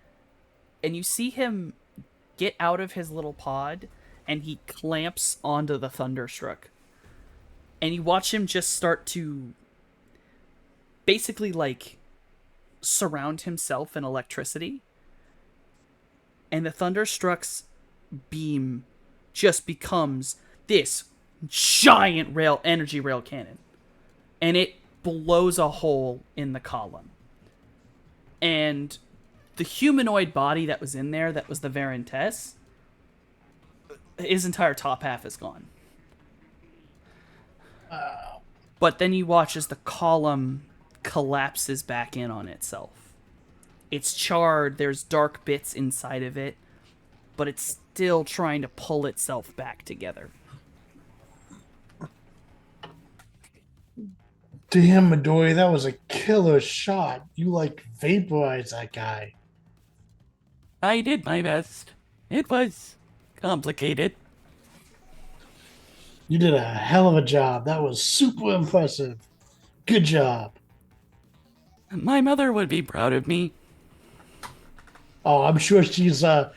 and you see him get out of his little pod, and he clamps onto the thunderstruck, and you watch him just start to basically like surround himself in electricity, and the thunderstruck's beam just becomes this giant energy rail cannon, and it blows a hole in the column, and the humanoid body that was in there, that was the Varentess, his entire top half is gone. But then you watch as the column collapses back in on itself. It's charred, there's dark bits inside of it, but it's still trying to pull itself back together. Damn, Midori, that was a killer shot. You like vaporized that guy. I did my best. It was complicated. You did a hell of a job. That was super impressive. Good job. My mother would be proud of me. Oh, I'm sure she's videotaping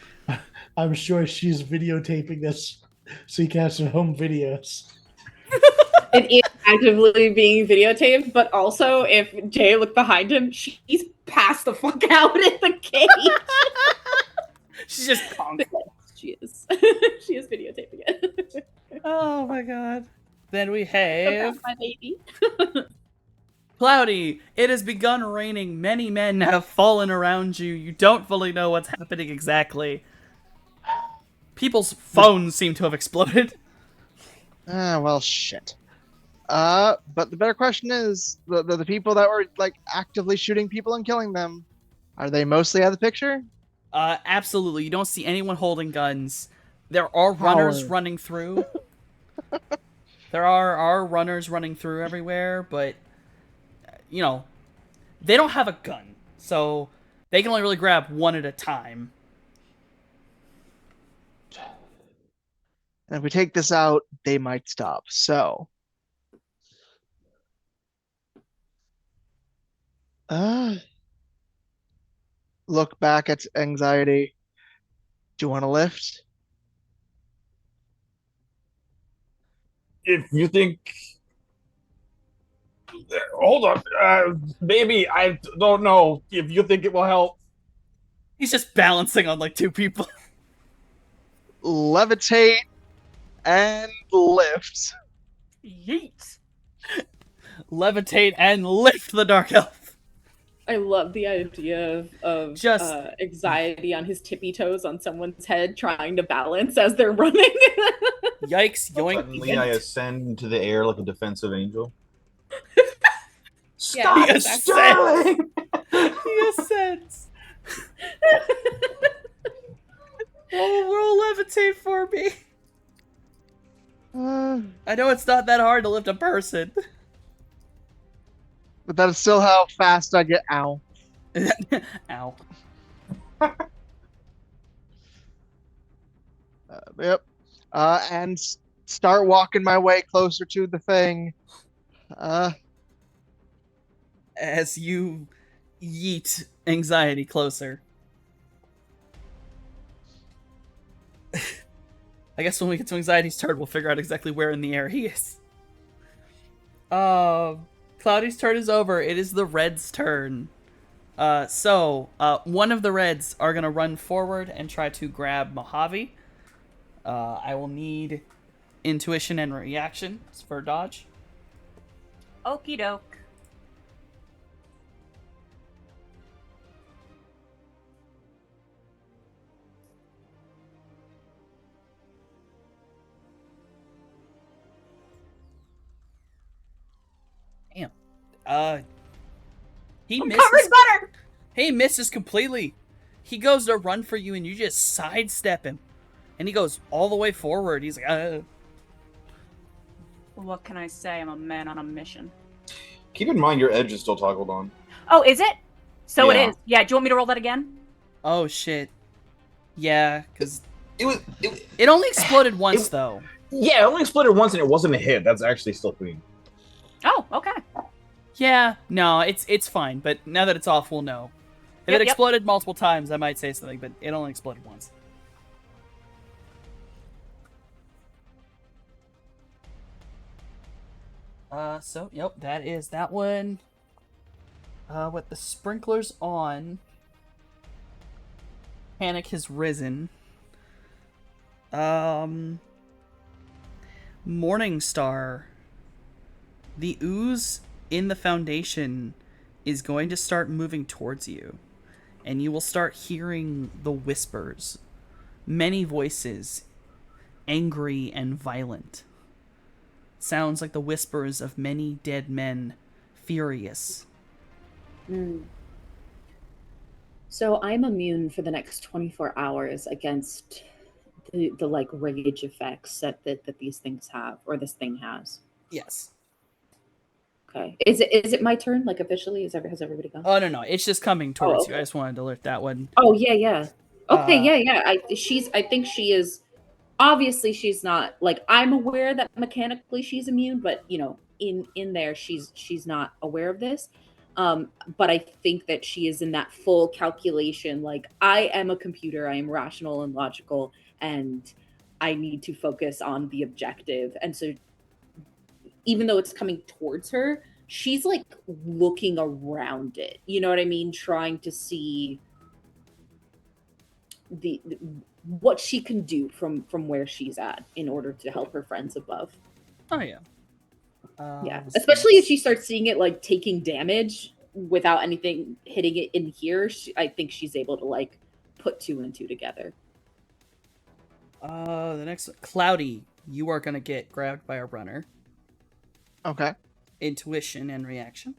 this so you can have some home videos. It is actively being videotaped, but also if Jay looked behind him, she's passed the fuck out in the cage. She's just punk. She is. She is videotaping it. Oh my god. Then we That's have my baby. Cloudy. It has begun raining. Many men have fallen around you. You don't fully know what's happening exactly. People's phones seem to have exploded. Ah, well, shit. But the better question is, the people that were, like, actively shooting people and killing them, are they mostly out of the picture? Absolutely. You don't see anyone holding guns. There are runners Power. running through. There are runners running through everywhere, but, you know, they don't have a gun. So they can only really grab one at a time. And if we take this out, they might stop. So, look back at anxiety. Do you want to lift? If you think, hold on, maybe I don't know if you think it will help. He's just balancing on like two people. Levitate and lift. Yeet. Levitate and lift the Dark Elf. I love the idea of Just- anxiety on his tippy toes on someone's head, trying to balance as they're running. Yikes, yoink. Suddenly, I ascend into the air like a defensive angel. Yeah, He exactly. ascends. He ascends. Roll levitate for me. I know it's not that hard to lift a person. But that is still how fast I get. Ow. Ow. Yep. And start walking my way closer to the thing. As you yeet anxiety closer. I guess when we get to anxiety's turn, we'll figure out exactly where in the air he is. Cloudy's turn is over. It is the Reds' turn. So one of the Reds are going to run forward and try to grab Mojave. I will need intuition and reaction for dodge. Okie doke. He I'm misses. covered butter. He misses completely. He goes to run for you, and you just sidestep him, and he goes all the way forward. He's like, What can I say? I'm a man on a mission. Keep in mind your edge is still toggled on. Oh, is it? So Yeah. it is. Yeah. Do you want me to roll that again? oh shit. Yeah, because It it only exploded once, though. yeah, it only exploded once and it wasn't a hit. That's actually still clean. Oh, okay. Yeah, no, it's fine. But now that it's off, we'll know. If Yep, it yep. exploded multiple times, I might say something, but it only exploded once. So, yep, that is that one. With the sprinklers on, panic has risen. Morningstar. The ooze in the foundation is going to start moving towards you, and you will start hearing the whispers. Many voices, angry and violent. sounds like the whispers of many dead men, furious. So I'm immune for the next 24 hours against the like rage effects that these things have, or this thing has. Yes. Okay. Is it my turn? Like officially? Has everybody gone? Oh, no, it's just coming towards you. I okay. just wanted to alert that one. Oh yeah. Okay, Uh, yeah. I think she is, obviously she's not, like, I'm aware that mechanically she's immune, but you know, in there she's not aware of this. But I think that she is in that full calculation, like, I am a computer, I am rational and logical, and I need to focus on the objective. And so even though it's coming towards her, she's like looking around it. You know what I mean? Trying to see the what she can do from where she's at in order to help her friends above. Oh, yeah. Yeah, let's especially see. if she starts seeing it like taking damage without anything hitting it in here. I think she's able to like put two and two together. The next Cloudy, you are gonna get grabbed by a runner. Okay. Intuition and reaction.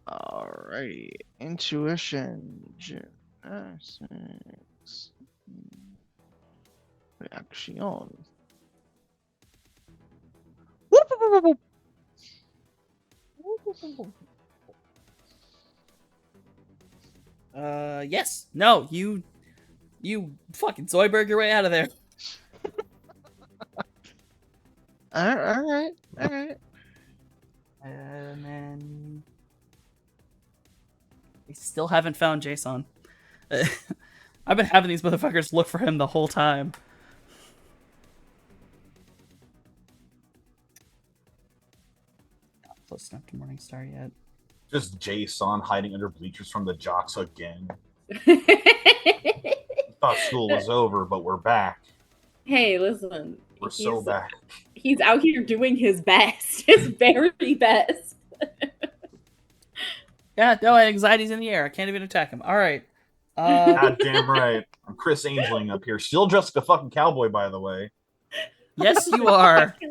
Alrighty. Intuition. Gymnastics. Reaction. Yes. No, you fucking Zoidberg your way out of there. Alright. And then we still haven't found Jason. I've been having these motherfuckers look for him the whole time. Not close enough to Morningstar yet. Just Jason hiding under bleachers from the jocks again. Thought school was over, but we're back. Hey, listen. We're so back. He's out here doing his best, his very best. Yeah, no, anxiety's in the air. I can't even attack him. All right. God damn right. I'm Chris Angeling up here. Still dressed like a fucking cowboy, by the way. Yes, you are. This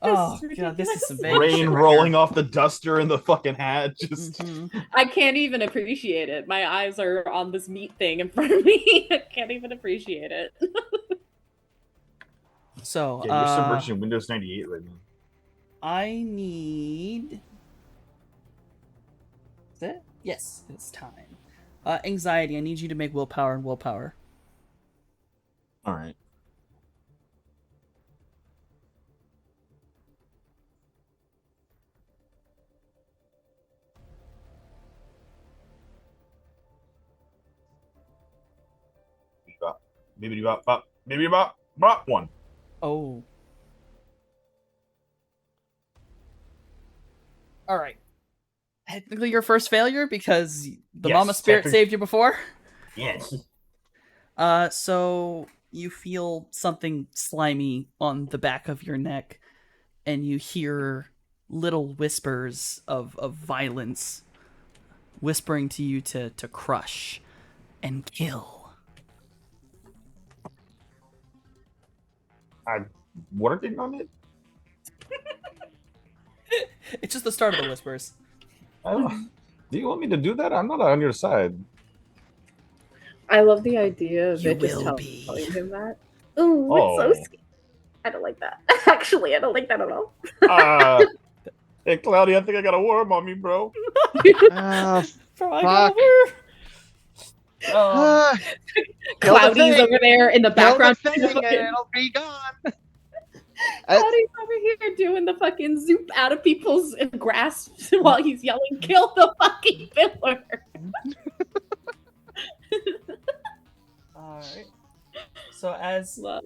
Oh is god, this is some bad Rain shit right rolling here. off the duster and the fucking hat. Just Mhm. I can't even appreciate it. My eyes are on this meat thing in front of me. I can't even appreciate it. So, yeah, you're submerging Windows 98 right now. I need. Is it? Yes, it's time. Anxiety. I need you to make willpower and willpower. All right. Maybe about one. Oh. All right. Technically, your first failure because the Yes, Mama Spirit technic- saved you before. Yes. So you feel something slimy on the back of your neck, and you hear little whispers of violence whispering to you to crush and kill. I'm working on it. It's just the start of the whispers. Do you want me to do that? I'm not on your side. I love the idea of You it just will telling be. him that. Ooh, Oh. it's so scary. I don't like that. Actually, I don't like that at all. Hey, Cloudy, I think I got a worm on me, bro. Bro, I Fuck. got over. Kill the Cloudy's thing. over there in the Kill the background. thing and it'll be gone. Cloudy's over here doing the fucking zoop out of people's grasp while he's yelling, "Kill the fucking filler!" All right. So as Love.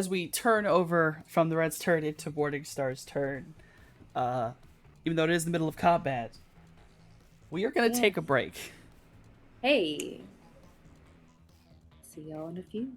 we turn over from the Red's turn into Morningstar's turn, even though it is the middle of combat, we are gonna take a break. Hey. See y'all in a few.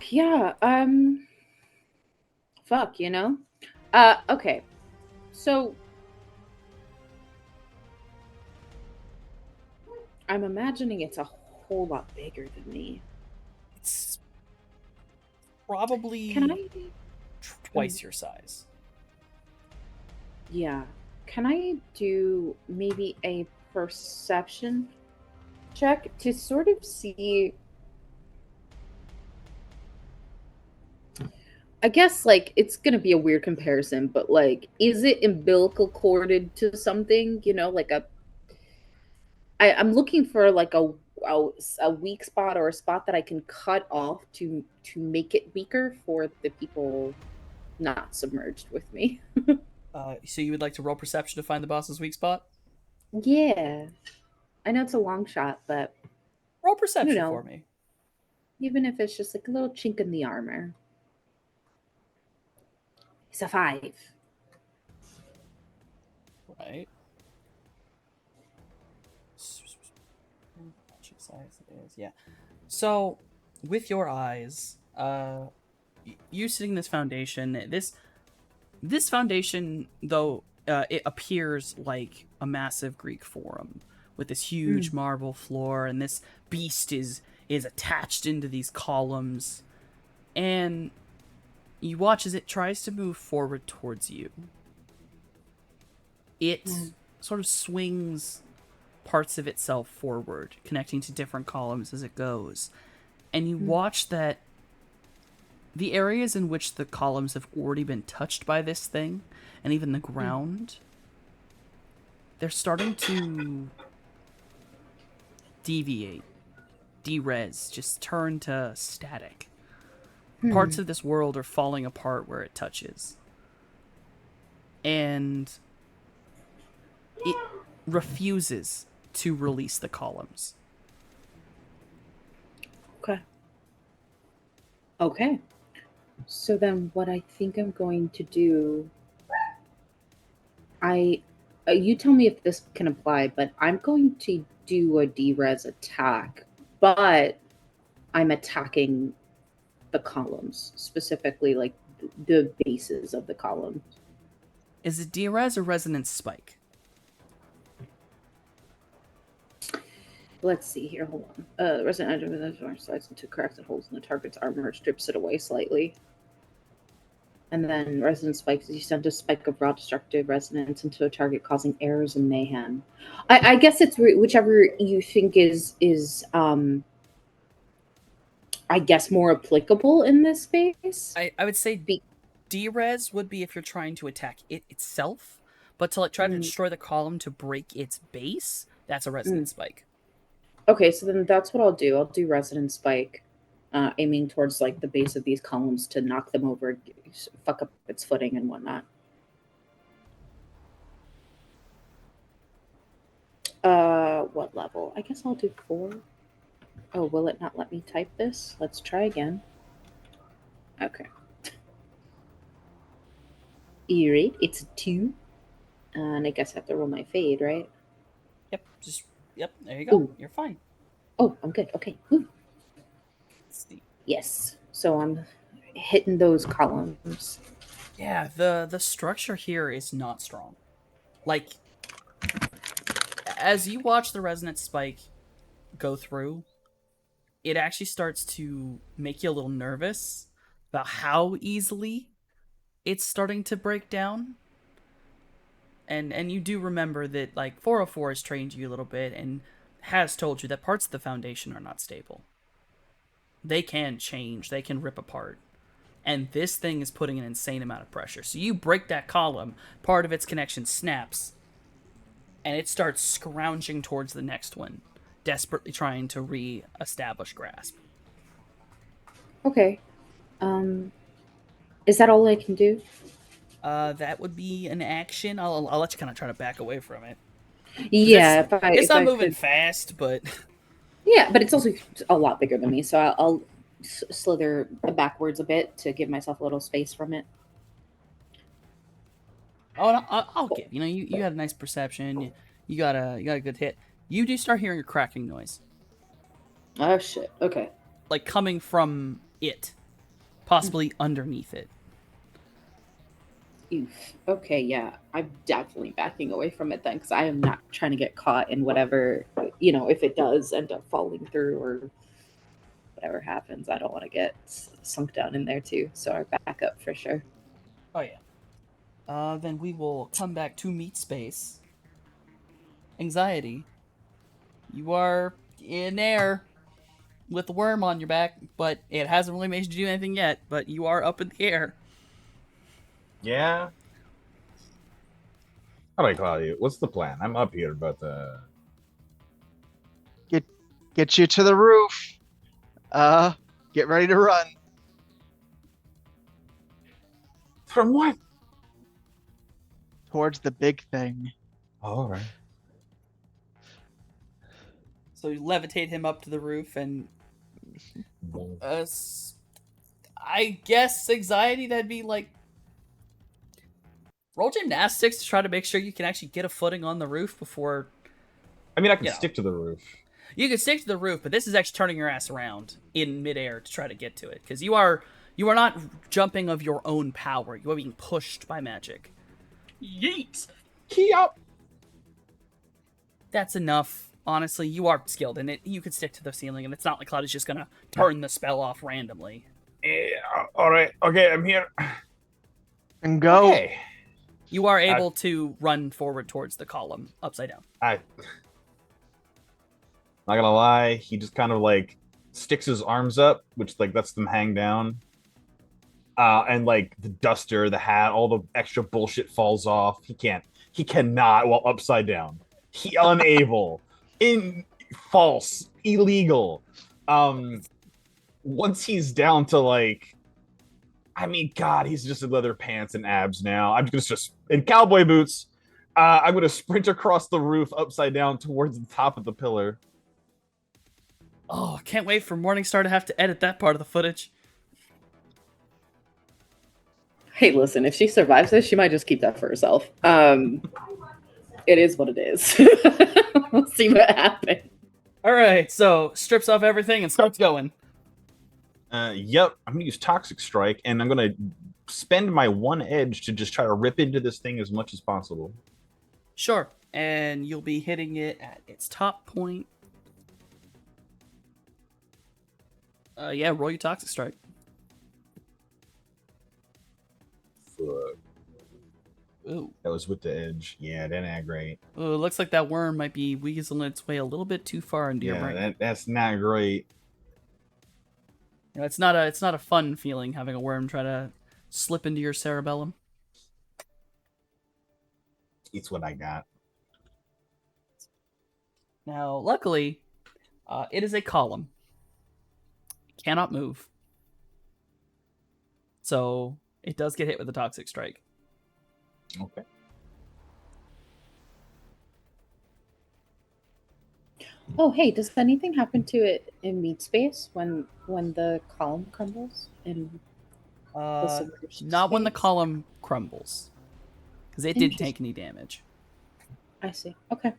Yeah, fuck, you know? Okay. So I'm imagining it's a whole lot bigger than me. It's probably Can I twice your size. Yeah. Can I do maybe a perception check to sort of see? I guess like it's gonna be a weird comparison, but like, is it umbilical corded to something? You know, like I'm looking for like a weak spot or a spot that I can cut off to make it weaker for the people not submerged with me. So you would like to roll perception to find the boss's weak spot? Yeah, I know it's a long shot, but Roll perception know. for me. even if it's just like a little chink in the armor. It's a 5. Right. Size is, yeah. So, with your eyes, you sitting this foundation, this foundation, though, it appears like a massive Greek forum with this huge marble floor, and this beast is attached into these columns, and you watch as it tries to move forward towards you. It sort of swings parts of itself forward, connecting to different columns as it goes. And you watch that the areas in which the columns have already been touched by this thing, and even the ground, they're starting to deviate, derez, just turn to static. Parts of this world are falling apart where it touches. And it refuses to release the columns. Okay. So then what I think I'm going to do, you tell me if this can apply, but I'm going to do a derez attack, but I'm attacking the columns, specifically like the bases of the column. Is it derez or resonance spike? Let's see here. Hold on. Resident Edge slides into cracks and holes in the target's armor, strips it away slightly. And then resonance spikes. You send a spike of raw destructive resonance into a target, causing errors and mayhem. I guess it's whichever you think is I guess more applicable in this space. I would say derez would be if you're trying to attack it itself, but to try to destroy the column to break its base, that's a resonance spike. Okay, so then that's what I'll do. I'll do resonance spike, aiming towards like the base of these columns to knock them over, fuck up its footing and whatnot. What level? I guess I'll do 4. Oh, will it not let me type this? Let's try again. Okay. Eerie, it's a 2. And I guess I have to roll my fade, right? Yep, there you go. Ooh. You're fine. Oh, I'm good. Okay. Ooh. Yes. So I'm hitting those columns. Yeah, the structure here is not strong. Like, as you watch the resonance spike go through, it actually starts to make you a little nervous about how easily it's starting to break down. And you do remember that, like, 404 has trained you a little bit and has told you that parts of the foundation are not stable. They can change, they can rip apart. And this thing is putting an insane amount of pressure. So you break that column, part of its connection snaps, and it starts scrounging towards the next one, desperately trying to re-establish grasp. Okay. Is that all I can do? That would be an action. I'll let you kind of try to back away from it. Yeah, it's not moving fast, but yeah, but it's also a lot bigger than me, so I'll slither backwards a bit to give myself a little space from it. Oh, and I'll give you had a nice perception. You got a good hit. You do start hearing a cracking noise, Oh shit. Okay. like coming from it, possibly underneath it. Oof. Okay, yeah. I'm definitely backing away from it then, because I am not trying to get caught in whatever, if it does end up falling through or whatever happens. I don't want to get sunk down in there too. So I back up for sure. Oh yeah. Then we will come back to meat space. Anxiety. You are in air with the worm on your back, but it hasn't really made you do anything yet. But you are up in the air. Yeah. All right, Claudia. What's the plan? I'm up here, but Get you to the roof. Get ready to run. from what? Towards the big thing. All right. So you levitate him up to the roof, and I guess anxiety, that'd be like roll gymnastics to try to make sure you can actually get a footing on the roof before I mean, I can Yeah. stick to the roof. you can stick to the roof, but this is actually turning your ass around in midair to try to get to it, because you are not jumping of your own power. You are being pushed by magic. Yeet. Key up. That's enough. Honestly, you are skilled in it. You could stick to the ceiling, and it's not like Cloud is just gonna turn the spell off randomly. Yeah, all right. Okay, I'm here. And go. Okay. You are able to run forward towards the column, upside down. Not gonna lie, he just kind of like sticks his arms up, which like lets them hang down. And like the duster, the hat, all the extra bullshit falls off. He cannot while upside down. He unable. False. Illegal. Once he's down to like, I mean, God, he's just in leather pants and abs now. I'm just in cowboy boots. I'm gonna sprint across the roof upside down towards the top of the pillar. Oh, can't wait for Morningstar to have to edit that part of the footage. Hey, listen, if she survives this, she might just keep that for herself. It is what it is. We'll see what happens. Alright, so strips off everything and starts going. Yep, I'm gonna use Toxic Strike, and I'm gonna spend my one edge to just try to rip into this thing as much as possible. Sure, and you'll be hitting it at its top point. Yeah, roll your Toxic Strike. Fuck. Ooh. That was with the edge. Yeah, that ain't great. Ooh, it looks like that worm might be weaseling its way a little bit too far into your brain. Yeah, that's not great. You know, it's not a fun feeling having a worm try to slip into your cerebellum. It's what I got. Now, luckily, it is a column. It cannot move. So, it does get hit with a Toxic Strike. Okay. Oh, hey, does anything happen to it in meat space when the column crumbles? In the submerged Not when the space? column crumbles. Because it didn't take any damage. I see. Okay.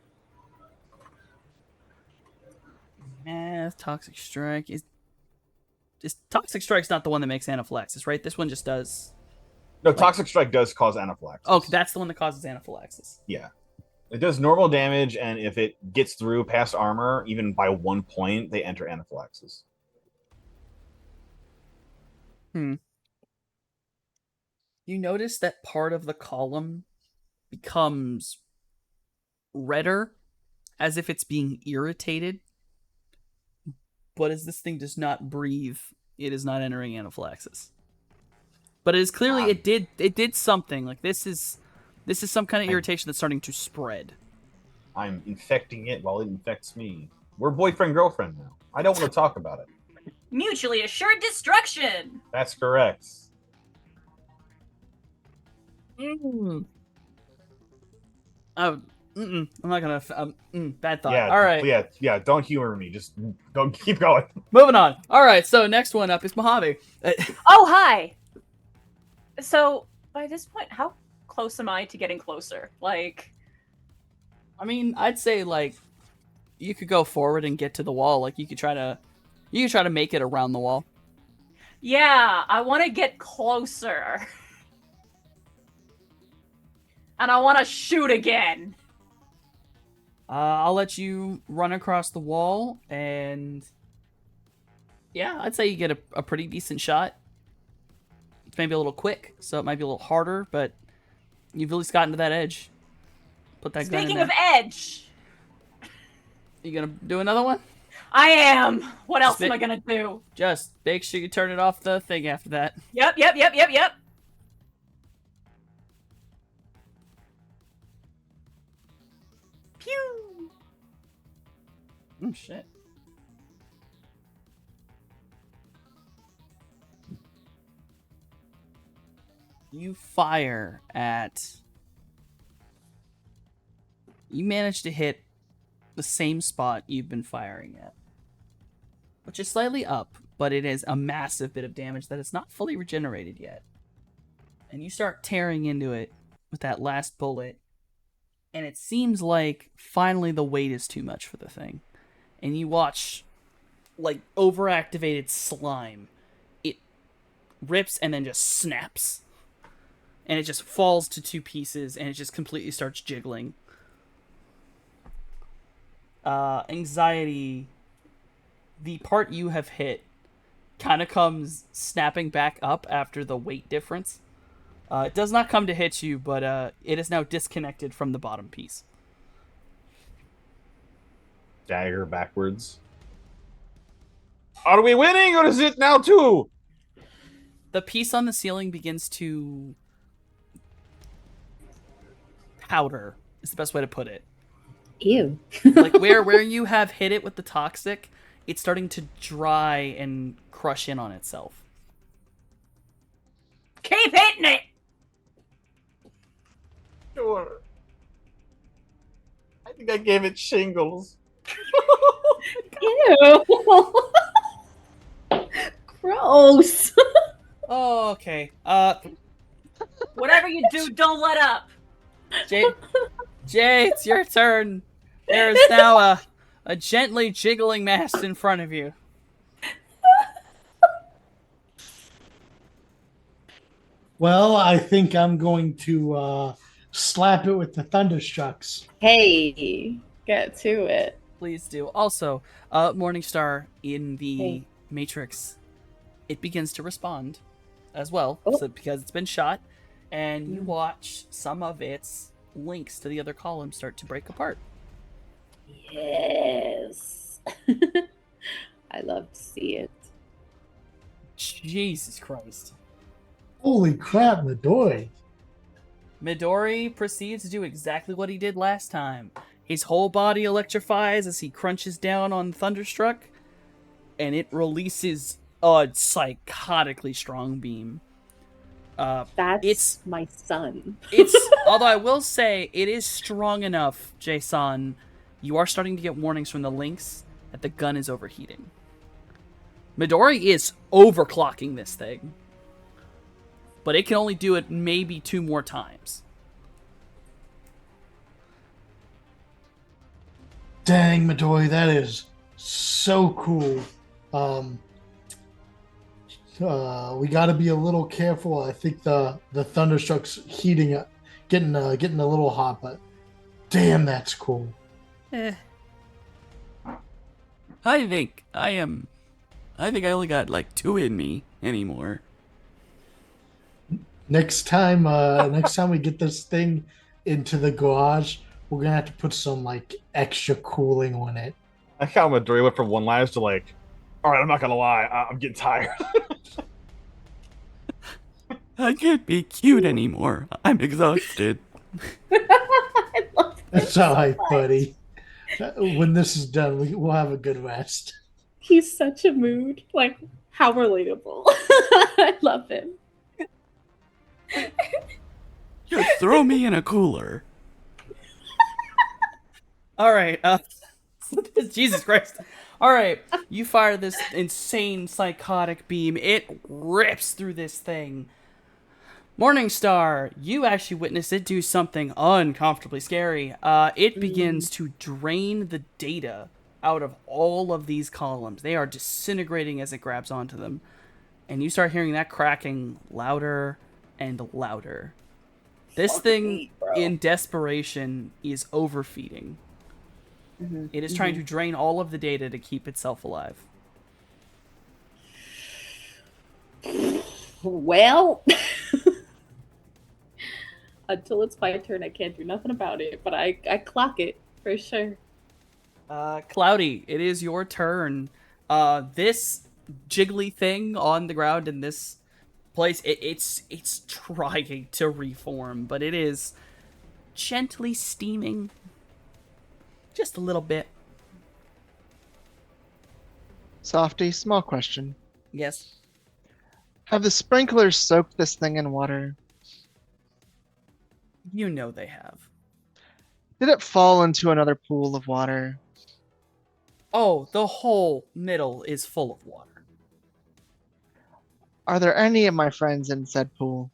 Math, Toxic Strike. Is Toxic Strike's not the one that makes anaphylaxis, right? This one just does. No, Toxic Strike does cause anaphylaxis. Oh, that's the one that causes anaphylaxis. Yeah. It does normal damage, and if it gets through past armor, even by 1 point, they enter anaphylaxis. You notice that part of the column becomes redder, as if it's being irritated. But as this thing does not breathe, it is not entering anaphylaxis. But it is clearly it did something. Like this is some kind of irritation that's starting to spread. I'm infecting it while it infects me. We're boyfriend-girlfriend now. I don't want to talk about it. Mutually assured destruction. That's correct. Oh, I'm not gonna. Bad thought. Yeah. All right, Yeah. Don't humor me. Just go. Keep going. moving on. All right, so next one up is Mojave. Oh, hi. So, by this point, how close am I to getting closer? Like, I mean, I'd say like you could go forward and get to the wall. Like you could try to make it around the wall. Yeah, I want to get closer. And I want to shoot again. I'll let you run across the wall, and yeah, I'd say you get a pretty decent shot. It's maybe a little quick, so it might be a little harder, but you've at least gotten to that edge. Put that gun in Speaking there. of edge, You gonna do another one? I am. What else Spit- am I gonna do? Just make sure you turn it off the thing after that. Yep. Pew. Oh shit. You fire at. You manage to hit the same spot you've been firing at, which is slightly up, but it is a massive bit of damage that is not fully regenerated yet. And you start tearing into it with that last bullet, and it seems like finally the weight is too much for the thing. And you watch, like, overactivated slime. It rips and then just snaps. And it just falls to two pieces, and it just completely starts jiggling. Anxiety, the part you have hit kind of comes snapping back up after the weight difference. It does not come to hit you, but it is now disconnected from the bottom piece. Dagger backwards. Are we winning, or is it now 2? The piece on the ceiling begins to powder, is the best way to put it. Ew. Like where you have hit it with the toxic, it's starting to dry and crush in on itself. Keep hitting it. Sure. I think I gave it shingles. Ew. Gross. Oh, okay. Whatever you do, don't let up. Jay, it's your turn. There is now a gently jiggling mast in front of you. Well, I think I'm going to slap it with the thunderstrucks. Hey, get to it. Please do. Also, Morningstar in the Hey. Matrix, it begins to respond as well, Oh. so because it's been shot, and you watch some of its links to the other columns start to break apart. Yes. I love to see it. Jesus Christ. Holy crap, Midori. Midori proceeds to do exactly what he did last time. His whole body electrifies as he crunches down on Thunderstruck, and it releases a psychotically strong beam. That's It's- my son. It's although I will say it is strong enough, Jason. You are starting to get warnings from the links that the gun is overheating. Midori is overclocking this thing, but it can only do it maybe 2 more times. Dang, Midori, that is so cool. We got to be a little careful. I think the thunderstruck's heating up, getting a little hot, but damn, that's cool. I think I only got like 2 in me anymore. Next time we get this thing into the garage, we're gonna have to put some like extra cooling on it. I like how Midori went from one lives to like, all right, I'm not gonna lie, I'm getting tired. I can't be cute anymore. I'm exhausted. I love That's all right, buddy. When this is done, we'll have a good rest. He's such a mood. Like, how relatable. I love him. Just throw me in a cooler. All right, Jesus Christ. All right, you fire this insane psychotic beam. It rips through this thing. Morningstar, you actually witness it do something uncomfortably scary. It begins to drain the data out of all of these columns. They are disintegrating as it grabs onto them. and you start hearing that cracking louder and louder. This thing, in desperation, is overfeeding. It is trying to drain all of the data to keep itself alive. Well, until it's my turn, I can't do nothing about it, but I clock it for sure. Cloudy, it is your turn. This jiggly thing on the ground in this place, it's trying to reform, but it is gently steaming. Just a little bit. Softy, small question. Yes. Have the sprinklers soaked this thing in water? You know they have. Did it fall into another pool of water? Oh, the whole middle is full of water. Are there any of my friends in said pool?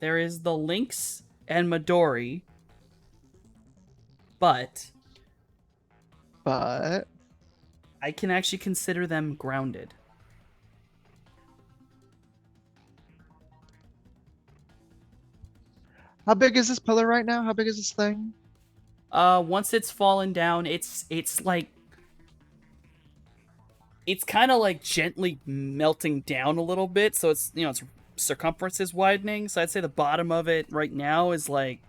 There is the Lynx and Midori, but I can actually consider them grounded. How big is this pillar right now? How big is this thing? Once it's fallen down, it's like it's kind of like gently melting down a little bit, so it's its circumference is widening. So I'd say the bottom of it right now is like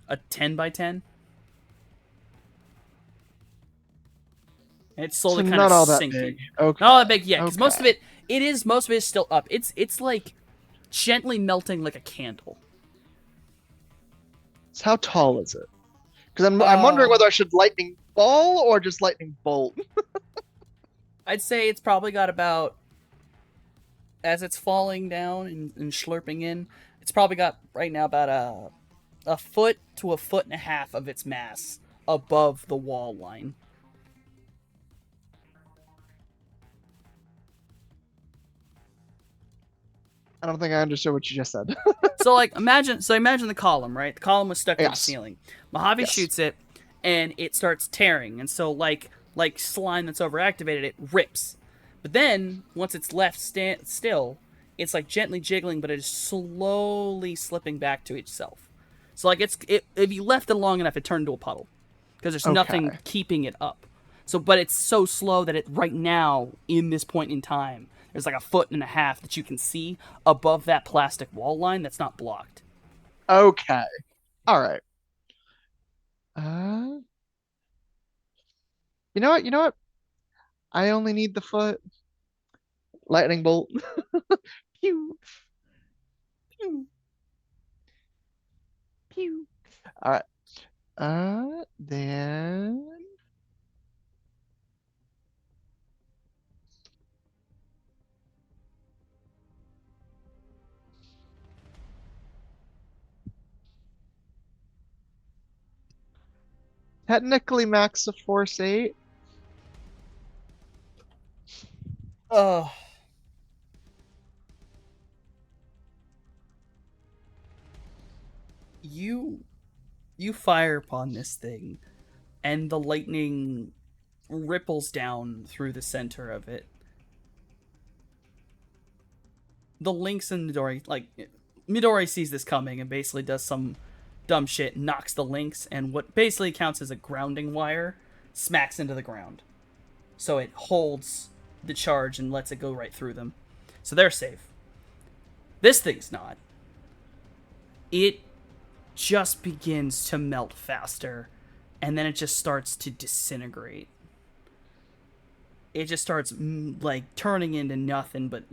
a 10 by 10. And it's slowly So kind not of all that sinking. big. Okay. Not all that big, yeah, because most of Okay. it is still up. It's like gently melting like a candle. So how tall is it? Because I'm wondering whether I should lightning ball or just lightning bolt. I'd say it's probably got about, as it's falling down and slurping in, it's probably got right now about a foot to a foot and a half of its mass above the wall line. I don't think I understood what you just said. So imagine the column, right? The column was stuck in the Yes. ceiling. Mojave Yes. shoots it, and it starts tearing, and so like slime that's overactivated, it rips. But then once it's left still, it's like gently jiggling, but it is slowly slipping back to itself. So like if you left it long enough, it turned into a puddle because there's nothing Okay. keeping it up. So, but it's so slow that it right now in this point in time, there's like a foot and a half that you can see above that plastic wall line that's not blocked. Okay. All right. You know what? You know what? I only need the foot. Lightning bolt. Pew. Pew. Pew. All right. Then technically max of force 8. Ugh. You fire upon this thing, and the lightning ripples down through the center of it. The Lynx and Midori sees this coming and basically does some dumb shit, knocks the Lynx, and what basically counts as a grounding wire smacks into the ground. So it holds the charge and lets it go right through them. So they're safe. This thing's not. It just begins to melt faster, and then it just starts to disintegrate. It just starts turning into nothing but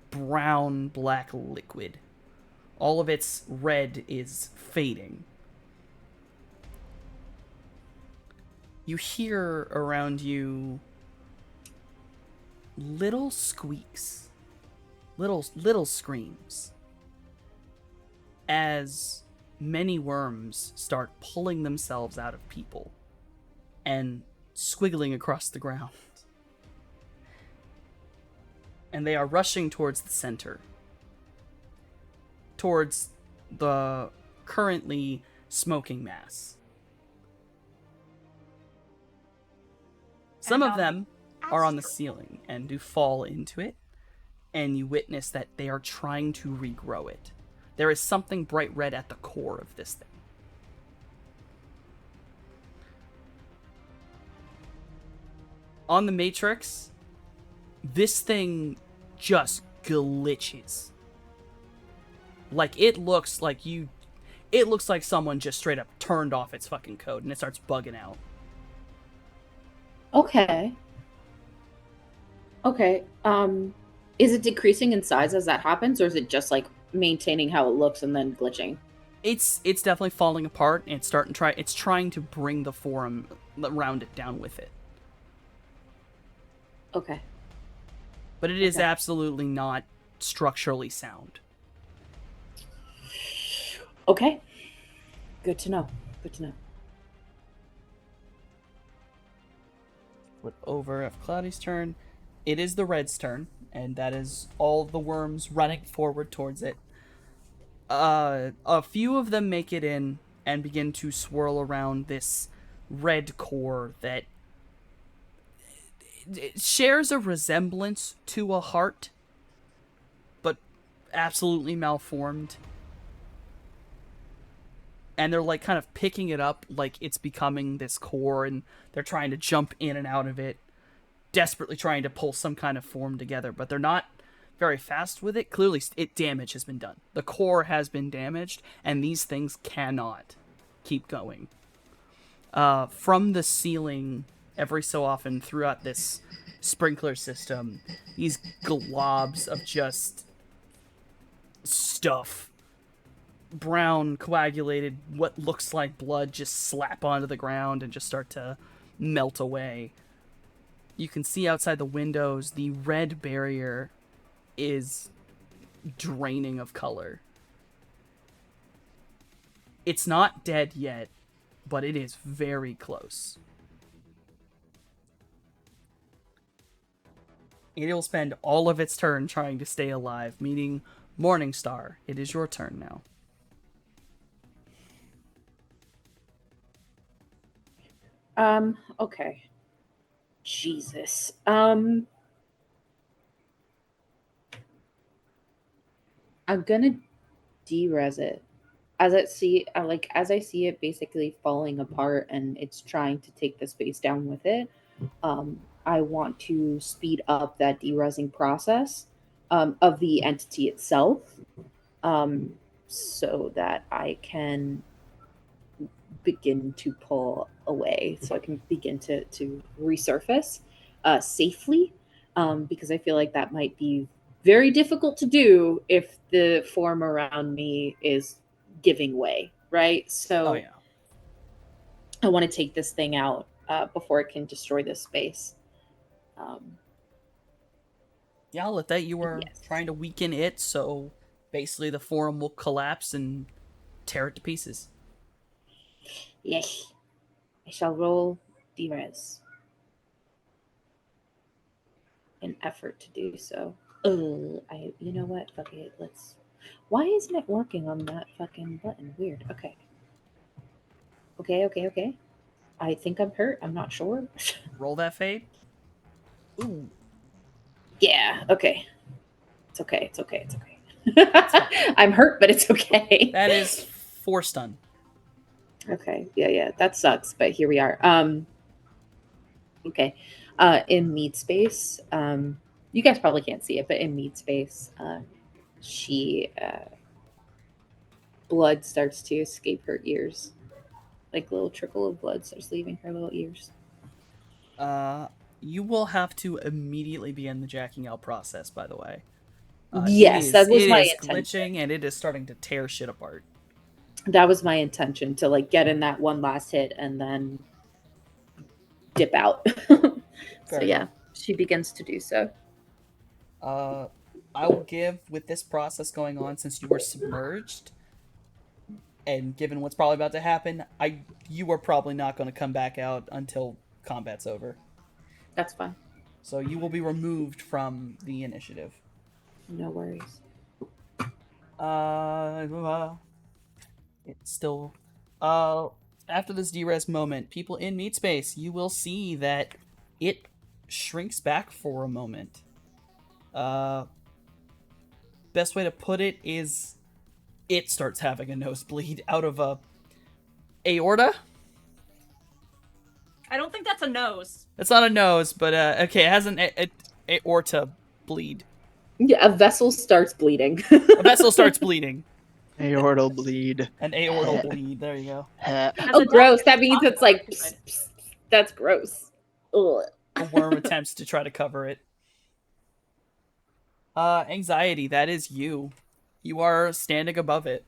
brown black liquid. All of its red is fading. You hear around you little squeaks, little screams, as many worms start pulling themselves out of people and squiggling across the ground. And they are rushing towards the center, towards the currently smoking mass. Some of them are on the ceiling and do fall into it, and you witness that they are trying to regrow it. There is something bright red at the core of this thing. On the Matrix, this thing just glitches. Like, it looks like someone just straight up turned off its fucking code and it starts bugging out. Okay. Okay. Is it decreasing in size as that happens, or is it just like maintaining how it looks and then glitching? It's definitely falling apart, and it's trying to bring the forum around it down with it. Okay. But it is Okay. absolutely not structurally sound. Okay. Good to know. Good to know. Flip over of Cloudy's turn. It is the Red's turn, and that is all the worms running forward towards it. A few of them make it in and begin to swirl around this red core that it shares a resemblance to a heart, but absolutely malformed. And they're like kind of picking it up like it's becoming this core, and they're trying to jump in and out of it, desperately trying to pull some kind of form together, but they're not very fast with it. Clearly, damage has been done. The core has been damaged, and these things cannot keep going. From the ceiling, every so often throughout this sprinkler system, these globs of just stuff, brown, coagulated, what looks like blood, just slap onto the ground and just start to melt away. You can see outside the windows, the red barrier is draining of color. It's not dead yet, but it is very close. It'll spend all of its turn trying to stay alive, meaning Morningstar, it is your turn now. Okay. Jesus. I'm gonna de-res it. As I see it basically falling apart and it's trying to take the space down with it. I want to speed up that de-resing process of the entity itself, so that I can begin to pull away, so I can begin to resurface safely, because I feel like that might be very difficult to do if the form around me is giving way, right? So Oh yeah. I want to take this thing out before it can destroy this space. Yeah, I'll let that. You were Yes. trying to weaken it, so basically the forum will collapse and tear it to pieces. Yes. I shall roll D-res. An effort to do so. You know what? Fuck it. Why isn't it working on that fucking button? Weird. Okay. Okay. I think I'm hurt. I'm not sure. Roll that fade. Ooh. Yeah. Okay. It's okay. I'm hurt, but it's okay. That is 4 stun. Okay. Yeah. That sucks, but here we are. Okay. In meat space, you guys probably can't see it, but in meat space, she blood starts to escape her ears. Like a little trickle of blood starts leaving her little ears. You will have to immediately begin the jacking out process, by the way. Yes, that was my It is intention. glitching, and it is starting to tear shit apart. That was my intention, to like get in that one last hit and then dip out. So Fair yeah, she begins to do so. I will give, with this process going on, since you were submerged, and given what's probably about to happen, you are probably not going to come back out until combat's over. That's fine. So you will be removed from the initiative. No worries. It's still... after this D-res moment, people in meat space, you will see that it shrinks back for a moment. Best way to put it is it starts having a nosebleed out of a aorta. I don't think that's a nose. It's not a nose, but okay, it has an aorta bleed. Yeah, a vessel starts bleeding. A vessel starts bleeding. Aortal bleed. An aortal bleed. There you go. As Oh, a gross. doctor, That means it's like, stupid. psst, psst. That's gross. Ugh. A worm attempts to try to cover it. Anxiety, that is you. You are standing above it.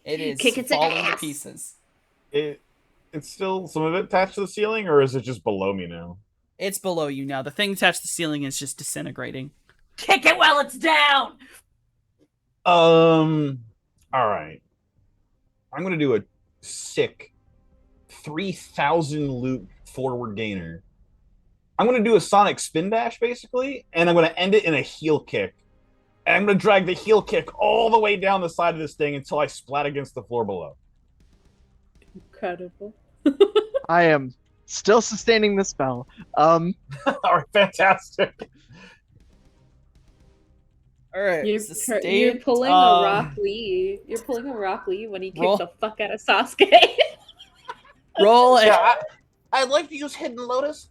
It is Kick its falling to ass. pieces. It's still some of it attached to the ceiling, or is it just below me now? It's below you now. The thing attached to the ceiling is just disintegrating. Kick it while it's down. All right. I'm gonna do a sick 3,000 loop forward gainer. I'm gonna do a sonic spin dash basically, and I'm gonna end it in a heel kick. And I'm gonna drag the heel kick all the way down the side of this thing until I splat against the floor below. Incredible. I am still sustaining the spell. All right, fantastic. All right. You're pulling a Rock Lee. You're pulling a Rock Lee when he kicked Roll. the fuck out of Sasuke. Roll it. Yeah, I'd like to use Hidden Lotus.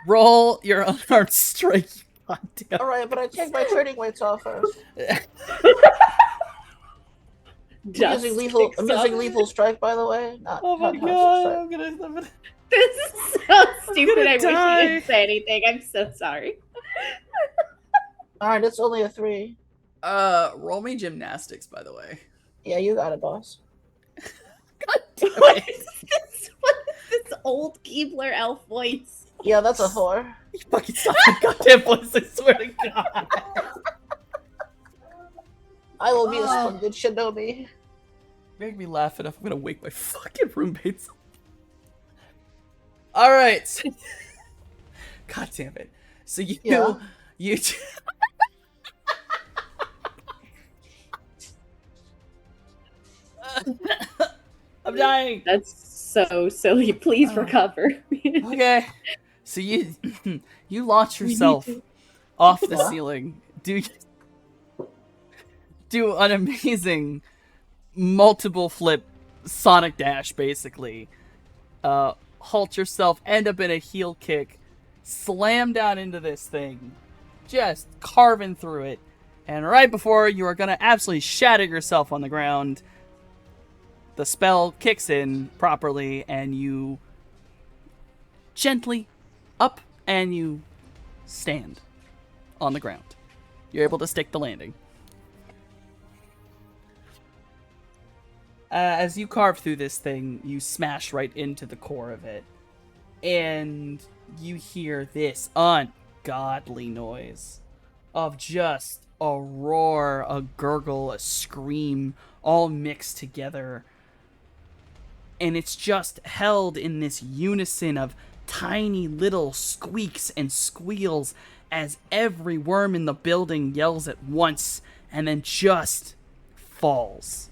Roll your unarmed strike. God damn. All right, but I take my trading weights off first. I'm Just using lethal. kicks I'm using up. lethal strike, by the way. Not, Oh my not god. strike. I'm gonna This is so stupid. I wish die. you didn't say anything. I'm so sorry. All right, it's only a 3. roll me gymnastics, by the way. Yeah, you got it, boss. God damn What it. is this? What is this old Keebler elf voice? Yeah, that's a 4. You fucking stop your goddamn voice, I swear to God. I will be a splendid shinobi. Make me laugh enough. I'm gonna wake my fucking roommates. Alright. So... God damn it. So you... Yeah. You... I'm dying. That's so silly. Please recover. Okay. So you you launch yourself off the ceiling. Do an amazing multiple flip Sonic Dash, basically. Halt yourself, end up in a heel kick, slam down into this thing, just carving through it. And right before you are gonna absolutely shatter yourself on the ground, the spell kicks in properly, and you gently up and you stand on the ground. You're able to stick the landing. As you carve through this thing, you smash right into the core of it, and you hear this ungodly noise of just a roar, a gurgle, a scream, all mixed together. And it's just held in this unison of tiny little squeaks and squeals as every worm in the building yells at once and then just falls.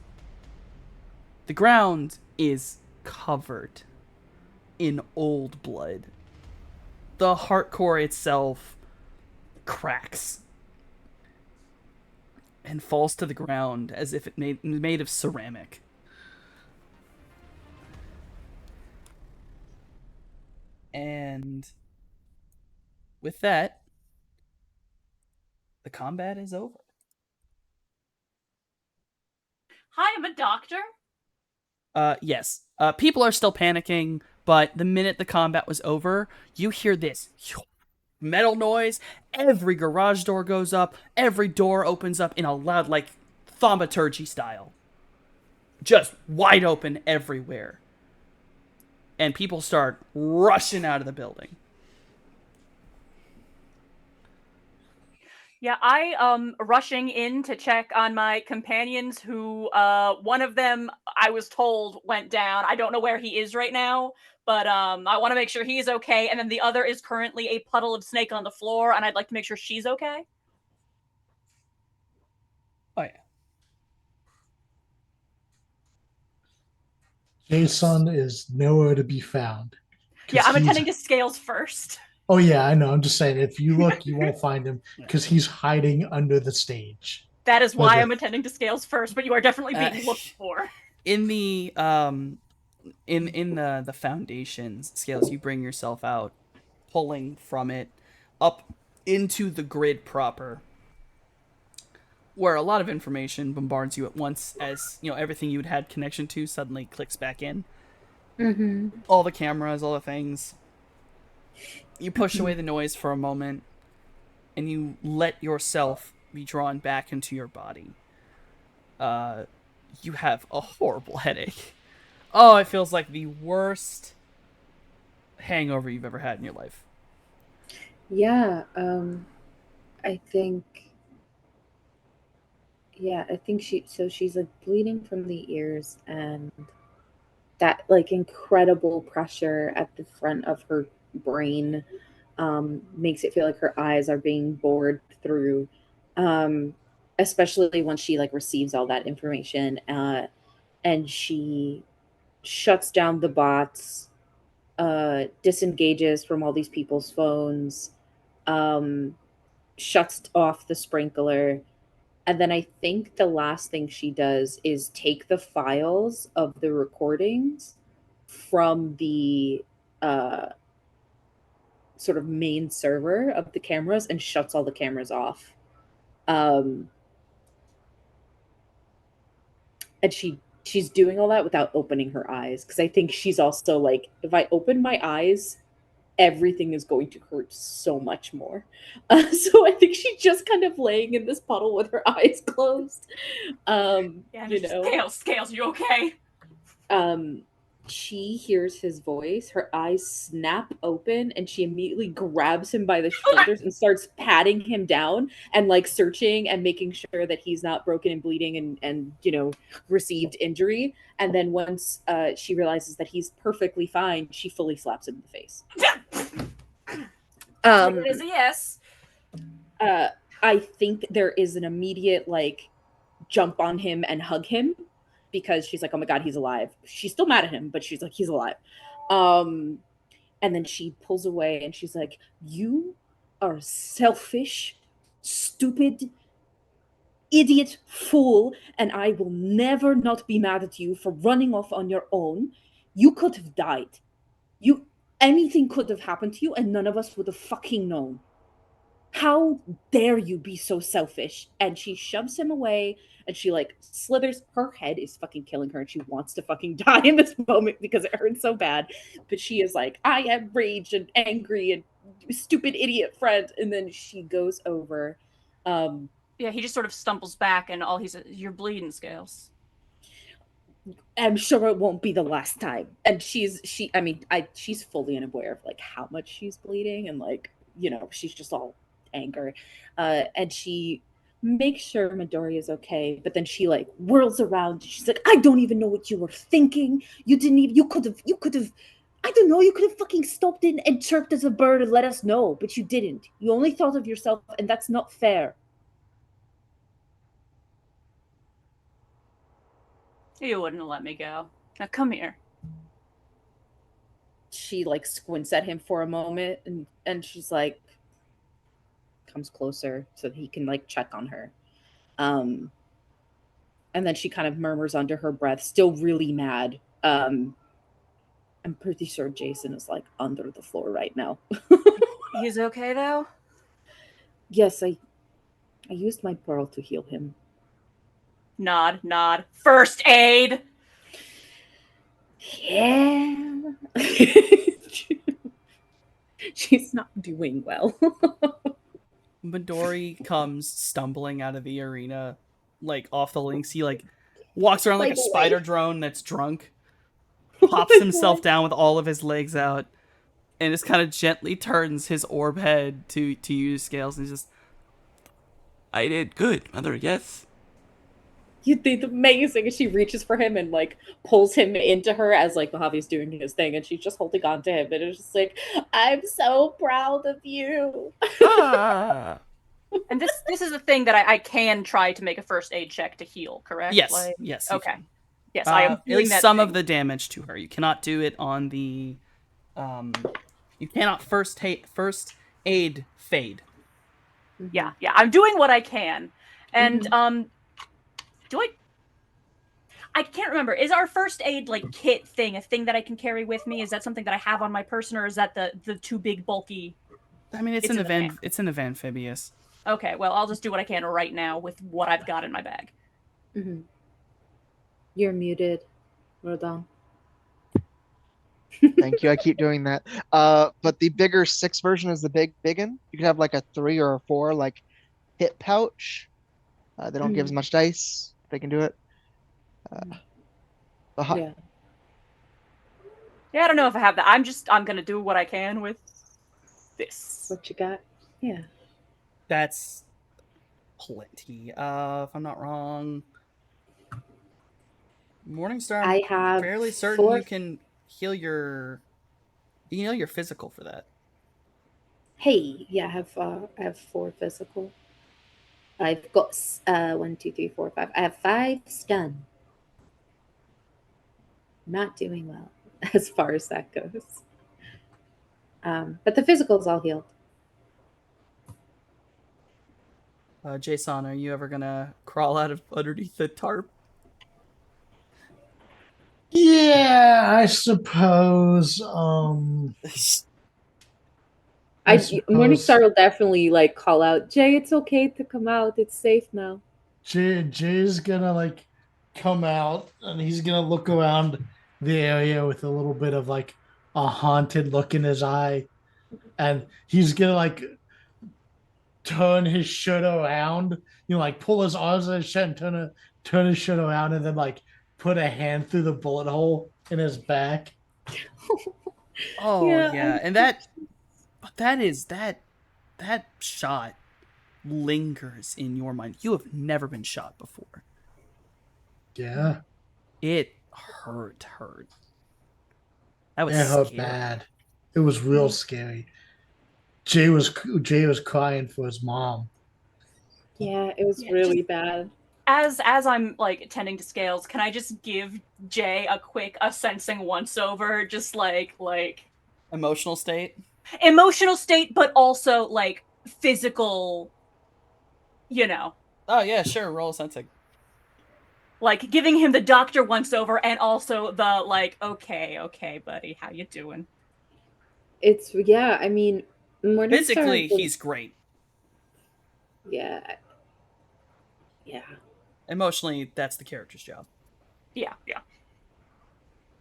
The ground is covered in old blood. The heart core itself cracks and falls to the ground as if it made of ceramic. And with that, the combat is over. Hi, I'm a doctor. Yes. People are still panicking, but the minute the combat was over, you hear this metal noise. Every garage door goes up. Every door opens up in a loud, like, thaumaturgy style. Just wide open everywhere. And people start rushing out of the building. Yeah, I rushing in to check on my companions who one of them I was told went down. I don't know where he is right now, but I want to make sure he's okay, and then the other is currently a puddle of snake on the floor, and I'd like to make sure she's okay. Oh yeah. Jason is nowhere to be found. Yeah, I'm he's- attending to Scales first. Oh yeah, I know. I'm just saying, if you look, you won't find him because he's hiding under the stage. That is why Okay. I'm attending to Scales first, but you are definitely being looked for. In the in the foundations scales, you bring yourself out, pulling from it up into the grid proper, where a lot of information bombards you at once, as you know, everything you had connection to suddenly clicks back in. Mm-hmm. All the cameras, all the things. You push away the noise for a moment, and you let yourself be drawn back into your body. You have a horrible headache. Oh, it feels like the worst hangover you've ever had in your life. Yeah, I think she's like bleeding from the ears, and that like incredible pressure at the front of her brain makes it feel like her eyes are being bored through, especially when she like receives all that information, and she shuts down the bots, disengages from all these people's phones, shuts off the sprinkler. And then I think the last thing she does is take the files of the recordings from the sort of main server of the cameras and shuts all the cameras off. And she's doing all that without opening her eyes, because I think she's also like, if I open my eyes, everything is going to hurt so much more. So I think she's just kind of laying in this puddle with her eyes closed. Scales, you okay? She hears his voice, her eyes snap open, and she immediately grabs him by the shoulders and starts patting him down and like searching and making sure that he's not broken and bleeding and received injury. And then once she realizes that he's perfectly fine, she fully slaps him in the face. It is a yes. I think there is an immediate like jump on him and hug him, because she's like, oh my god, he's alive. She's still mad at him, but she's like, he's alive. And then she pulls away and she's like, you are selfish, stupid, idiot fool, and I will never not be mad at you for running off on your own. You could have died. Anything could have happened to you and none of us would have fucking known. How dare you be so selfish? And she shoves him away and she like slithers. Her head is fucking killing her and she wants to fucking die in this moment because it hurts so bad. But she is like, I am rage and angry and stupid idiot friend. And then she goes over. Yeah, he just sort of stumbles back and all he says, you're bleeding, Scales. I'm sure it won't be the last time. And she's fully unaware of like how much she's bleeding and like, she's just all anger. And she makes sure Midori is okay, but then she like whirls around. She's like, I don't even know what you were thinking. You could have, I don't know, you could have fucking stopped in and chirped as a bird and let us know, but you didn't. You only thought of yourself, and that's not fair. You wouldn't have let me go. Now come here. She like squints at him for a moment and she's like, comes closer so that he can like check on her. And then she kind of murmurs under her breath, still really mad. I'm pretty sure Jason is like under the floor right now. He's okay though? Yes, I used my pearl to heal him. Nod. First aid! Yeah. She's not doing well. Midori comes stumbling out of the arena, like off the links. He like walks around like a spider drone that's drunk, pops himself down with all of his legs out, and just kind of gently turns his orb head to use Scales, and he's just, I did good, Mother, yes. You did amazing. And she reaches for him and like pulls him into her as like Mojave's doing his thing, and she's just holding on to him, and it's just like, I'm so proud of you. Ah. And this is the thing that I can try to make a first aid check to heal, correct? yes, yes. you Okay. can. Yes, I am At feeling least that some thing. of the damage to her. You cannot do it on the You cannot first aid Fade. Yeah, I'm doing what I can. And do I can't remember. Is our first aid like kit thing a thing that I can carry with me? Is that something that I have on my person, or is that the too big bulky? I mean, it's an amphibious. Okay, well, I'll just do what I can right now with what I've got in my bag. You're muted, Rodon. Thank you. I keep doing that. But the bigger 6 version is the biggin. You can have like a 3 or a 4 like hit pouch. They don't give as much dice. They can do it. Yeah. Yeah, I don't know if I have that. I'm gonna do what I can with this. What you got? Yeah. That's plenty. If I'm not wrong, Morningstar. I have fairly certain 4. you can heal your physical for that. Hey, yeah, I have 4 physical. I've got 1, 2, 3, 4, 5. I have 5 stun. Not doing well as far as that goes. But the physical's all healed. Jason, are you ever gonna crawl out of underneath the tarp? Yeah, I suppose. Morningstar will definitely like call out, Jay, it's okay to come out. It's safe now. Jay's gonna like come out and he's gonna look around the area with a little bit of like a haunted look in his eye, and he's gonna like turn his shirt around, like pull his arms out of his shirt and turn his shirt around, and then like put a hand through the bullet hole in his back. Oh yeah, and that shot lingers in your mind. You have never been shot before. Yeah. It hurt. That was It hurt scary. bad. It was real scary. Jay was crying for his mom. Yeah, it was really bad. As I'm like tending to scales, can I just give Jay a sensing once over, just like Emotional state, but also like physical, Oh yeah, sure. Roll a sensing. like giving him the doctor once over, and also the like, okay, buddy, how you doing? I mean, Physically, he's great. Yeah. Emotionally, that's the character's job. Yeah.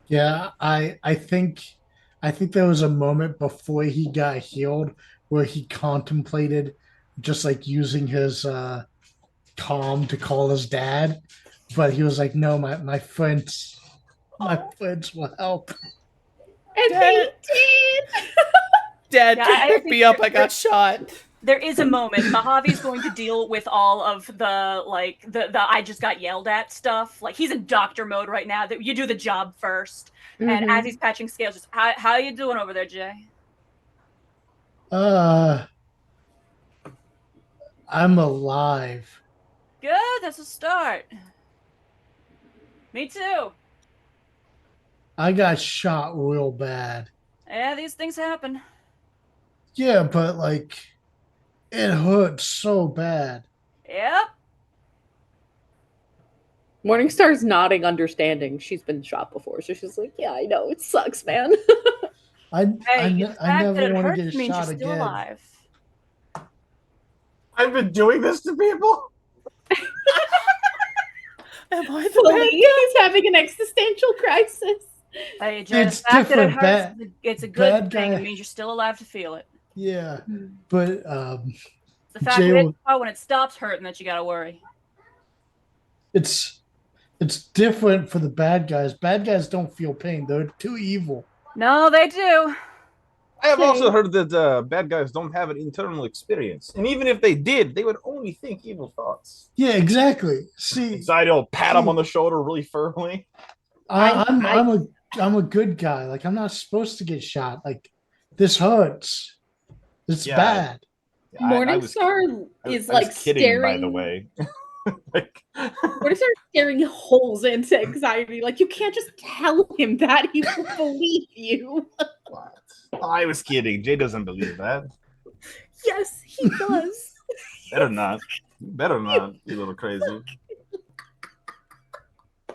Yeah, I think there was a moment before he got healed where he contemplated just like using his calm to call his dad, but he was like, no, my friends will help. And they did. Dad, Yeah, pick me up. I got shot. There is a moment. Mojave going to deal with all of the I just got yelled at stuff. Like, he's in doctor mode right now. That you do the job first, and as he's patching scales, just how you doing over there, Jay? I'm alive. Good. That's a start. Me too. I got shot real bad. Yeah, these things happen. Yeah, but like, it hurt so bad. Yep. Morningstar's nodding, understanding. She's been shot before, so she's like, "Yeah, I know it sucks, man." I The fact that never it want to hurts get means shot you're still again. alive. I've been doing this to people. Am I the Well, he's having an existential crisis. Hey, Jay, It's the fact that it different. hurts, it's a good bad thing. guy- It means you're still alive to feel it. Yeah, but It's the fact Jay that will- when it stops hurting that you gotta worry. it's different for the bad guys. Bad guys don't feel pain. They're too evil. No, they do. I have also heard that bad guys don't have an internal experience, and even if they did, they would only think evil thoughts. Yeah, exactly. See, Anxiety will pat him on the shoulder really firmly. I'm a good guy. Like, I'm not supposed to get shot. Like, this hurts. It's Yeah. bad. Morningstar is I like was kidding, staring. by the way. Morningstar is staring holes into anxiety. Like, you can't just tell him that; he will believe you. What? Oh, I was kidding. Jay doesn't believe that. Yes, he does. Better not. Better not. You little crazy.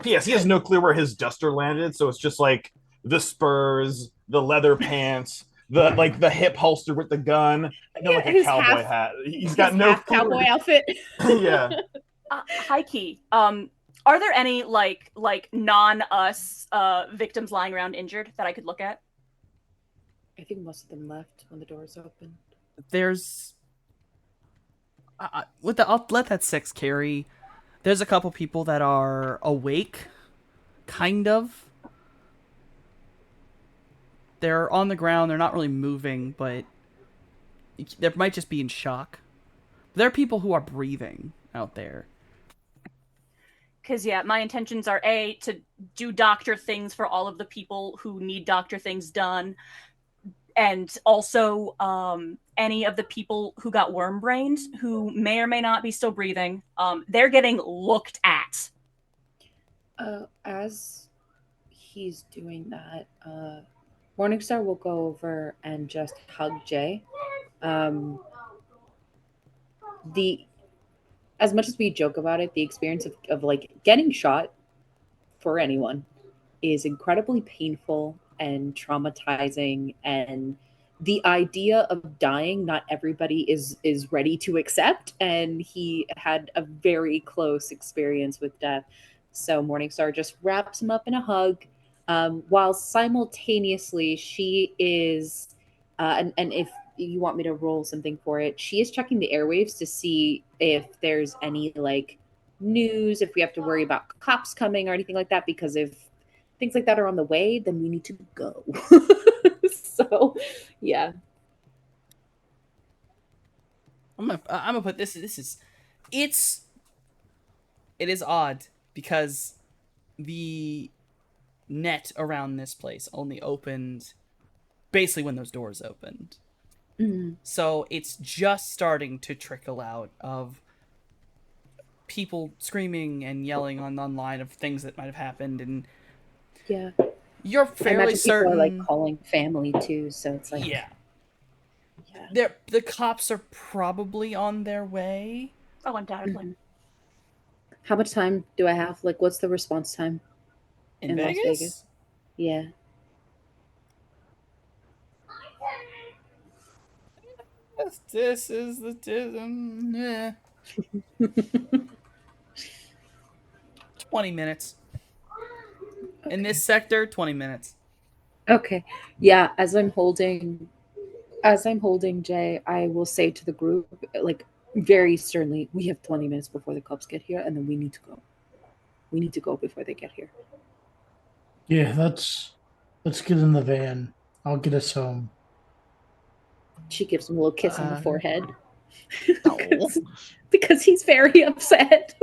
P.S. He has no clue where his duster landed, so it's just like the spurs, the leather pants, the hip holster with the gun, and then like a his cowboy half- hat. He's got His no half clue. cowboy outfit. Yeah. High key. Are there any like non-us victims lying around injured that I could look at? I think most of them left when the doors opened. There's I'll let that 6 carry. There's a couple people that are awake, kind of. They're on the ground. They're not really moving, but they might just be in shock. There are people who are breathing out there. Because, yeah, my intentions are A, to do doctor things for all of the people who need doctor things done. And also any of the people who got worm-brained, who may or may not be still breathing, they're getting looked at. As he's doing that, Morningstar will go over and just hug Jay. As much as we joke about it, the experience of like getting shot for anyone is incredibly painful and traumatizing, and the idea of dying not everybody is ready to accept, and he had a very close experience with death. So Morningstar just wraps him up in a hug, while simultaneously she is and if you want me to roll something for it, she is checking the airwaves to see if there's any like news, if we have to worry about cops coming or anything like that, because if things like that are on the way, then we need to go. So yeah. I'm gonna put this it is odd because the net around this place only opened basically when those doors opened. Mhm. So it's just starting to trickle out of people screaming and yelling online of things that might have happened, and Yeah. you're I fairly imagine certain. people are like calling family too, so it's like Yeah. Yeah. The cops are probably on their way. Oh, undoubtedly. Mhm. How much time do I have? Like, what's the response time In Las Vegas? Vegas? Yeah. This is the yeah. 20 minutes. In this sector, 20 minutes. Okay. Yeah, as I'm holding Jay, I will say to the group, like very sternly, we have 20 minutes before the cops get here, and then we need to go. We need to go before they get here. Yeah, let's get in the van. I'll get us home. She gives him a little kiss on the forehead. No. because he's very upset.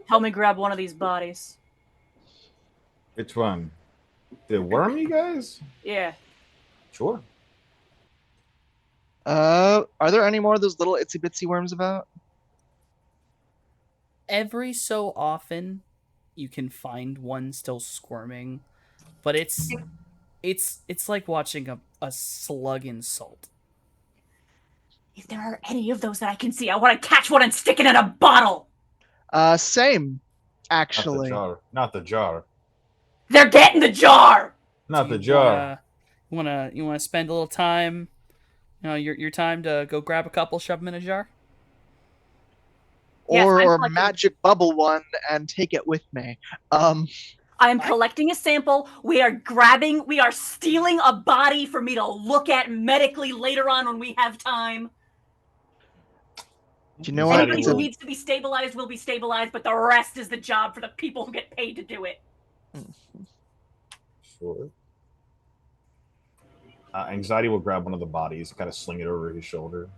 Help me grab one of these bodies. Which one? The worm, you guys? Yeah. Sure. Are there any more of those little itsy bitsy worms about? Every so often, you can find one still squirming, but it's like watching a slug in salt. If there are any of those that I can see, I want to catch one and stick it in a bottle. Same, actually. Not the jar. They're getting the jar. Not Do the you jar. wanna spend a little time, your time to go grab a couple, shove them in a jar? Yes, I'm Or collecting- magic bubble one and take it with me. I am collecting a sample. We are stealing a body for me to look at medically later on when we have time. Do you know what? Anybody It's who a- needs to be stabilized will be stabilized, but the rest is the job for the people who get paid to do it. Sure. Anxiety will grab one of the bodies, kind of sling it over his shoulder.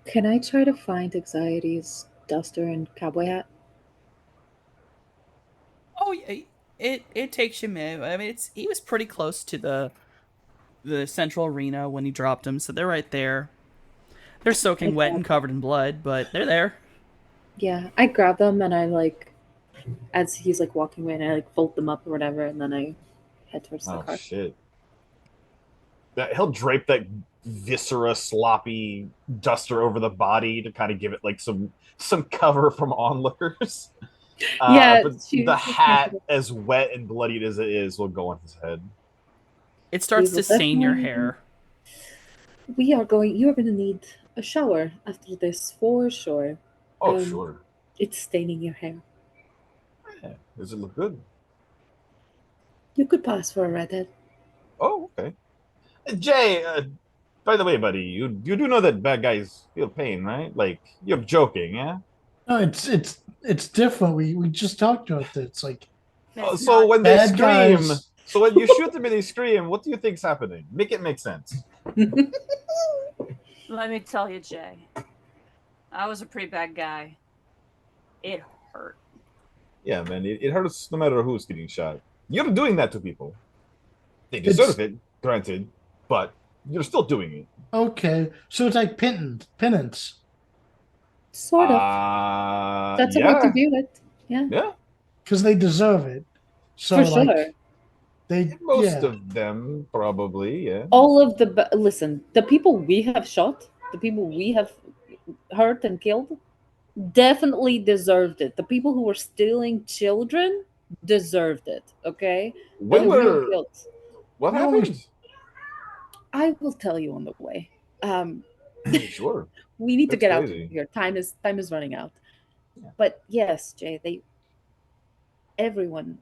Can I try to find Anxiety's duster and cowboy hat? Oh yeah, it takes you a minute. I mean, he was pretty close to the central arena when he dropped him, so they're right there. They're soaking wet and covered in blood, but they're there. Yeah, I grab them and I like, as he's like walking away, and I like fold them up or whatever, and then I head towards the Oh car. shit. he'll drape that viscera sloppy duster over the body to kind of give it like some cover from onlookers. Yeah, but she's the just hat, making as wet and bloodied as it is, will go on his head. It starts We to will stain your definitely- hair. You are going to need a shower after this for sure. Oh, Um, sure. It's staining your hair. Yeah. Does it look good? You could pass for a redhead. Oh, okay. Jay, by the way, buddy, you do know that bad guys feel pain, right? Like, you're joking, yeah? No, it's different. We just talked about this. It's like It's So not- when they bad scream, guys. so when you shoot them and they scream, what do you think's happening? Make it make sense. Let me tell you, Jay. I was a pretty bad guy. It hurt. Yeah, man, it hurts no matter who's getting shot. You're doing that to people. They deserve it, granted, but you're still doing it. Okay, so it's like penance. Sort of. That's a way yeah, to do it. Yeah, yeah. Because they deserve it. So for like sure. they Most yeah. of them probably, yeah. All of listen, the people we have shot, the people we have hurt and killed, definitely deserved it. The people who were stealing children deserved it. Okay. When And the real were guilt. what No, happened? I will tell you on the way. Sure. We need to That's get out crazy. of here. Time is running out. Yeah. But yes, Jay, everyone,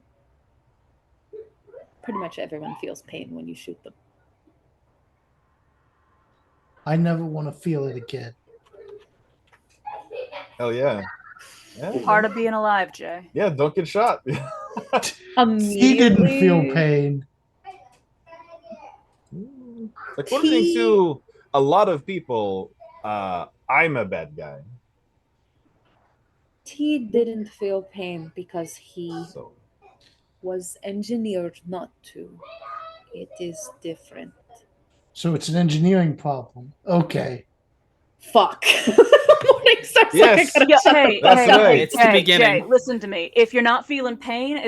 pretty much everyone feels pain when you shoot them. I never want to feel it again. Hell yeah. Yeah. Part of being alive, Jay. Yeah, don't get shot. He didn't feel pain. According to a lot of people, I'm a bad guy. He didn't feel pain because he So was engineered not to. It is different. So it's an engineering problem. Okay. Fuck. Morningstar's Yes. like, I gotta Yeah, shut the hey, That's hey, fuck up. right. It's the Jay, beginning. Jay, listen to me. If you're not feeling pain,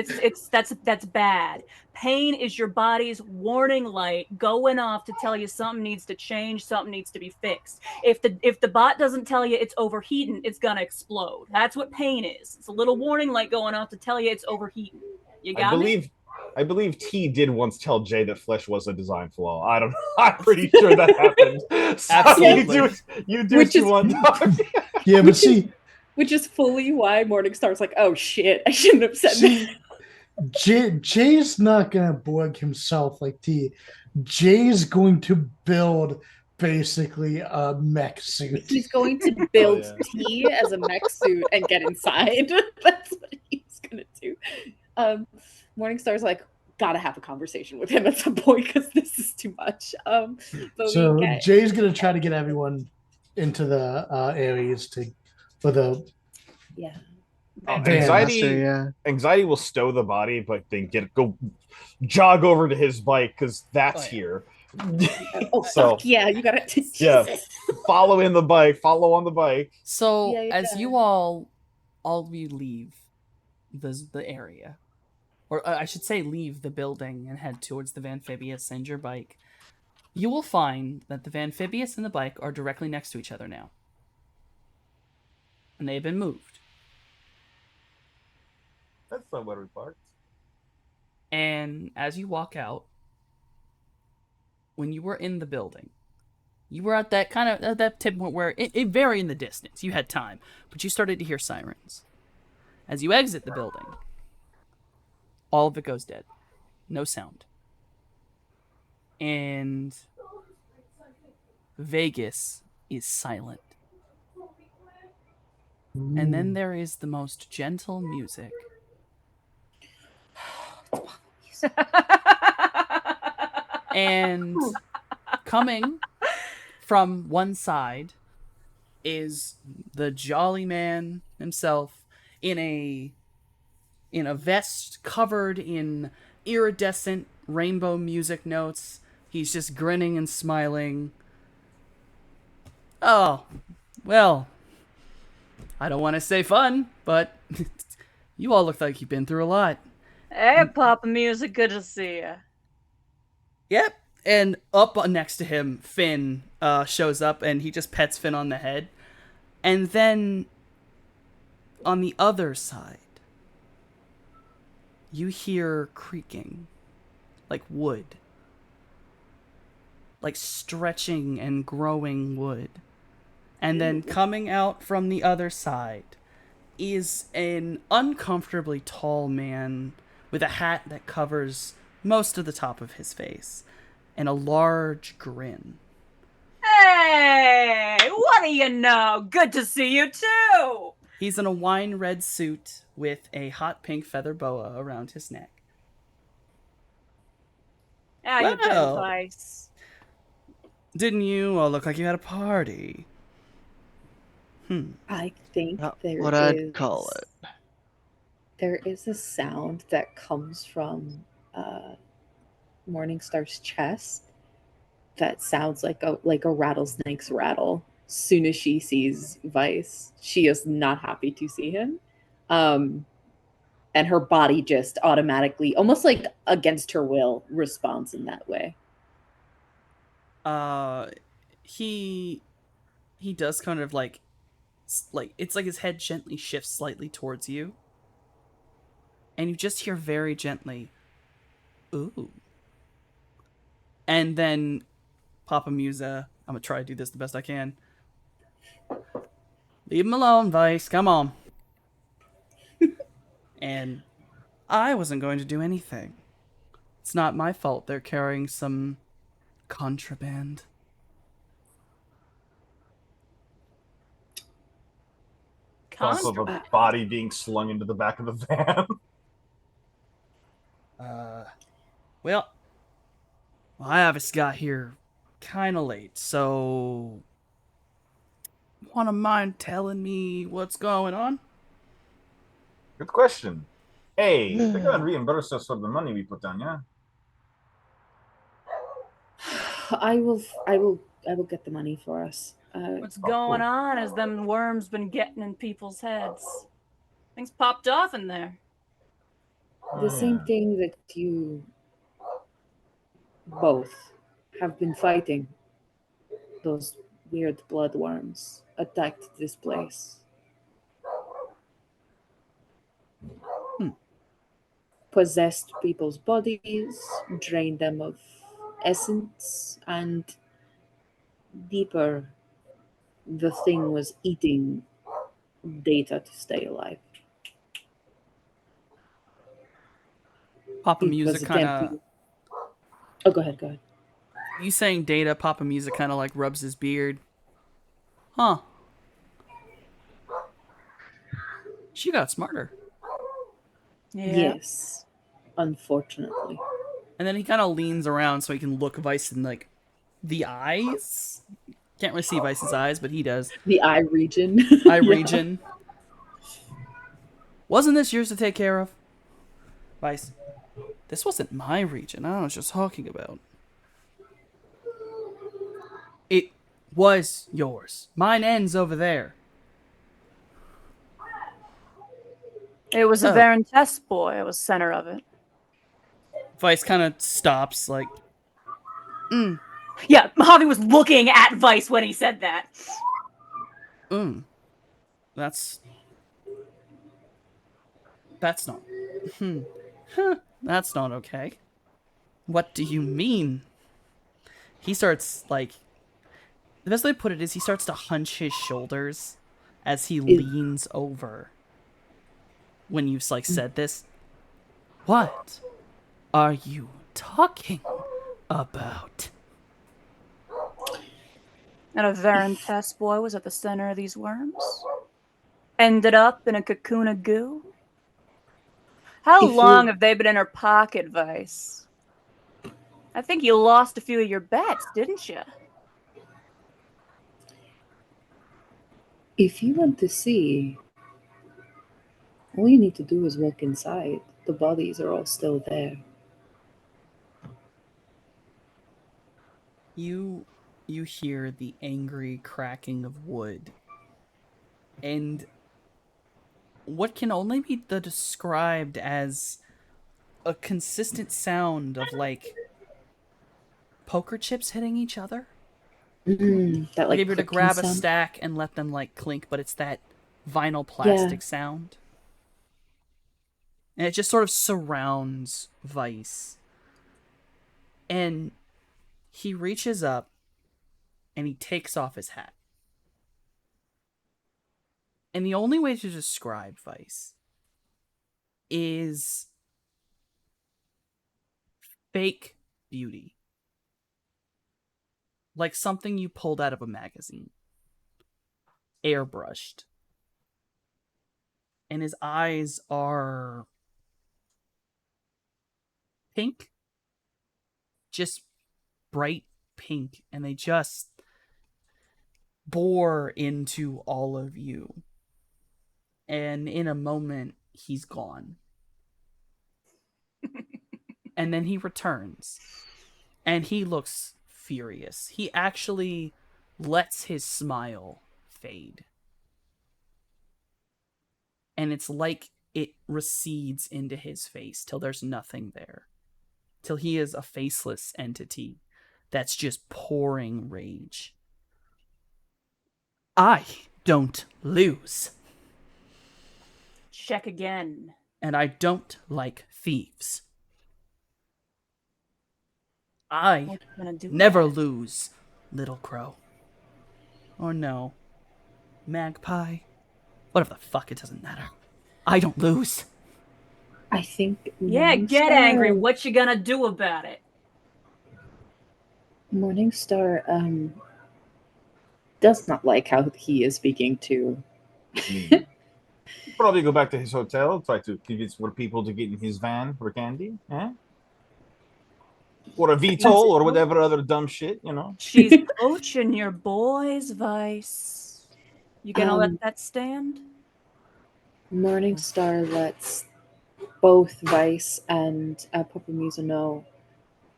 that's bad. Pain is your body's warning light going off to tell you something needs to change, something needs to be fixed. If the bot doesn't tell you it's overheating, it's gonna explode. That's what pain is. It's a little warning light going off to tell you it's overheating. You got me? I believe T did once tell Jay that flesh was a design flaw. I don't know. I'm pretty sure that happened. So Absolutely. You do Which what you is- want, dog. Yeah, but see, Which is fully why Morningstar's like, oh shit, I shouldn't have said see, that. Jay's not gonna Borg himself like T. Jay's going to build basically a mech suit. He's going to build yeah. T as a mech suit and get inside. That's what he's gonna do. Morningstar's like, gotta have a conversation with him at some point because this is too much. But So we get Jay's gonna try to get everyone into the areas for the yeah. Anxiety, Master, yeah. anxiety will stow the body, but then go jog over to his bike because that's Oh, yeah. here. Oh So- fuck yeah, you gotta Yeah. Jesus. Follow on the bike. So Yeah, as yeah. you all of you leave the area, or I should say leave the building and head towards the Amphibious and your bike, you will find that the Amphibious and the bike are directly next to each other now. And they've been moved. That's not what we parked. And as you walk out, when you were in the building, you were at that kind of at that tip point where it very in the distance. You had time, but you started to hear sirens. As you exit the building, all of it goes dead. No sound. And Vegas is silent. And then there is the most gentle music. And coming from one side is the jolly man himself in a vest covered in iridescent rainbow music notes. He's just grinning and smiling. Oh, well, I don't want to say fun, but you all look like you've been through a lot. Hey, Papa Music, good to see you. Yep, And up next to him, Finn shows up, and he just pets Finn on the head. And then, on the other side, you hear creaking, like wood. Like stretching and growing wood. And then coming out from the other side is an uncomfortably tall man with a hat that covers most of the top of his face and a large grin. Hey, what do you know? Good to see you too. He's in a wine red suit with a hot pink feather boa around his neck. How you been, Well. Vice? Didn't you all look like you had a party? I think Not there what I'd call it. There is a sound that comes from Morningstar's chest that sounds like a rattlesnake's rattle. Soon as she sees Vice, she is not happy to see him. And her body just automatically, almost like against her will, responds in that way. He does kind of like it's like his head gently shifts slightly towards you. And you just hear very gently, ooh. And then Papa Musa, I'm gonna try to do this the best I can. Leave him alone, Vice, come on. And I wasn't going to do anything. It's not my fault they're carrying some contraband. Thoughts of a body being slung into the back of the van. Well, I obviously got here kind of late, so wanna mind telling me what's going on? Good question. Hey, they're gonna reimburse us for the money we put down, yeah? I will get the money for us. What's going on? Has them worms been getting in people's heads? Things popped off in there. The same thing that you both have been fighting. Those weird bloodworms attacked this place. Possessed people's bodies, drained them of essence, and deeper, the thing was eating Data to stay alive. Papa It Music was kind of. attempting- Oh, go ahead. You saying Data? Papa Music kind of like rubs his beard. Huh. She got smarter. Yeah. Yes, unfortunately. And then he kind of leans around so he can look Vice in like the eyes. Can't really see Vice's eyes, but he does. The eye region. Eye Yeah. region. Wasn't this yours to take care of? Vice, this wasn't my region. I was just talking about. It was yours. Mine ends over there. It was a Oh. Varentess boy. I was center of it. Vice kind of stops, like, Yeah, Mojave was looking at Vice when he said that. That's not. That's not okay. What do you mean? He starts, like, the best way to put it is he starts to hunch his shoulders as he leans over when you've, like, said this. What are you talking about? And a Varentess boy was at the center of these worms. Ended up in a cocoon of goo. How If long you- have they been in her pocket, Vice? I think you lost a few of your bets, didn't you? If you want to see, all you need to do is walk inside. The bodies are all still there. You hear the angry cracking of wood. And what can only be described as a consistent sound of, like, poker chips hitting each other. That Like if you were to clicking grab a sound. stack and let them like clink, but it's that vinyl plastic sound. And it just sort of surrounds Vice. And he reaches up and he takes off his hat. And the only way to describe Vice is fake beauty. Like something you pulled out of a magazine. Airbrushed. And his eyes are pink. Just bright pink. And they just bore into all of you. And in a moment, he's gone. And then he returns. And he looks furious. He actually lets his smile fade. And it's like it recedes into his face till there's nothing there. Till he is a faceless entity that's just pouring rage. I don't lose. Check again. And I don't like thieves. I What you gonna do? never lose, Little Crow. Or no, Magpie. Whatever the fuck, it doesn't matter. I don't lose. I think. Yeah, get angry. What you gonna do about it? Morningstar does not like how he is speaking to. Probably go back to his hotel, try to convince more people to get in his van for candy, or a VTOL or whatever other dumb shit, you know. She's poaching your boys, Vice. You gonna let that stand? Morningstar lets both Vice and Papa Musa know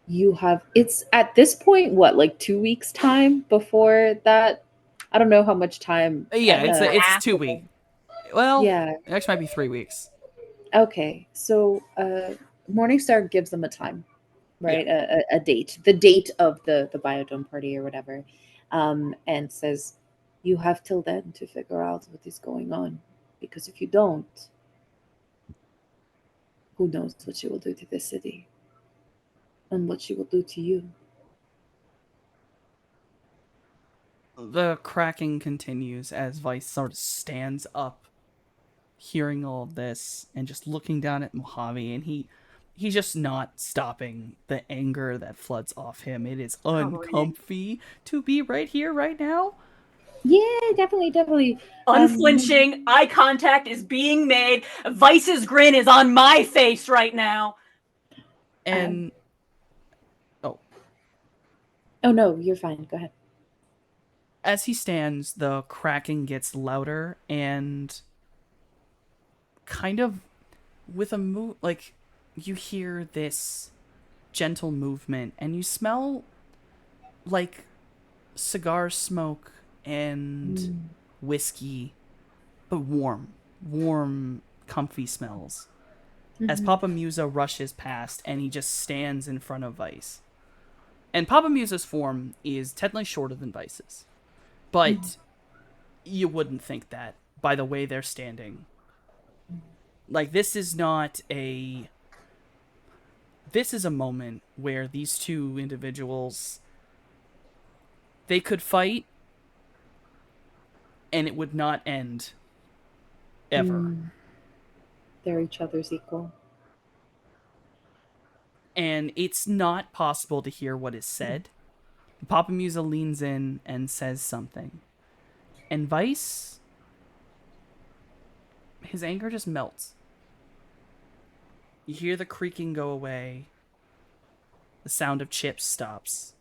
you have. It's at this point what, like 2 weeks time before that. I don't know how much time. Yeah, it's 2 weeks. Well, yeah, it actually might be 3 weeks. Okay, so Morningstar gives them a time, right? A date, the date of the biodome party or whatever, and says, you have till then to figure out what is going on, because if you don't, who knows what she will do to this city and what she will do to you. The cracking continues as Vice sort of stands up, hearing all of this and just looking down at Mojave, and he's just not stopping the anger that floods off him. It is uncomfy to be right here, right now. Yeah, definitely. Unflinching, eye contact is being made. Vice's grin is on my face right now. And oh no, you're fine. Go ahead. As he stands, the cracking gets louder and kind of with a move, like you hear this gentle movement and you smell like cigar smoke and whiskey, but warm, comfy smells. As Papa Musa rushes past and he just stands in front of Vice. And Papa Musa's form is technically shorter than Vice's, but you wouldn't think that by the way they're standing. Like, this is a moment where these two individuals, they could fight and it would not end ever. They're each other's equal. And it's not possible to hear what is said. Papa Musa leans in and says something. And Vice, his anger just melts. You hear the creaking go away. The sound of chips stops.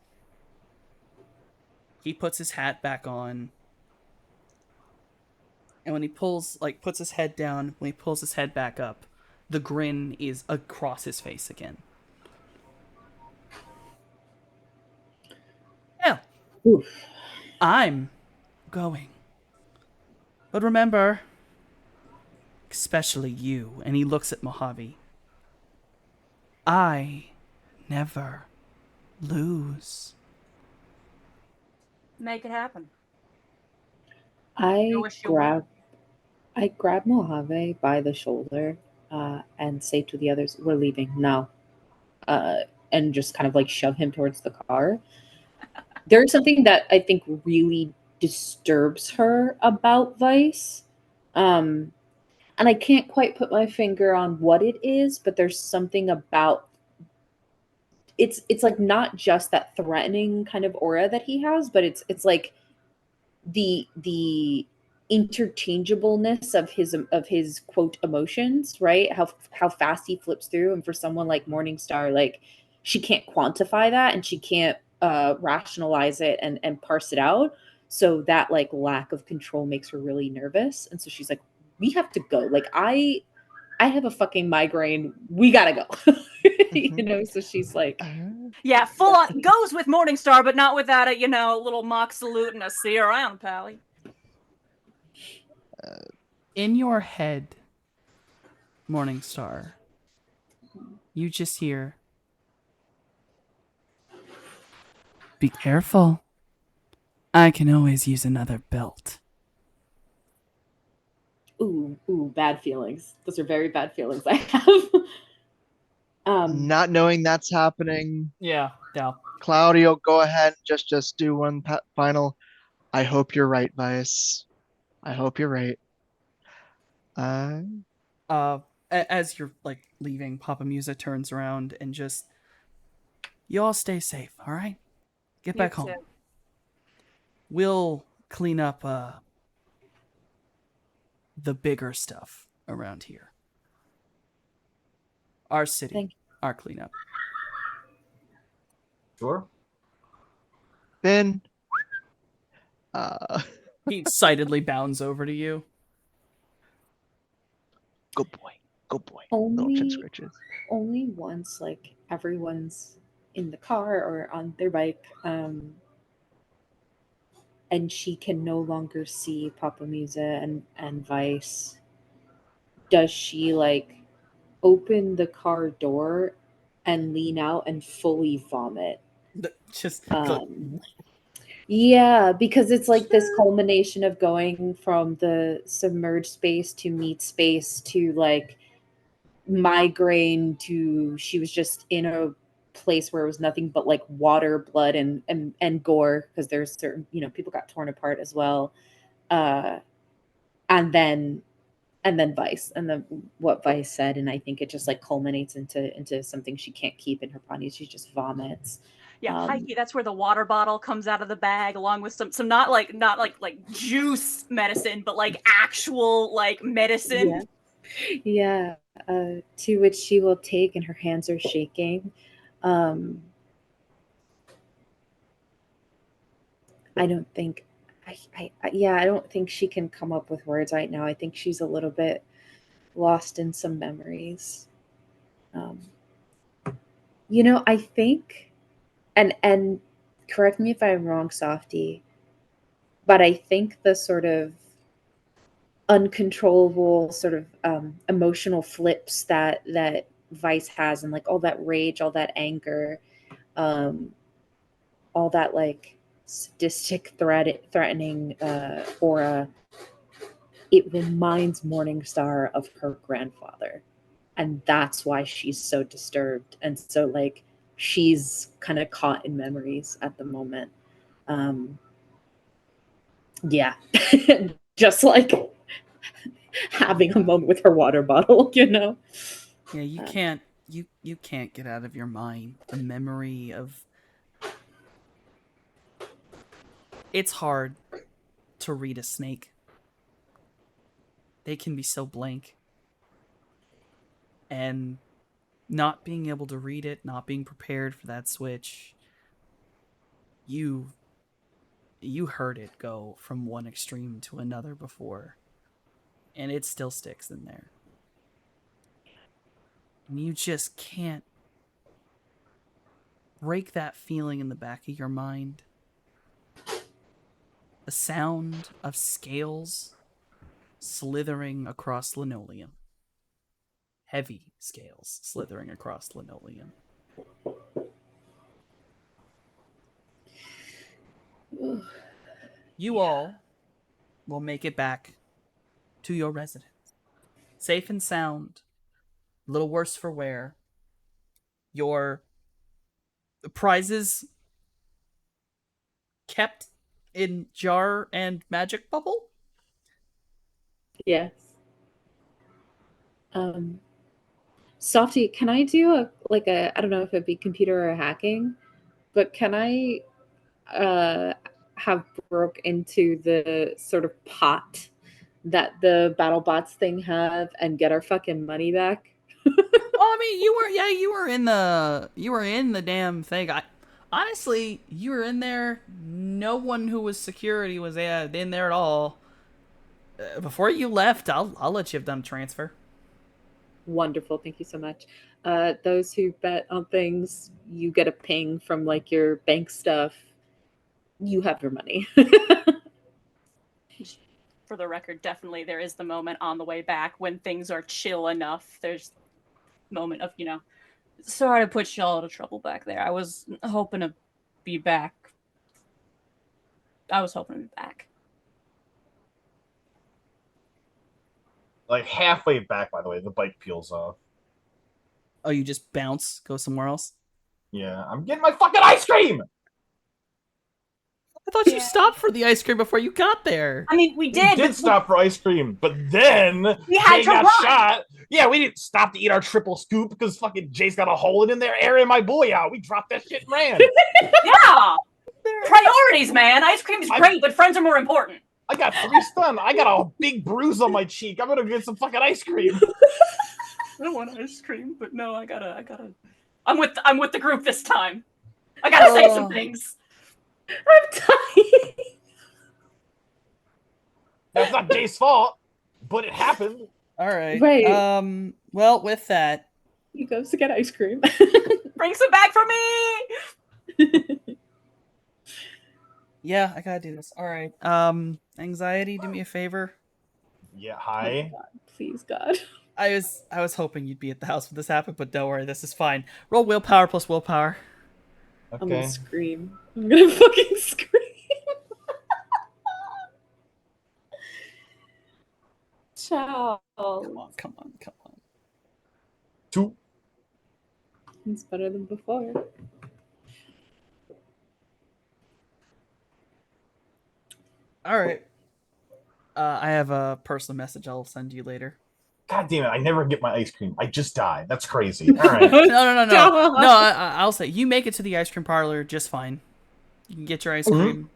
He puts his hat back on. And when he puts his head down, when he pulls his head back up, the grin is across his face again. Hell, I'm going. But remember, especially you, and he looks at Mojave, I never lose. Make it happen. I wish you well. grab Mojave by the shoulder and say to the others, "We're leaving now," and just kind of like shove him towards the car. There's something that I think really disturbs her about Vice, and I can't quite put my finger on what it is, but there's something about it's like not just that threatening kind of aura that he has, but it's like the interchangeableness of his quote emotions, right? How fast he flips through, and for someone like Morningstar, like she can't quantify that and she can't rationalize it and parse it out. So that like lack of control makes her really nervous, and so she's like, "We have to go. Like I have a fucking migraine. We gotta go." You know, so she's like, Yeah, full on goes with Morningstar, but not without a little mock salute and a see you around, pally. In your head, Morningstar, you just hear, "Be careful. I can always use another belt." ooh, bad feelings. Those are very bad feelings I have. Not knowing that's happening, Yeah. Claudio, go ahead. Just do one final. I hope you're right, Vice. I hope you're right. As you're like leaving, Papa Musa turns around and just, "You all stay safe, all right? Get back home. We'll clean up the bigger stuff around here. Our city, Thank our cleanup." Sure. Then, He excitedly bounds over to you. good boy, little chin only scratches. only once like everyone's in the car or on their bike, and she can no longer see Papa Musa and Vice, does she like open the car door and lean out and fully vomit. Just Yeah, because it's like this culmination of going from the submerged space to meat space to like migraine to she was just in a place where it was nothing but like water, blood, and gore, because there's certain, people got torn apart as well. And then Vice, and then what Vice said, and I think it just like culminates into something she can't keep in her body. She just vomits. Yeah, Heike, that's where the water bottle comes out of the bag, along with some not like juice medicine, but like actual like medicine. Yeah. To which she will take, and her hands are shaking. I don't think, I don't think she can come up with words right now. I think she's a little bit lost in some memories. I think, and correct me if I'm wrong, Softy, but I think the sort of uncontrollable sort of emotional flips that Vice has, and like all that rage, all that anger, all that like sadistic threatening aura, it reminds Morningstar of her grandfather, and that's why she's so disturbed, and so like she's kind of caught in memories at the moment. Yeah. Just like having a moment with her water bottle. Yeah, you can't you can't get out of your mind the memory of. It's hard to read a snake. They can be so blank. And not being able to read it, not being prepared for that switch, you heard it go from one extreme to another before. And it still sticks in there. And you just can't break that feeling in the back of your mind. The sound of scales slithering across linoleum. Heavy scales slithering across linoleum. you all will make it back to your residence. Safe and sound. A little worse for wear. Your prizes kept in jar and magic bubble? Yes. Softy, can I do I don't know if it'd be computer or hacking, but can I have broke into the sort of pot that the battle bots thing have and get our fucking money back? I mean, you were in the damn thing. Honestly, you were in there. No one who was security was in there at all. Before you left, I'll let you have done transfer. Wonderful, thank you so much. Those who bet on things, you get a ping from like your bank stuff. You have your money. For the record, definitely there is the moment on the way back when things are chill enough. There's moment of, sorry to put y'all out of trouble back there. I was hoping to be back. Like halfway back, by the way, the bike peels off. Oh, you just bounce, go somewhere else? Yeah, I'm getting my fucking ice cream! I thought you stopped for the ice cream before you got there. I mean, we did. We did stop for ice cream, but then we had Jay to got run. shot. Yeah, we didn't stop to eat our triple scoop because fucking Jay's got a hole in there airing my boy out. We dropped that shit and ran. Yeah! Priorities, man. Ice cream's great, but friends are more important. I got 3 stun. I got a big bruise on my cheek. I'm gonna get some fucking ice cream. I don't want ice cream, but no, I gotta. I'm with the group this time. I gotta say some things. I'm dying. That's not Jay's fault, but it happened. All right. Right. Well, with that, He goes to get ice cream. Bring some back for me. yeah, I gotta do this. All right. Anxiety, do me a favor. Yeah, hi. Oh God, please, God. I was hoping you'd be at the house when this happened, but don't worry, this is fine. Roll willpower plus willpower. Okay. I'm gonna scream. I'm gonna fucking scream. Child. Come on. 2. It's better than before. All right. I have a personal message I'll send you later. God damn it! I never get my ice cream. I just died. That's crazy. All right. No. No, I'll say you make it to the ice cream parlor just fine. You can get your ice cream.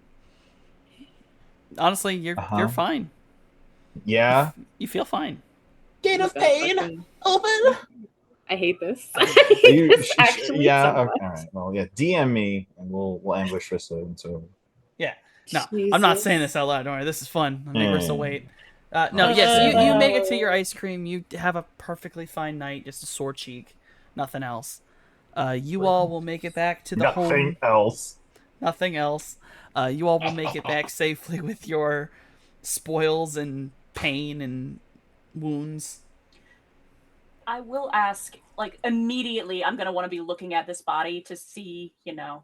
Honestly, you're fine. Yeah. You feel fine. Gate of pain, open. I hate this. Actually, yeah. Okay, all right. Well, yeah. DM me, and we'll ambush Rissa until. Yeah. No, I'm not saying this out loud. Don't worry. This is fun. I'll make Rissa wait. No, yes, you make it to your ice cream. You have a perfectly fine night, just a sore cheek, nothing else. You all will make it back to the home. Nothing else. You all will make it back safely with your spoils and pain and wounds. I will ask, immediately, I'm going to want to be looking at this body to see, Yeah,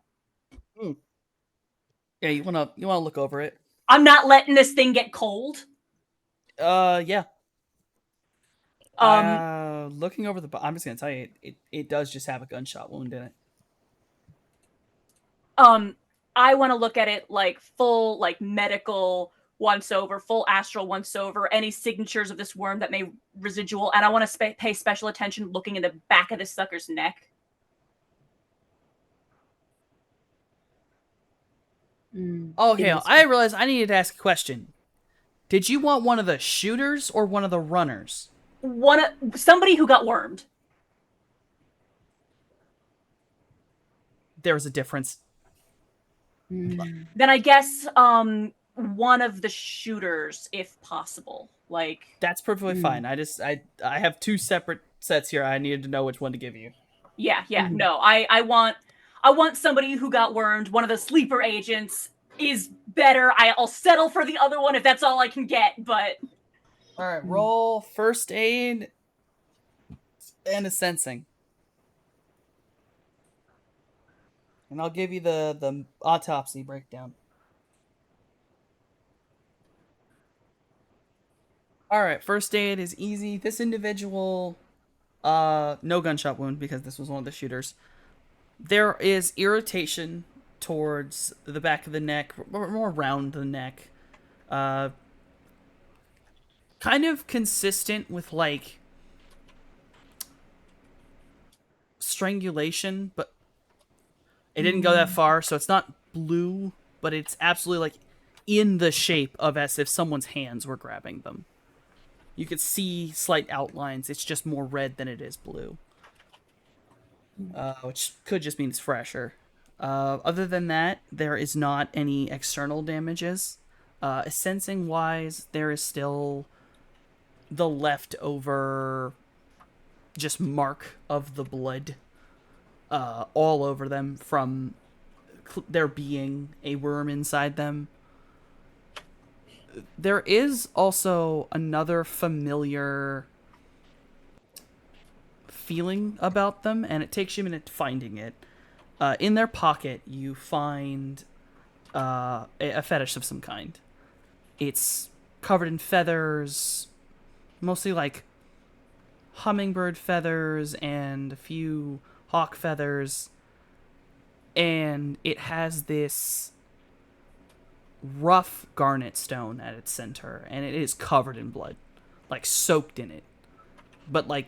you wanna look over it. I'm not letting this thing get cold. Yeah. Looking over I'm just gonna tell you, it does just have a gunshot wound in it. I want to look at it full, medical once over, full astral once over, any signatures of this worm that may residual, and I want to pay special attention looking in the back of this sucker's neck. Okay, I realized I needed to ask a question. Did you want one of the shooters or one of the runners? Somebody who got wormed. There was a difference. Then I guess one of the shooters, if possible. That's perfectly fine. I have 2 separate sets here. I needed to know which one to give you. Yeah. No, I want somebody who got wormed. One of the sleeper agents is better. I'll settle for the other one if that's all I can get. But all right, roll first aid and a sensing, and I'll give you the autopsy breakdown. All right, first aid is easy. This individual, no gunshot wound because this was one of the shooters. There is irritation towards the back of the neck, more around the neck. Uh, kind of consistent with like strangulation, but it didn't go that far, so it's not blue, but it's absolutely like in the shape of as if someone's hands were grabbing them. You could see slight outlines. It's just more red than it is blue, which could just mean it's fresher. Other than that, there is not any external damages. Sensing wise, there is still the leftover just mark of the blood all over them from there being a worm inside them. There is also another familiar feeling about them, and it takes you a minute finding it. In their pocket, you find a fetish of some kind. It's covered in feathers, mostly like hummingbird feathers and a few hawk feathers, and it has this rough garnet stone at its center, and it is covered in blood, like soaked in it, but like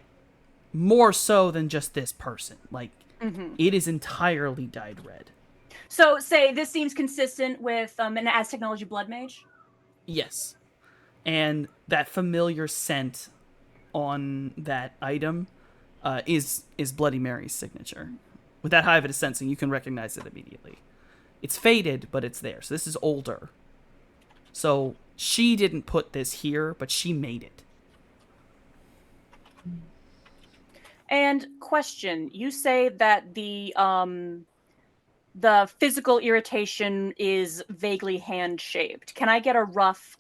more so than just this person. Like it is entirely dyed red. So, say this seems consistent with an As Technology Blood Mage? Yes. And that familiar scent on that item is Bloody Mary's signature. With that high of a sensing, you can recognize it immediately. It's faded, but it's there. So this is older. So she didn't put this here, but she made it. And question, you say that the physical irritation is vaguely hand-shaped. Can I get a rough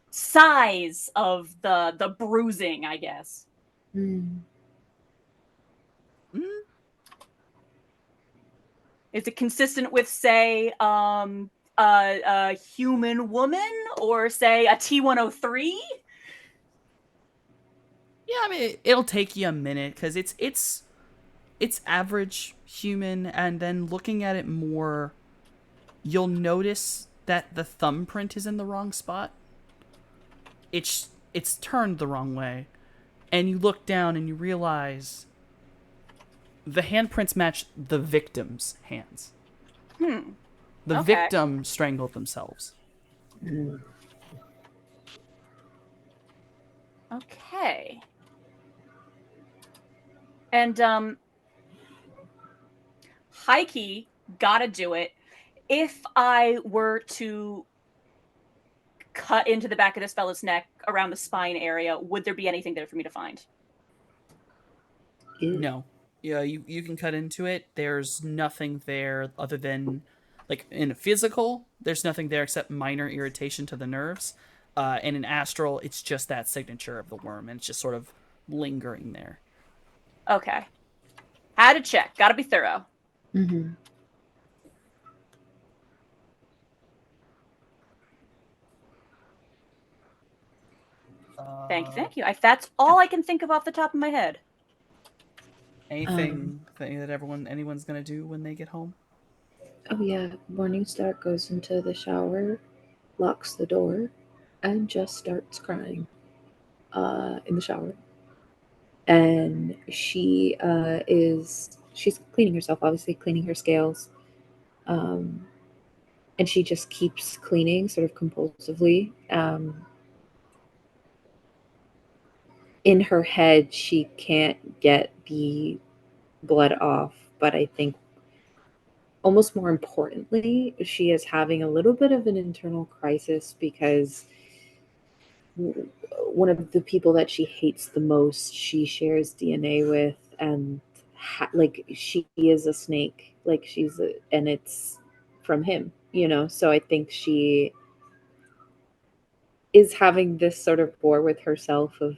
size of the bruising, I guess? Is it consistent with, say, a human woman, or say a T-103? Yeah, I mean, it'll take you a minute because it's average human, and then looking at it more, you'll notice that the thumbprint is in the wrong spot. It's turned the wrong way, and you look down and you realize the handprints match the victim's hands. The victim strangled themselves. Okay. And Heike, gotta do it. If I were to cut into the back of this fella's neck around the spine area, would there be anything there for me to find? No. Yeah, you can cut into it. There's nothing there other than, like, in physical, there's nothing there except minor irritation to the nerves. And in astral, it's just that signature of the worm, and it's just sort of lingering there. Okay. Had to check. Gotta be thorough. Thank you. That's all I can think of off the top of my head. Anything that anyone's gonna do when they get home? Oh yeah, Morningstar goes into the shower, locks the door, and just starts crying in the shower. And she's cleaning herself, obviously cleaning her scales. And she just keeps cleaning sort of compulsively. In her head, she can't get the blood off, but I think almost more importantly, she is having a little bit of an internal crisis because one of the people that she hates the most, she shares DNA with, and like she is a snake, like and it's from him, so I think she is having this sort of war with herself of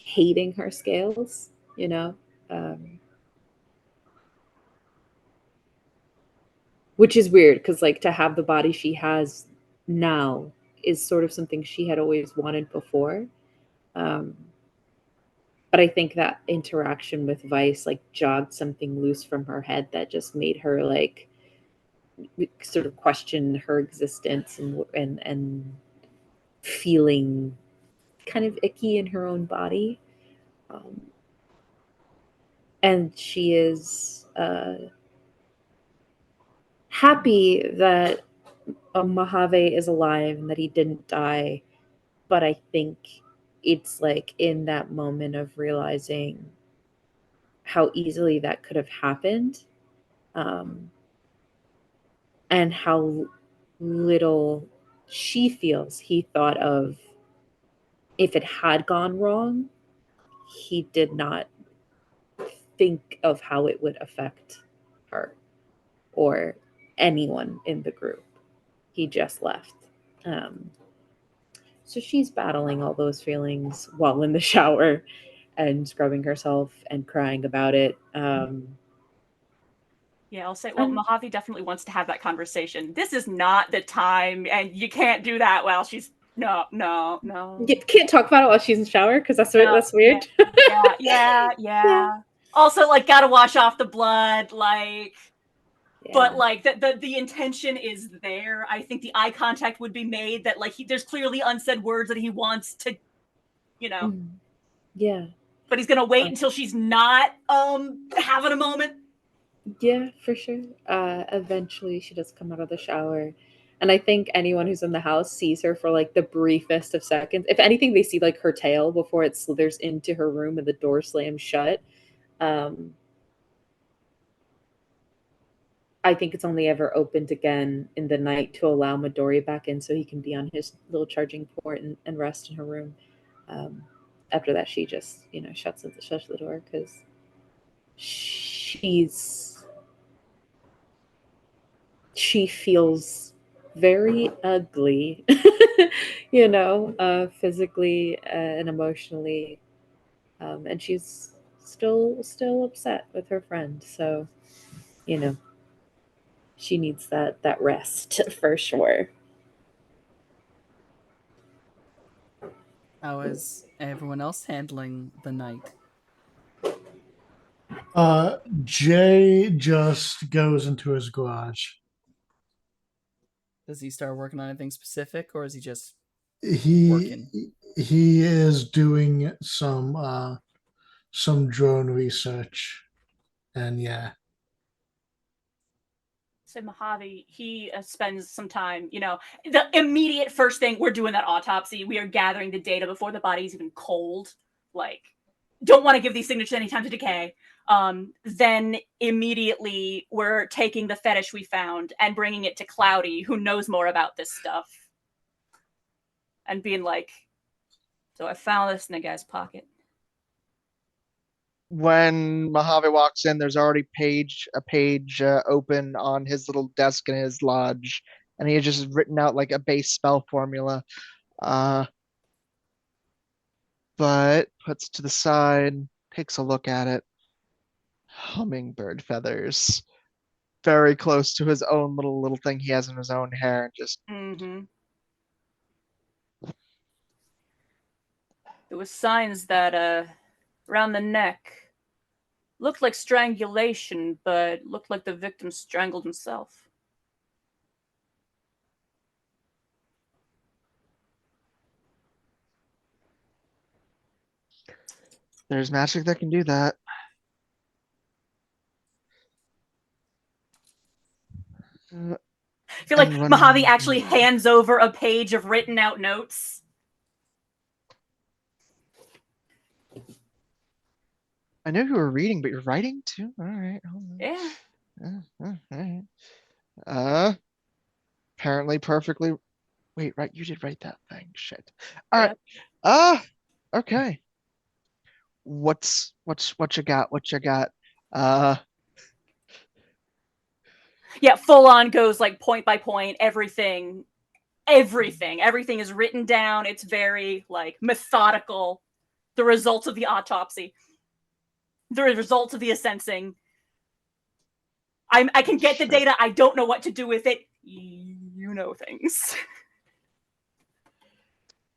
hating her scales, which is weird because like to have the body she has now is sort of something she had always wanted before. Um, but I think that interaction with Vice like jogged something loose from her head that just made her like sort of question her existence and feeling kind of icky in her own body. Um, and she is happy that Mojave is alive and that he didn't die. But I think it's like in that moment of realizing how easily that could have happened, and how little she feels he thought of if it had gone wrong. He did not think of how it would affect her or anyone in the group. He just left. So she's battling all those feelings while in the shower and scrubbing herself and crying about it. Yeah, I'll say, well, Mojave definitely wants to have that conversation. This is not the time, and you can't do that while she's no. You can't talk about it while she's in the shower because that's weird. Yeah. Also, like, gotta wash off the blood, like. Yeah. But like the intention is there. I think the eye contact would be made that like there's clearly unsaid words that he wants to, Yeah. But he's gonna wait until she's not having a moment. Yeah, for sure. Eventually she does come out of the shower. And I think anyone who's in the house sees her for like the briefest of seconds. If anything, they see like her tail before it slithers into her room and the door slams shut. I think it's only ever opened again in the night to allow Midori back in so he can be on his little charging port and rest in her room. After that, she just, shuts the door because she feels very ugly, physically and emotionally. And she's still upset with her friend. So, she needs that rest for sure. How is everyone else handling the night? Jay just goes into his garage. Does he start working on anything specific, or is he just working? He is doing some drone research, and yeah. So Mojave, he spends some time, the immediate first thing, we're doing that autopsy. We are gathering the data before the body's even cold. Like, don't want to give these signatures any time to decay. Then immediately we're taking the fetish we found and bringing it to Cloudy, who knows more about this stuff. And being like, so I found this in the guy's pocket. When Mojave walks in, there's already a page open on his little desk in his lodge, and he has just written out like a base spell formula. But puts to the side, takes a look at it. Hummingbird feathers, very close to his own little thing he has in his own hair. Just. Mm-hmm. There was signs that around the neck. Looked like strangulation, but looked like the victim strangled himself. There's magic that can do that. I feel like Mojave actually hands over a page of written out notes. I know you were reading, but you're writing too? All right. Yeah. All right. Apparently perfectly. Wait, right? You did write that thing. Shit. All right. Okay. What you got? What you got? Yeah, full on goes like point by point, everything is written down. It's very like methodical. The results of the autopsy, the results of the assensing. I can get the data. I don't know what to do with it. You know things.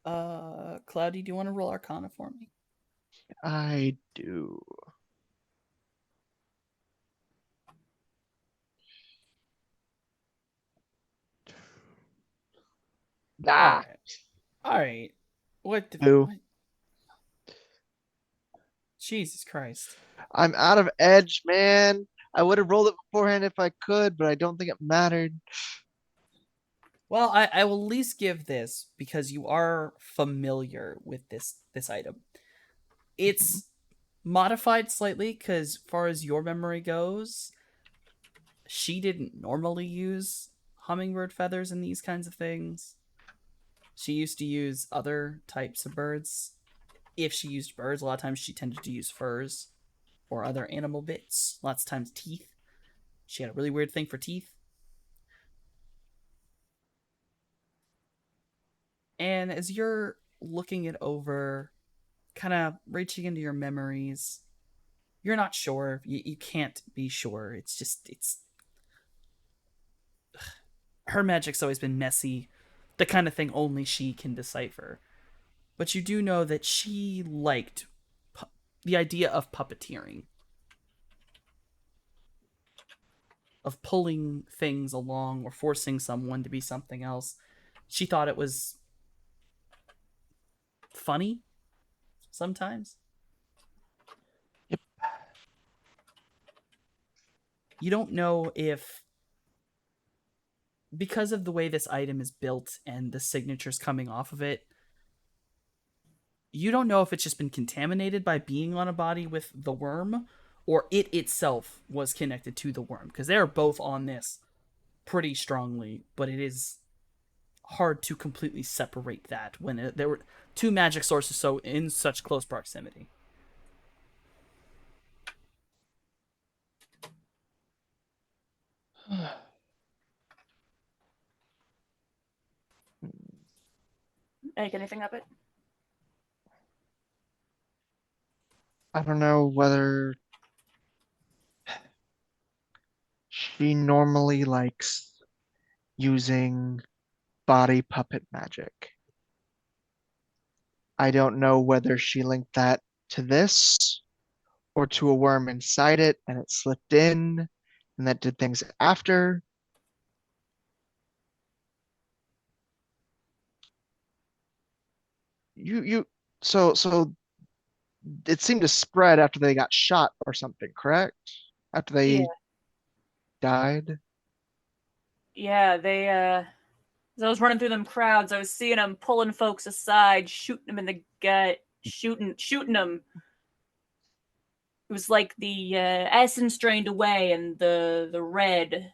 Cloudy, do you want to roll Arcana for me? I do. Ah, All right. What? Boo. What? Jesus Christ. I'm out of edge, man. I would have rolled it beforehand if I could, but I don't think it mattered. Well, I will at least give this because you are familiar with this item. It's modified slightly because, far as your memory goes, she didn't normally use hummingbird feathers in these kinds of things. She used to use other types of birds. If she used birds, a lot of times she tended to use furs or other animal bits. Lots of times teeth. She had a really weird thing for teeth. And as you're looking it over, kind of reaching into your memories, you're not sure. You can't be sure. It's her magic's always been messy, the kind of thing only she can decipher. But you do know that she liked the idea of puppeteering, of pulling things along or forcing someone to be something else. She thought it was funny sometimes. Yep. You don't know if, because of the way this item is built and the signatures coming off of it, you don't know if it's just been contaminated by being on a body with the worm or it itself was connected to the worm, because they are both on this pretty strongly, but it is hard to completely separate that when there were two magic sources so in such close proximity. Make anything of it? I don't know whether she normally likes using body puppet magic. I don't know whether she linked that to this or to a worm inside it and it slipped in and that did things after. So it seemed to spread after they got shot or something, correct? After they Yeah. died? Yeah, they as I was running through them crowds, I was seeing them pulling folks aside, shooting them in the gut, shooting them. It was like the essence drained away and the red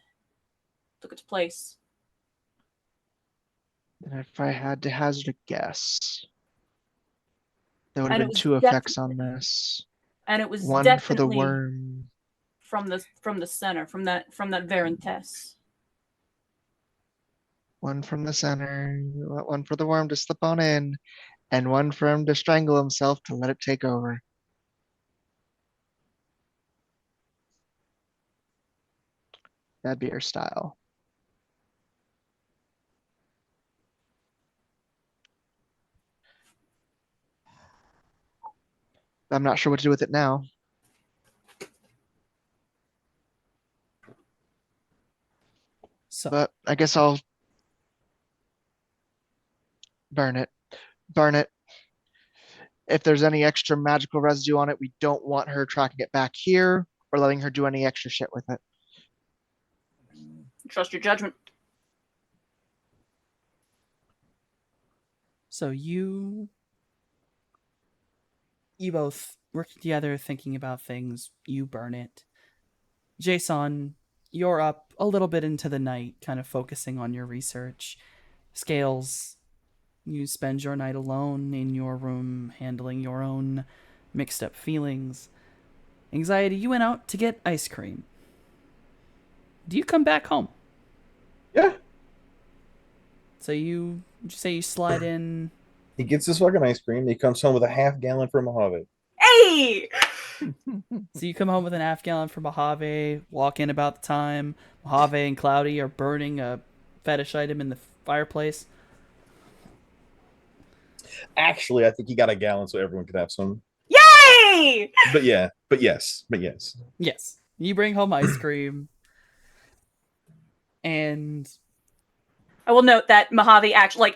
took its place. And if I had to hazard a guess, there would have And it been was two effects on this. And it was One for the definitely worm. from the center, from that Verentess. One from the center, one for the worm to slip on in, and one for him to strangle himself to let it take over. That'd be her style. I'm not sure what to do with it now. So, But I guess I'll burn it. Burn it. If there's any extra magical residue on it, we don't want her tracking it back here or letting her do any extra shit with it. Trust your judgment. So you both working together, thinking about things, you burn it. Jason, you're up a little bit into the night, kind of focusing on your research. Scales, you spend your night alone in your room, handling your own mixed up feelings. Anxiety, you went out to get ice cream. Do you come back home? Yeah. So you say you slide in. He gets his fucking ice cream. He comes home with a half gallon from Mojave. Hey! So you come home with an half gallon from Mojave, walk in about the time Mojave and Cloudy are burning a fetish item in the fireplace. Actually, I think he got a gallon so everyone could have some. Yay! But yes. Yes. You bring home ice cream. And I will note that Mojave actually,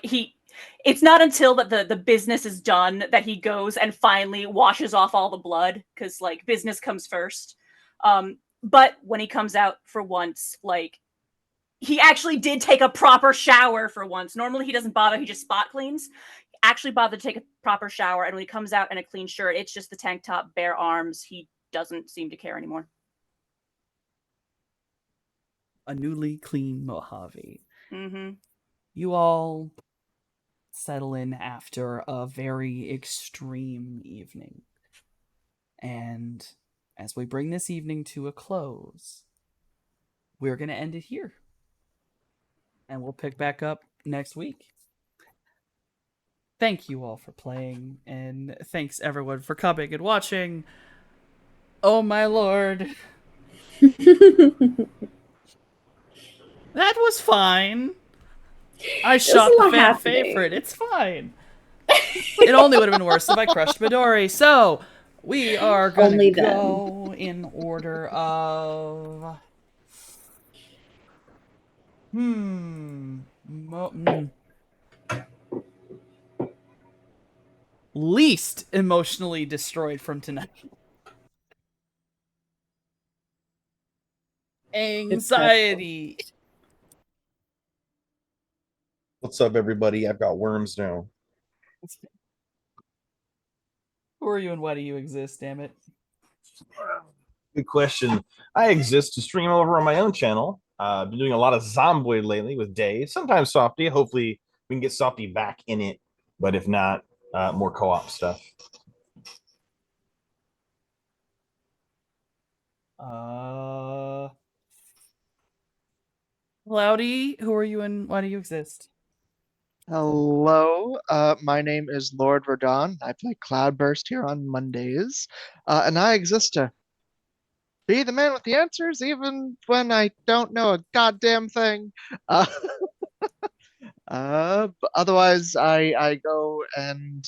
it's not until that the business is done that he goes and finally washes off all the blood, because like business comes first. But when he comes out for once, like he actually did take a proper shower for once. Normally he doesn't bother, he just spot cleans. He actually bothered to take a proper shower, and when he comes out in a clean shirt, it's just the tank top, bare arms. He doesn't seem to care anymore. a newly clean Mojave. Mm-hmm. You all settle in after a very extreme evening. And as we bring this evening to a close, we're going to end it here. And we'll pick back up next week. Thank you all for playing, and thanks everyone for coming and watching. Oh my lord. That was fine. I shot the fan happening. favorite. It's fine. It only would have been worse if I crushed Midori. So, we are going Only to then. go in order of... Least emotionally destroyed from tonight. Anxiety. What's up, everybody? I've got worms now. Who are you and why do you exist, damn it? Good question. I exist to stream over on my own channel. I've been doing a lot of Zomboid lately with Dave, sometimes Softy. Hopefully, we can get Softy back in it. But if not, more co-op stuff. Cloudy, who are you and why do you exist? Hello, my name is Lord Radon. I play Cloudburst here on Mondays, and I exist to be the man with the answers, even when I don't know a goddamn thing. But otherwise, I go and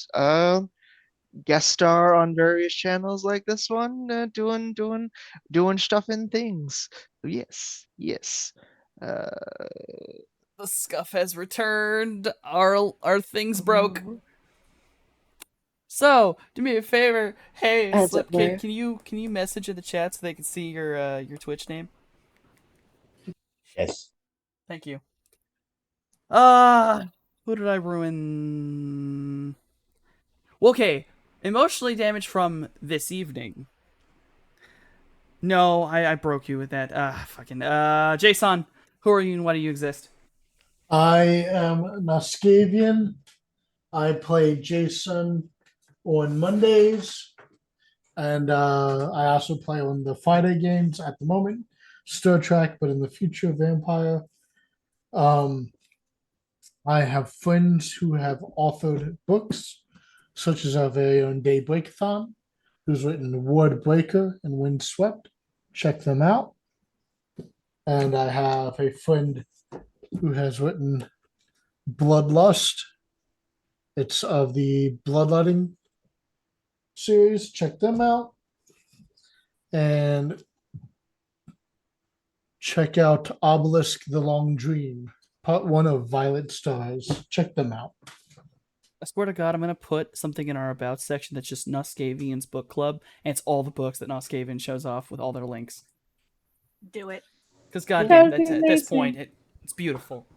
guest star on various channels like this one, doing stuff and things. Yes. The scuff has returned. Our things broke. So, do me a favor. Hey, As it Slipkid, were. can you message in the chat so they can see your Twitch name? Yes. Thank you. Who did I ruin? Okay, emotionally damaged from this evening. No, I broke you with that. Jason, who are you and why do you exist? I am Naskavian. I play Jason on Mondays, and I also play on the Friday games at the moment, Star Trek, but in the future, Vampire. I have friends who have authored books, such as our very own Dave Breakathon, who's written Word Breaker and Windswept. Check them out. And I have a friend who has written Bloodlust. It's of the Bloodletting series. Check them out. And check out Obelisk the Long Dream, part 1 of Violet Stars. Check them out. I swear to God, I'm gonna put something in our about section that's just Nuskavian's book club, and it's all the books that Nuskavian shows off with all their links. Do it. Because goddamn, That'd be at this amazing. point, it's beautiful.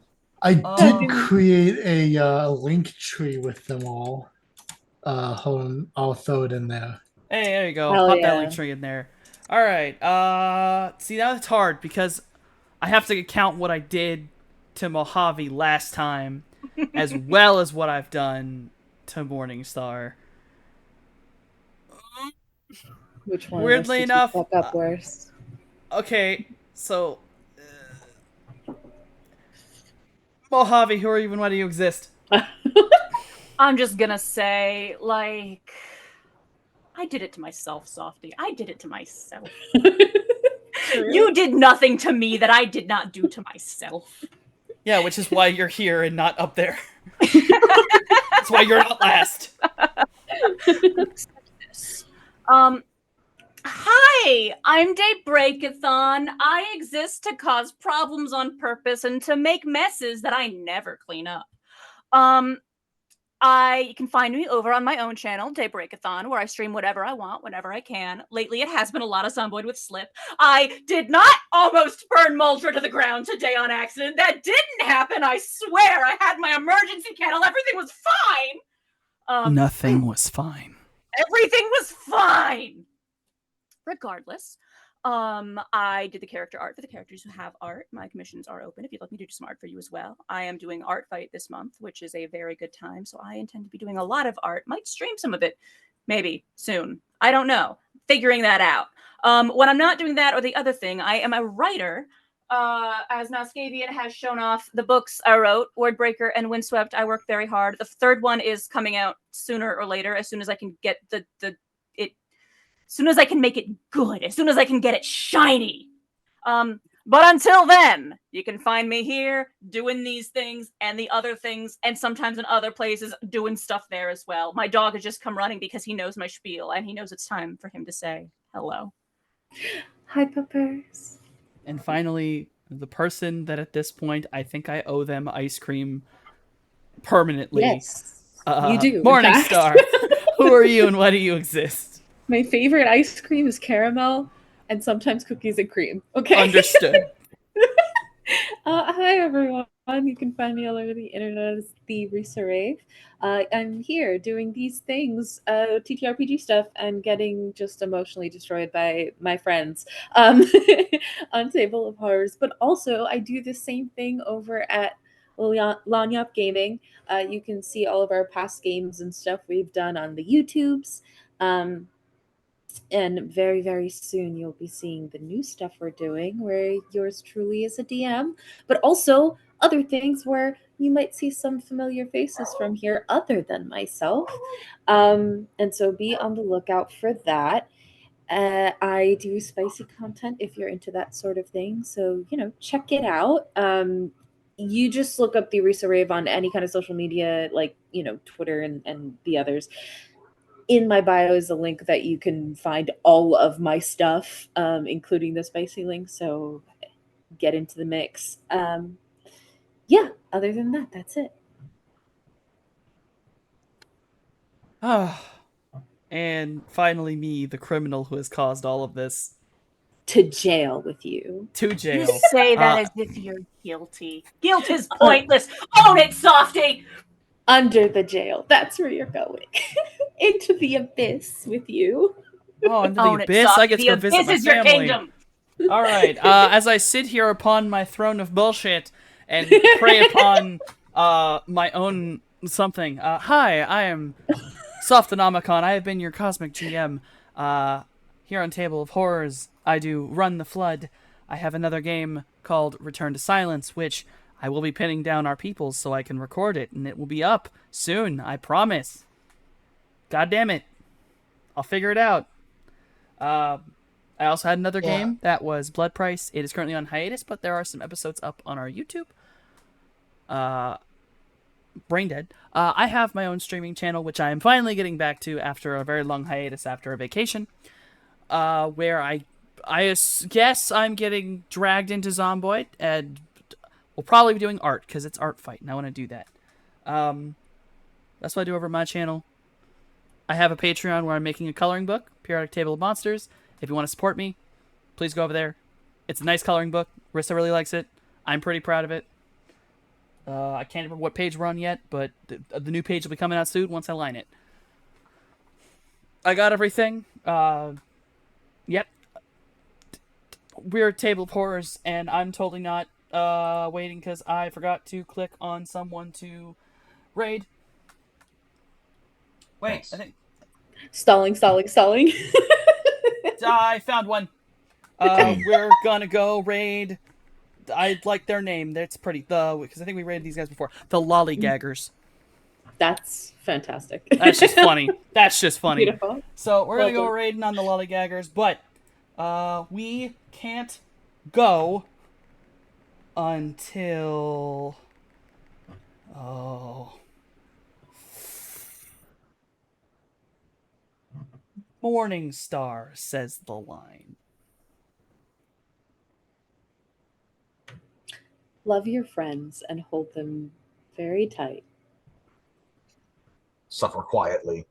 I did create a link tree with them all. Hold on, I'll throw it in there. Hey, there you go. Hell Pop that yeah. link tree in there. All right. See, now it's hard because I have to count what I did to Mojave last time, as well as what I've done to Morningstar. Which one? Weirdly of us did you enough, fuck up worse. Okay, so Mojave, who are you and why do you exist? I'm just gonna say, like, I did it to myself, Softy. I did it to myself. You did nothing to me that I did not do to myself. Yeah, which is why you're here and not up there. That's why you're not last. Hi, I'm Daybreakathon. I exist to cause problems on purpose and to make messes that I never clean up. You can find me over on my own channel, Daybreakathon, where I stream whatever I want, whenever I can. Lately, it has been a lot of Zomboid with Slip. I did not almost burn Muldra to the ground today on accident. That didn't happen, I swear. I had my emergency candle. Everything was fine. Nothing was fine. Everything was fine. Regardless, I did the character art for the characters who have art. My commissions are open if you'd like me to do some art for you as well. I am doing Art Fight this month, which is a very good time, so I intend to be doing a lot of art. Might stream some of it, maybe, soon. I don't know. Figuring that out. When I'm not doing that or the other thing, I am a writer. As Nascavian has shown off the books I wrote, Wordbreaker and Windswept, I worked very hard. The third one is coming out sooner or later, as soon as I can get as soon as I can make it good, as soon as I can get it shiny. But until then, you can find me here doing these things and the other things, and sometimes in other places doing stuff there as well. My dog has just come running because he knows my spiel, and he knows it's time for him to say hello. Hi, puppers. And finally, the person that at this point I think I owe them ice cream permanently. Yes, you do. in Morningstar. fact. Who are you and why do you exist? My favorite ice cream is caramel and sometimes cookies and cream. Okay. Understood. Hi, everyone. You can find me all over the internet as the Risa Rave. I'm here doing these things, TTRPG stuff, and getting just emotionally destroyed by my friends on Table of Horrors. But also, I do the same thing over at Lanyap Gaming. You can see all of our past games and stuff we've done on the YouTubes. And very, very soon you'll be seeing the new stuff we're doing where yours truly is a DM, but also other things where you might see some familiar faces from here other than myself. And so be on the lookout for that. I do spicy content if you're into that sort of thing. So, check it out. You just look up the Risa Rave on any kind of social media, like, Twitter and the others. In my bio is a link that you can find all of my stuff, including the spicy link. So get into the mix. Yeah, other than that, that's it. And finally me, the criminal who has caused all of this. To jail with you. To jail. You say that as if you're guilty. Guilt is pointless. Own it, Softy! Under the jail. That's where you're going. Into the abyss with you. Oh, into the abyss? I get to go visit my family. Your kingdom. All right. As I sit here upon my throne of bullshit and prey upon my own something. Hi, I am Softonomicon. I have been your cosmic GM. Here on Table of Horrors, I do Run the Flood. I have another game called Return to Silence, which I will be pinning down our peoples so I can record it, and it will be up soon, I promise. God damn it. I'll figure it out. I also had another game that was Blood Price. It is currently on hiatus, but there are some episodes up on our YouTube. Brain Dead. I have my own streaming channel, which I am finally getting back to after a very long hiatus after a vacation, where I guess I'm getting dragged into Zomboid, and we'll probably be doing art, because it's Art Fight, and I want to do that. That's what I do over my channel. I have a Patreon where I'm making a coloring book, Periodic Table of Monsters. If you want to support me, please go over there. It's a nice coloring book. Rissa really likes it. I'm pretty proud of it. I can't remember what page we're on yet, but the new page will be coming out soon once I line it. I got everything. Yep. We're Table of Horrors, and I'm totally not waiting because I forgot to click on someone to raid. Wait, I think... Stalling. I found one. We're gonna go raid... I like their name. That's pretty. Because I think we raided these guys before. The Lollygaggers. That's fantastic. That's just funny. Beautiful. So we're gonna go raiding on the Lollygaggers, but we can't go until Morning Star says the line. Love your friends and hold them very tight. Suffer quietly.